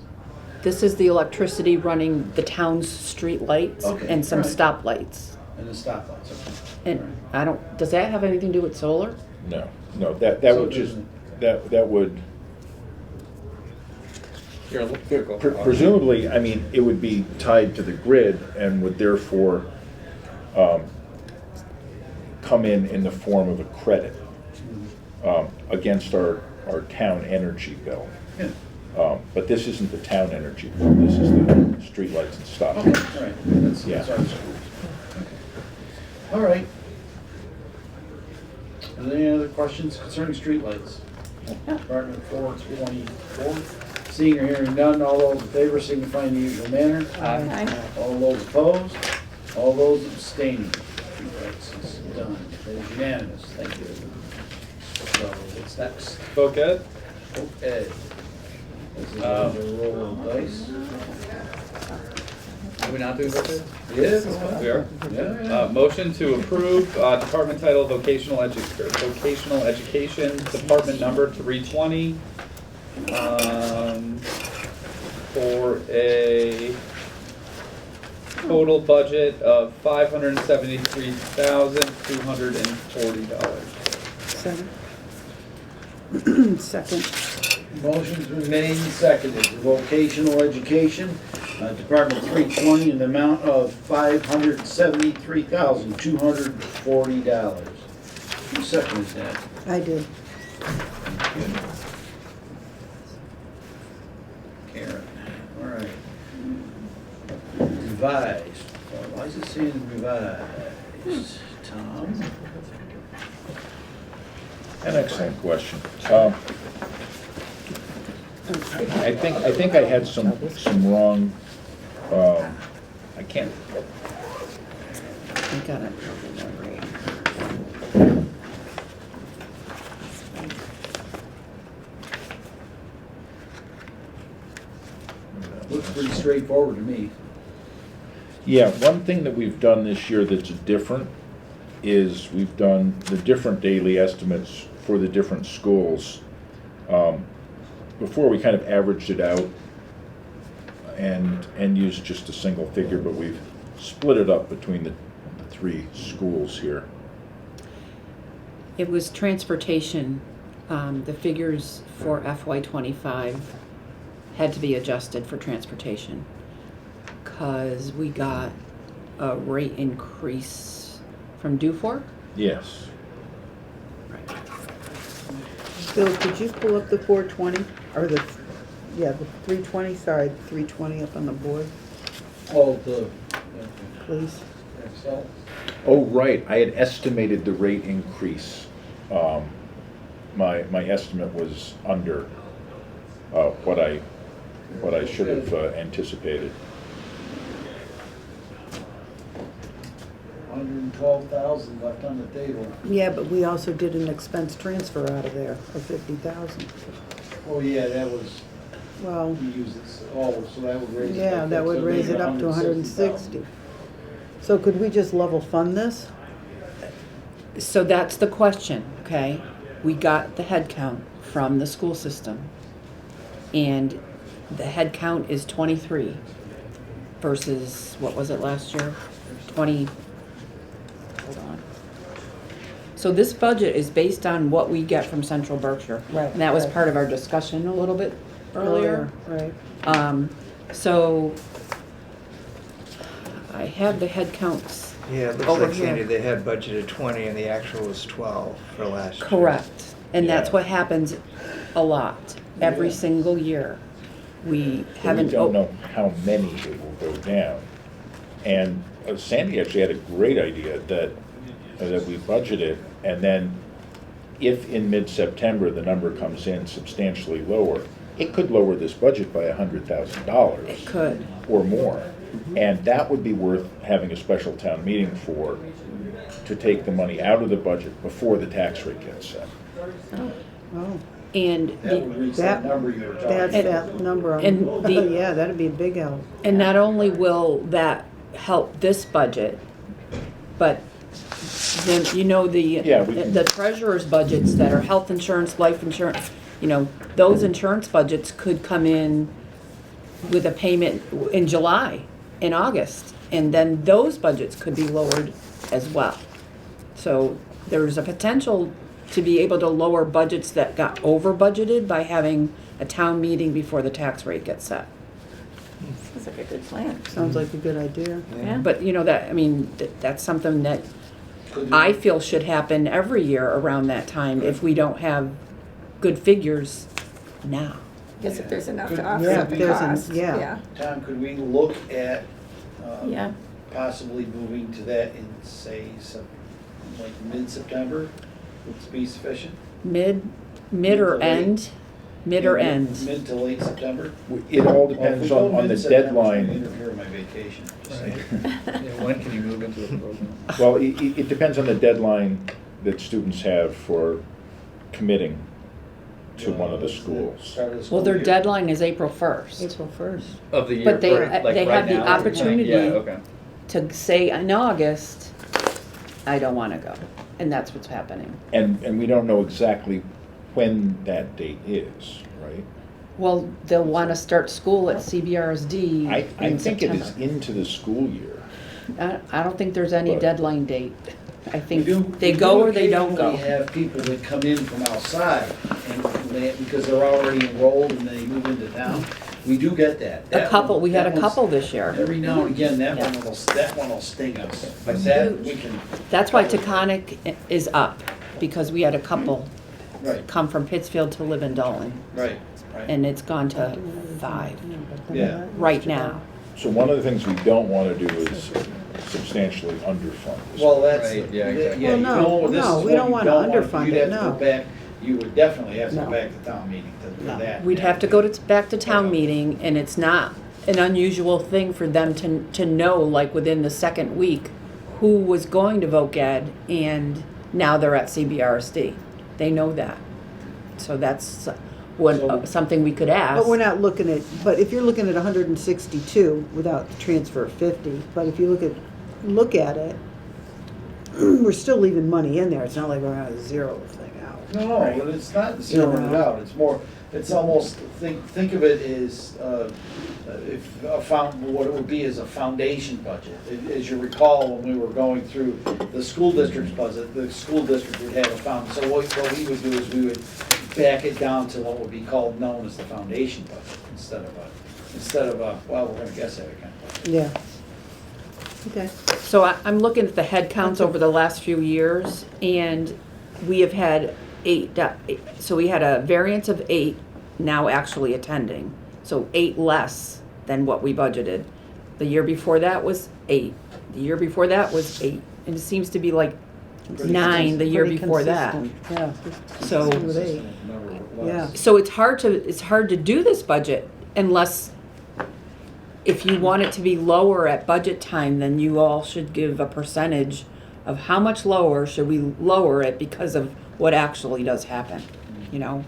This is the electricity running the town's street lights Okay, and some alright. stop lights. And the stoplights, okay. And I don't, does that have anything to do with solar? No, that So would it just, doesn't- that would, Your electrical. presumably, I mean, it would be tied to the grid and would therefore come in the form of a credit against our town energy bill. Yeah. But this isn't the town energy bill, this is the streetlights and stop. Okay, all right, that's Yeah. our school. All right. Are there any other questions concerning streetlights? Department 424. Seeing or hearing none, all those in favor signify in the usual manner. Aye. All those opposed, all those abstaining. Streetlights is done. It is unanimous. Thank you. So what's next? Voc Ed? Okay. This is the roll of dice. Are we not doing Voc Ed? Yes. We are? Yeah. Motion to approve department title vocational education, department number 320, for a total budget of $573,240. Second. Second. Motion's been made and seconded. Vocational education, Department 320, in the amount of $573,240. Who seconds that? I did. Karen. All right. Revised. Why is it saying revised? Tom? An excellent question. I think I had some wrong, I can't, I got it. Looks pretty straightforward to me. yeah, one thing that we've done this year that's different is we've done the different daily estimates for the different schools. Before, we kind of averaged it out and used just a single figure, but we've split it up between the three schools here. It was transportation. The figures for FY '25 had to be adjusted for transportation because we got a rate increase from Dufour. Yes. Bill, could you pull up the 420, or the 320, sorry, the 320 up on the board, Oh, the please? Excel. Oh, right, I had estimated the rate increase. My estimate was under what I should have anticipated. 112,000 left on the table. Yeah, but we also did an expense transfer out of there of 50,000. Oh, yeah, that was, Well, we used it, so that would raise it. yeah, that would raise it up to 160. So could we just level fund this? So that's the question, okay? We got the head count from the school system. And the head count is 23 versus, what was it last year? 20, hold on. So this budget is based on what we get from Central Berkshire. Right, And that was right. part of our discussion a little bit earlier. Right. So I have the head counts Yeah, it looks Over like, here. Sandy, they had budgeted 20 and the actual was 12 for last year. Correct. And that's Yeah. what happens a lot, every Yeah. single year. We But haven't. We don't know how many it will go down. And Sandy actually had a great idea that we budgeted, and then if in mid-September the number comes in substantially lower, it could lower this budget by $100,000. It could. Or more. And that would be worth having a special town meeting for, to take the money out of the budget before the tax rate gets set. Oh, And, That would reach that That- number you were talking that's about. that number. And the- Yeah, that'd be a big help. and not only will that help this budget, but then, you know, Yeah, we can- the treasurer's budgets that are health insurance, life insurance, you know, those insurance budgets could come in with a payment in July, in August, and then those budgets could be lowered as well. So there's a potential to be able to lower budgets that got over budgeted by having a town meeting before the tax rate gets set. Sounds like a good plan. Sounds like a good idea. Yeah. But you know, that, I mean, that's something that Could do- I feel should happen every year around that time if we don't have good figures now. Guess if there's enough Could- to Yeah, offset the there's an- cost, yeah. yeah. Tom, could we look at Yeah. possibly moving to that in, say, like mid-September? Would be sufficient? Mid Mid or to late? end, mid or end. Mid to late September? It all Well, if depends we go on the mid-September, it's gonna deadline. interfere with my vacation, just saying. Yeah, when can you move into a program? Well, it depends on the deadline that students have for committing to one of the schools. Start of the school Well, their year. deadline is April 1st. April 1st. Of the year, But they- like they right have the now, you're saying? opportunity- Yeah, okay. To say in August, I don't want to go. And that's what's happening. And we don't know exactly when that date is, right? Well, they'll want to start school at CBRSD I in think it September. is into the school year. I don't think there's any But- deadline date. I We think do- they we go do or they don't go. occasionally have people that come in from outside and because they're already enrolled and they move into town. We do get that. A couple, we had a That one's- couple this year. Every now and again, that Yeah. one will sting us. But that, we can, That's why Taconic is up, because we had a couple right, come from Pittsfield to live in Dalton. right, right. And it's gone to 5 Yeah. right now. So one of the things we don't want to do is substantially underfund this. Well, that's, Right, yeah, yeah, exactly. you Well, no, know, this no, is we what don't you wanna don't want. underfund You'd it, have to go no. back, you would definitely have to go No. back to town meeting for No. that. We'd have to go back to town meeting, and it's not an unusual thing for them to know, like within the second week, who was going to voc ed, and now they're at CBRSD. They know that. So that's something we could ask. But we're not looking at, but if you're looking at 162 without the transfer of 50, but if you look at it, we're still leaving money in there. It's not like we're gonna zero the thing out. No, but it's not zeroing it out, it's more, it's almost, think of it as, if a what it would be as a foundation budget. As you recall, when we were going through the school district's budget, the school district would have a so what we would do is we would back it down to what would be called, known as the foundation budget, instead of a, well, we're gonna guess at it kind of budget. Yeah. Okay. So I'm looking at the head counts over the last few years, and we have had 8, so we had a variance of 8 now actually attending. So 8 less than what we budgeted. The year before that was 8. The year before that was 8. And it seems to be like 9 the year Pretty before that. consistent, Yeah. So- With 8. Remember what it Yeah. was. So it's hard to do this budget unless, if you want it to be lower at budget time, then you all should give a percentage of how much lower should we lower it because of what actually does happen, you know?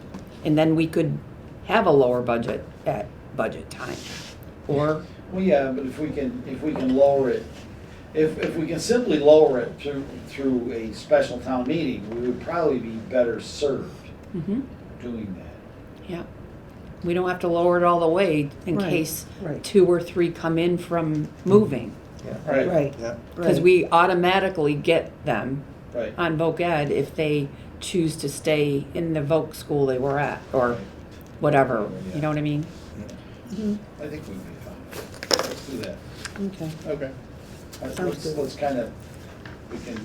And then we could have a lower budget at budget time. Or, Well, yeah, but if we can lower it, if we can simply lower it through a special town meeting, we would probably be better served mhm, doing that. yeah. We don't have to lower it all the way in Right, case right. 2 or 3 come in from moving. Yeah. Right. Yeah. Because Right. we automatically get them Right. on voc ed if they choose to stay in the voc school they were at, or whatever, you know what I mean? Mhm. I think we'd be fine. Let's do that. Okay. Okay. Sounds good. Let's kind of, we can,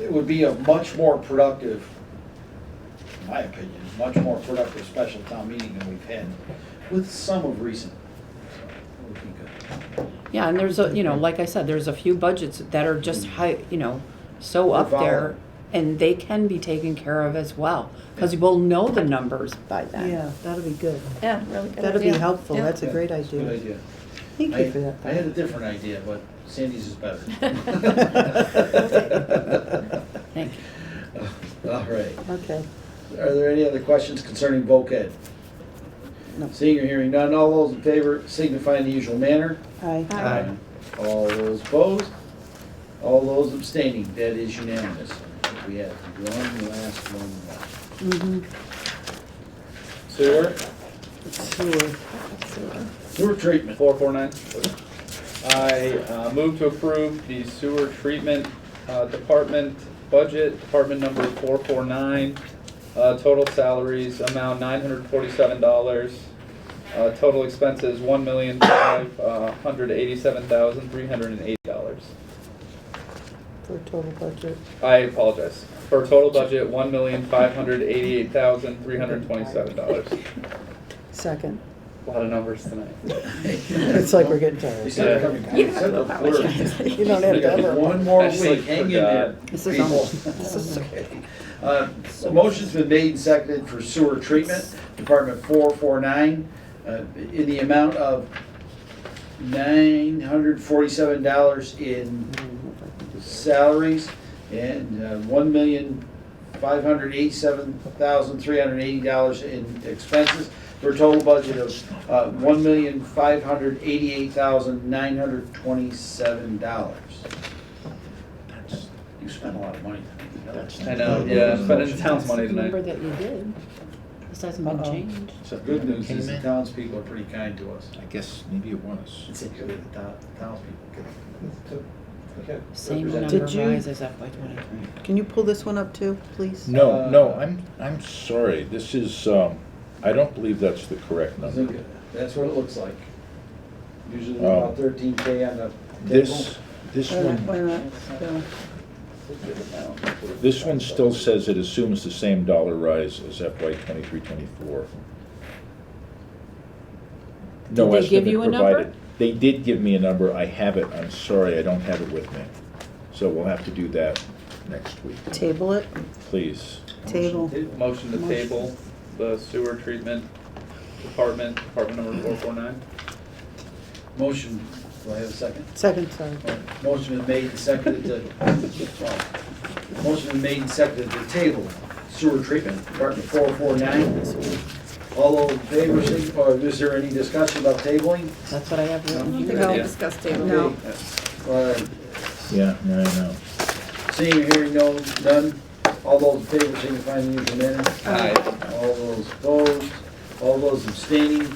it would be a much more productive, in my opinion, much more productive special town meeting than we've had with some of recent. So, it would be good. Yeah, and there's a, like I said, there's a few budgets that are just high, so up They're there, volatile. and they can be taken care of as well, because we'll know the numbers by then. Yeah, that'll be good. Yeah, really good That'll be idea. helpful, Yeah. that's a great It's a good idea. idea. Thank you for that. I had a different idea, but Sandy's is better. Thank you. All right. Okay. Are there any other questions concerning voc ed? No. Seeing or hearing none, all those in favor signify in the usual manner. Aye. Aye. All those opposed? All those abstaining, that is unanimous. I think we have one last one left. Mm-hmm. Sewer, Sewer. Sewer treatment. 449. I move to approve the sewer treatment department budget, department number 449. Total salaries amount $947. Total expenses $1,587,380. For total budget. I apologize. For a total budget, $1,588,327. Second. A lot of numbers tonight. It's like we're getting They tired. said they're coming. You They said don't they're know how much blurry. You don't have to ever. One more I just, like, week, hang in there, forgot. This is people. almost- This is okay. A motion's been made and seconded for sewer treatment, Department 449, in the amount of $947 in salaries and $1,587,380 in expenses, for a total budget of $1,588,927. You spent a lot of money tonight. I know, yeah, spending the town's money That's the number tonight. that you did. This hasn't been Uh-oh. changed. So the good news Came is the in. townspeople are pretty kind to us. I guess maybe it was. It's usually the townspeople. Same Representative. number Did you- rise as FY '23. Can you pull this one up too, please? No, no, I'm sorry. This is, I don't believe that's the correct I think number. that's what it looks like. Usually Oh. about 13K on the table. This Wait a minute, wait a one, minute. Bill. this one still says it assumes the same dollar rise as FY '23-24. No Did they give estimate you a number? provided. They did give me a number. I have it. I'm sorry, I don't have it with me. So we'll have to do that next week. Table it, Please. table. Motion to table the sewer treatment department, department number 449. Motion, do I have a second? Second, sorry. Motion been made and seconded to, motion been made and seconded to table sewer treatment, Department 449. All those in favor, or is there any discussion about tabling? That's what I have I written don't think here. we Yeah. discussed table. No. Okay. Yeah, I know. Seeing or hearing none, all those in favor signify in the usual manner. Aye. All those opposed, all those abstaining,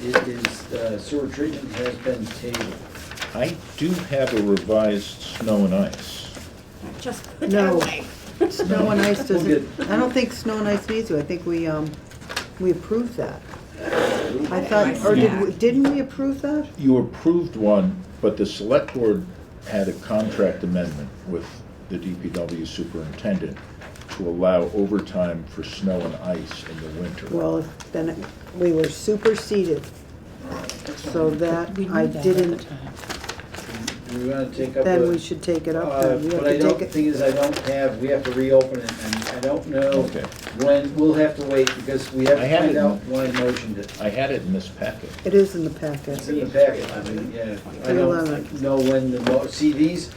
it is, sewer treatment has been tabled. I do have a revised snow and ice. Just put No. that away. Snow and ice We'll doesn't, I don't think snow and ice needs to, I think we approved that. I thought, or didn't we approve that? You approved one, but the select board had a contract amendment with the DPW superintendent to allow overtime for snow and ice in the winter. Well, then we were superseded, so that We I knew that at the didn't, time. Do we want to take up then the- we should take it up then. We have But I to don't, take it. thing is, I don't have, we have to reopen it, and I don't know Okay. when, we'll have to wait, because we have I to had find it. out when I motioned it. I had it in this packet. It is in the packet. It's in the packet, I mean, yeah, I 311. don't know when the, see, these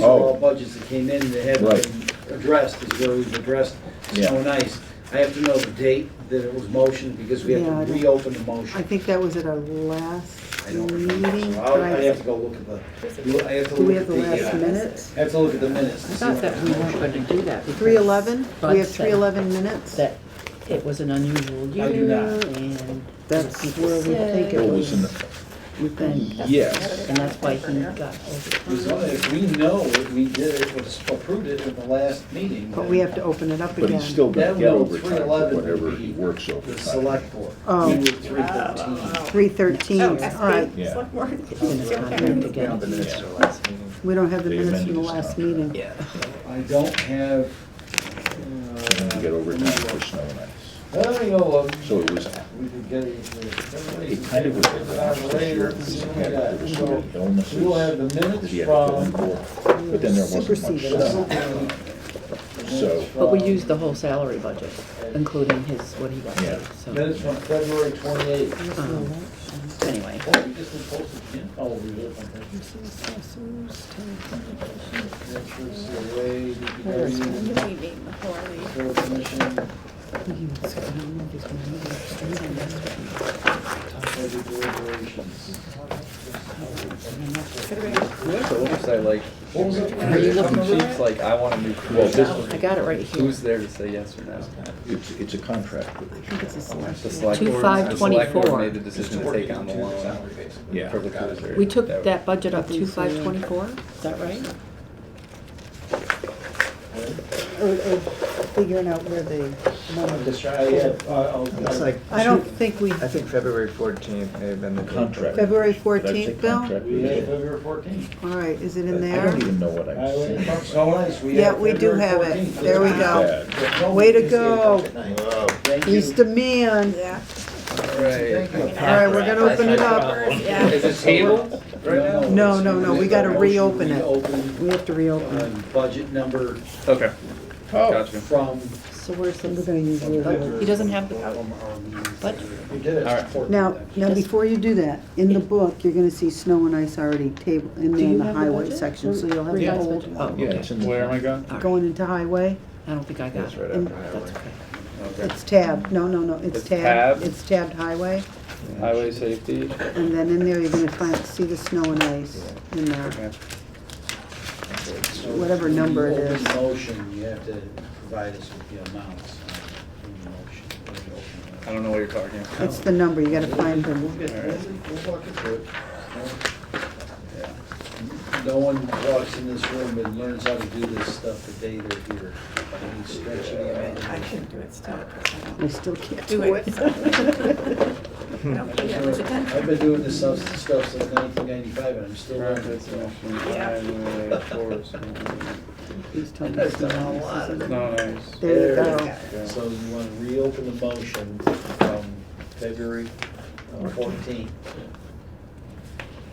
are all Oh. budgets that came in that haven't Right. been addressed, is where we've addressed Yeah. snow and ice. I have to know the date that it was motioned, because we Yeah, have I to don't- reopen the I motion. think that was at our last I don't remember, meeting. so but I have to go look at the, I have to Do we look have at the last minutes? I have to look at the minutes. I to see thought what that we weren't going to do that. because 311? Bud We have said 311 minutes? That it was an unusual year I do not. and. That's people where we think sick. it What was. was in the, you think? Yes. And that's why he got As long overtime. as we know that we did it, was approved it in the last meeting. But we have to open it up But again. he's still gonna That get will overtime for 311 whatever would he be works The overtime. select board. Oh. We were 313. 313, all right. Yeah. He's gonna contact We don't again. have the minutes to the last meeting. We don't have the They minutes from the amended his last contract. meeting. I don't have. You get overtime for snow and ice. Let me go look. So it was, We could get it. it kind of was a wash this year, because he had, there was so many illnesses We will have the that minutes he had to fill in from. for, but then there wasn't much Superseded. snow. So, But we used the whole salary budget, including his, what he got Yeah. paid, so. Minutes from February 28th. Anyway, Oh, we just been posted again? Oh, we did, okay. Transfers away, DPW, Road Commission, budget deliberations. What's the oversight like? What was it? Are you looking for Chiefs like, I want a new crew. well, this, I got it right here. Who's there to say yes or no? it's a contract provision. The select board, 2524. made the decision to take on the loan. Yeah. For the cruiser. We took that budget up to 524, is that right? Or figuring out where the money I'm was. just trying, yeah, It's like, I don't think we, I think February 14th may have been the date. Contract. February Did I say 14th, Bill? contract we had provision? February 14th. all right, is it in I there? don't even know what I'm Highway, saying. snow and ice, we Yeah, have we do February have it. 14th. There we go. Bad. Way to go. Thank He's you. the man. Right. Thank you. All right, we're gonna open it up. Is it table right now? No, we gotta reopen it. Reopen, We have to reopen it. budget number Okay, Oh, gotcha. from. So where's We're the, gonna use yours. he doesn't have the budget? We did it. All right. Now, before you do that, in the book, you're gonna see snow and ice already table, in Do there in you the have the highway budget? section, so you'll have the Yeah. old Oh, one. yeah, it's in the. Where am I going? all right. Going into highway, I don't think I got That's it. right And- after That's highway. okay. Okay. it's tabbed, no, it's It's tabbed, tabbed? it's tabbed highway, Highway safety. and then in there, you're gonna see the snow and ice in there, Okay. whatever number it is. Open motion, you have to provide us with the amounts in the motion. when you open I don't know what you're talking about. It's the number, you gotta find it. We'll them. get, we'll walk it through it. No one walks in this room and learns how to do this stuff the day they're here. Any stretch of the imagination. do it still. I still can't Do do it. it. I've been doing this stuff since 1995 and I'm still learning. Traffic commission, Yeah. highway, forest, He's telling me That's snow done a and lot. ice, isn't it? no, nice. There you go. Okay. So you want to reopen the motion from February 14th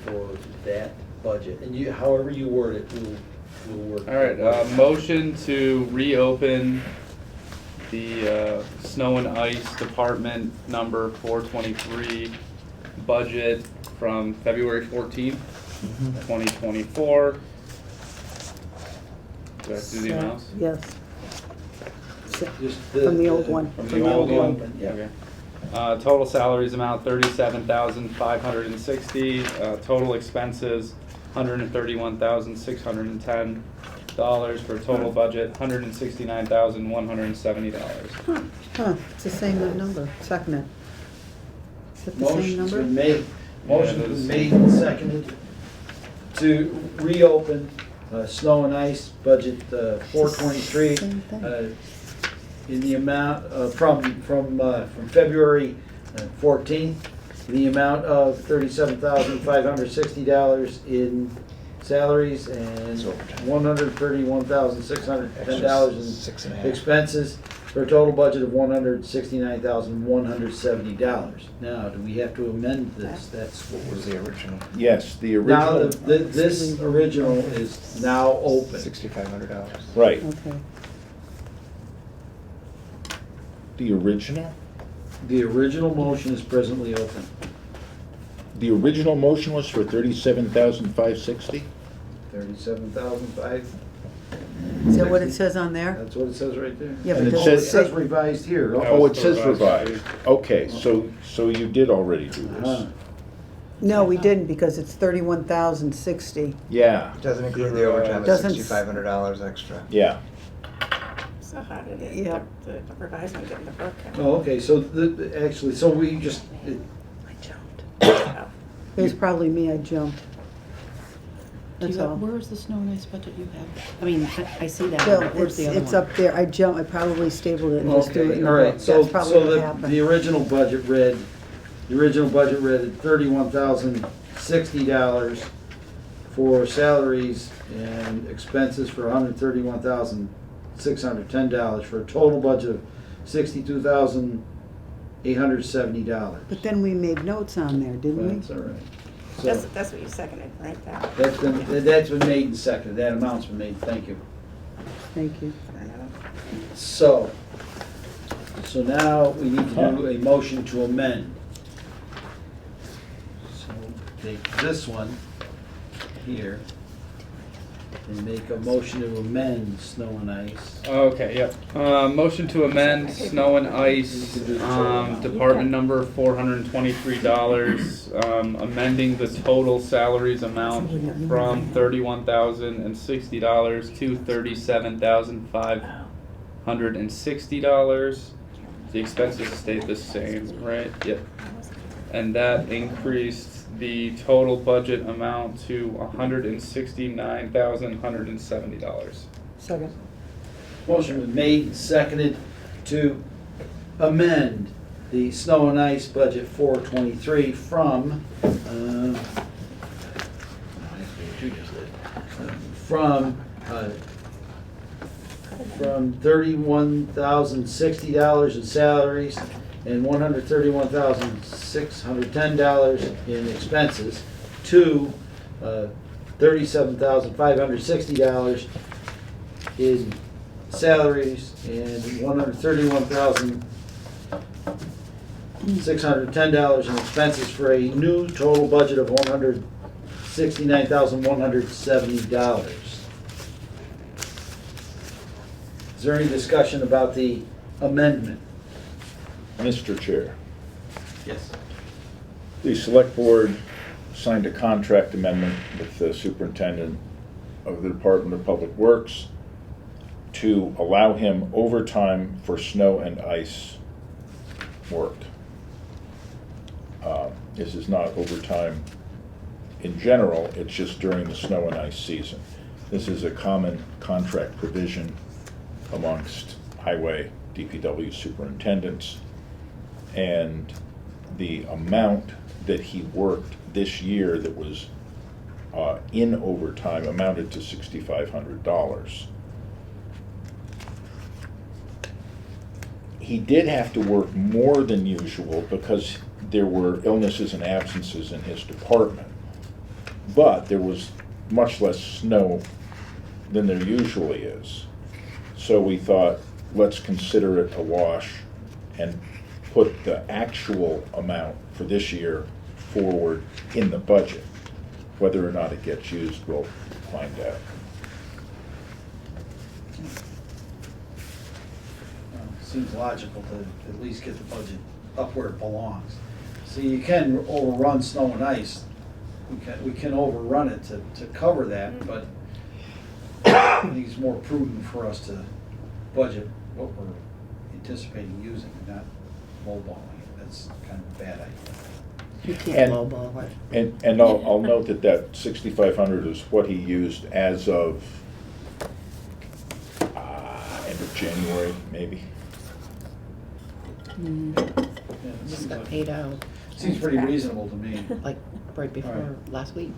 for that budget. And you, however you word it, we'll work. All right, motion to reopen the snow and ice department number 423 budget from February 14th, 2024. Do I have to do the amounts? Yes. Just From the old one. From From the old one? open, yeah. Okay. Total salaries amount 37,560. Total expenses $131,610 for a total budget $169,170. Huh, it's the same number, second it. Is it the same Motion's number? been made, motion's Yeah, it is. been made and seconded to reopen snow and ice budget 423 Same thing. in the amount from February 14th, in the amount of $37,560 in salaries and $131,610 in Six and a half. expenses, for a total budget of $169,170. Now, do we have to amend this? That's what What was we're. the original? Yes, the Now, original, this original is now open. $6,500. right, Okay. the original? The original motion is presently open. The original motion was for 37,560? 37,500. Is that what it says on there? That's what it says right there. Yeah, And but it does Oh, it says- says revised here. Oh, it says revised. revised. Okay, so you did already do Uh-huh. this. No, we didn't, because it's 31,060. Yeah, It doesn't include the overtime of Doesn't- $6,500 extra. yeah. So how did it, Yeah. the revisement didn't work? Oh, okay, so actually, so we just, I jumped. It was probably me, I jumped. Do That's you have- all. Where's the snow and ice budget you have? I mean, I see that, Bill, but where's the other one? it's up there, I jumped, I probably stapled it and just threw it in Okay, the all right, book. so, That's probably so what the happened. original budget read $31,060 for salaries and expenses for $131,610 for a total budget of $62,870. But then we made notes on there, didn't we? That's all right. That's, So, that's what you seconded, right? That. that's been made and seconded, that amount's been made, thank you. Thank you. So now we need to do a motion to amend. So take this one here and make a motion to amend snow and ice. Okay, yep. Motion to amend snow and ice, department number $423, amending the total salaries amount from $31,060 to $37,560. The expenses stayed the same, right? Yep. And that increased the total budget amount to $169,170. Second. Motion was made and seconded to amend the snow and ice budget 423 from, from $31,060 in salaries and $131,610 in expenses to $37,560 in salaries and $131,610 in expenses for a new total budget of $169,170. Is there any discussion about the amendment? Mr. Chair, Yes. the select board signed a contract amendment with the superintendent of the Department of Public Works to allow him overtime for snow and ice work. This is not overtime in general, it's just during the snow and ice season. This is a common contract provision amongst highway DPW superintendents. And the amount that he worked this year that was in overtime amounted to $6,500. He did have to work more than usual because there were illnesses and absences in his department. But there was much less snow than there usually is. So we thought, let's consider it a wash and put the actual amount for this year forward in the budget. Whether or not it gets used, we'll find out. Seems logical to at least get the budget up where it belongs. See, you can overrun snow and ice. We can overrun it to cover that, but I think it's more prudent for us to budget what we're anticipating using, and not lowballing it. That's kind of a bad idea. You can't And- lowball it. And I'll note that 6,500 is what he used as of end of January, maybe. Mm, Yeah, it Just seems got like- paid out, Seems pretty reasonable to me. like, right before Alright. last week,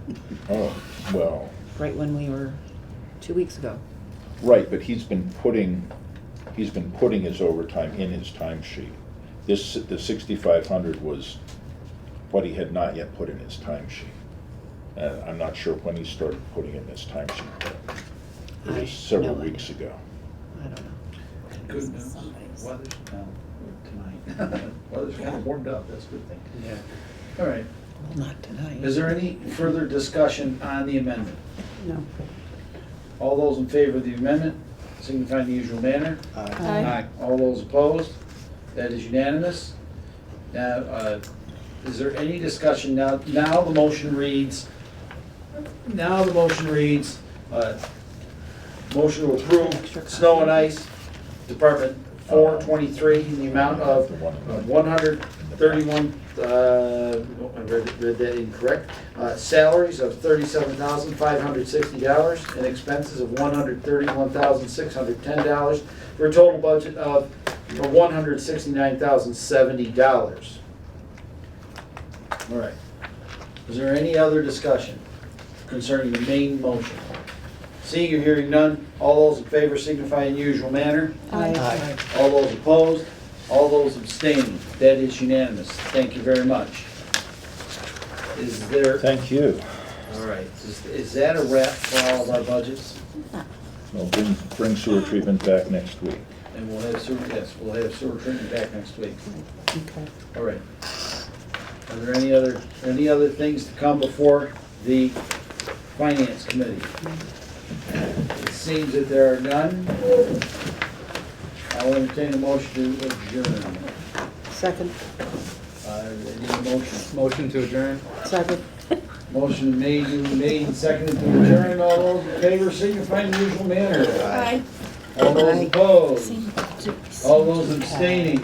Oh, well, right when we were, 2 weeks ago. right, but he's been putting his overtime in his timesheet. The 6,500 was what he had not yet put in his timesheet. I'm not sure when he started putting in his timesheet, but it I was several no weeks idea. ago. I don't know. Good news. Weather's, no, tonight. Weather's kind of warmed up, that's a good thing. Yeah. All right. Well, not tonight. Is there any further discussion on the amendment? No. All those in favor of the amendment, signify in the usual manner. Aye. All those opposed? That is unanimous. Now, is there any discussion? Now the motion reads, motion to approve snow and ice, Department 423, in the amount of 31, I read that incorrect. Salaries of $37,560 and expenses of $131,610 for a total budget of $169,070. All right. Is there any other discussion concerning the main motion? Seeing or hearing none, all those in favor signify in the usual manner. Aye. All those opposed, all those abstaining, that is unanimous. Thank you very much. Is there, Thank you. all right, is that a wrap for all of our budgets? Well, bring sewer treatment back next week. And we'll have sewer, yes, we'll have sewer treatment back next week. Okay. All right. Are there any other things to come before the Finance Committee? It seems that there are none. I'll entertain a motion to adjourn. Second, I need a motion. Motion to adjourn? second. Motion made and seconded to adjourn. All those in favor signify in the usual manner. Aye. All those Aye. opposed, all those abstaining,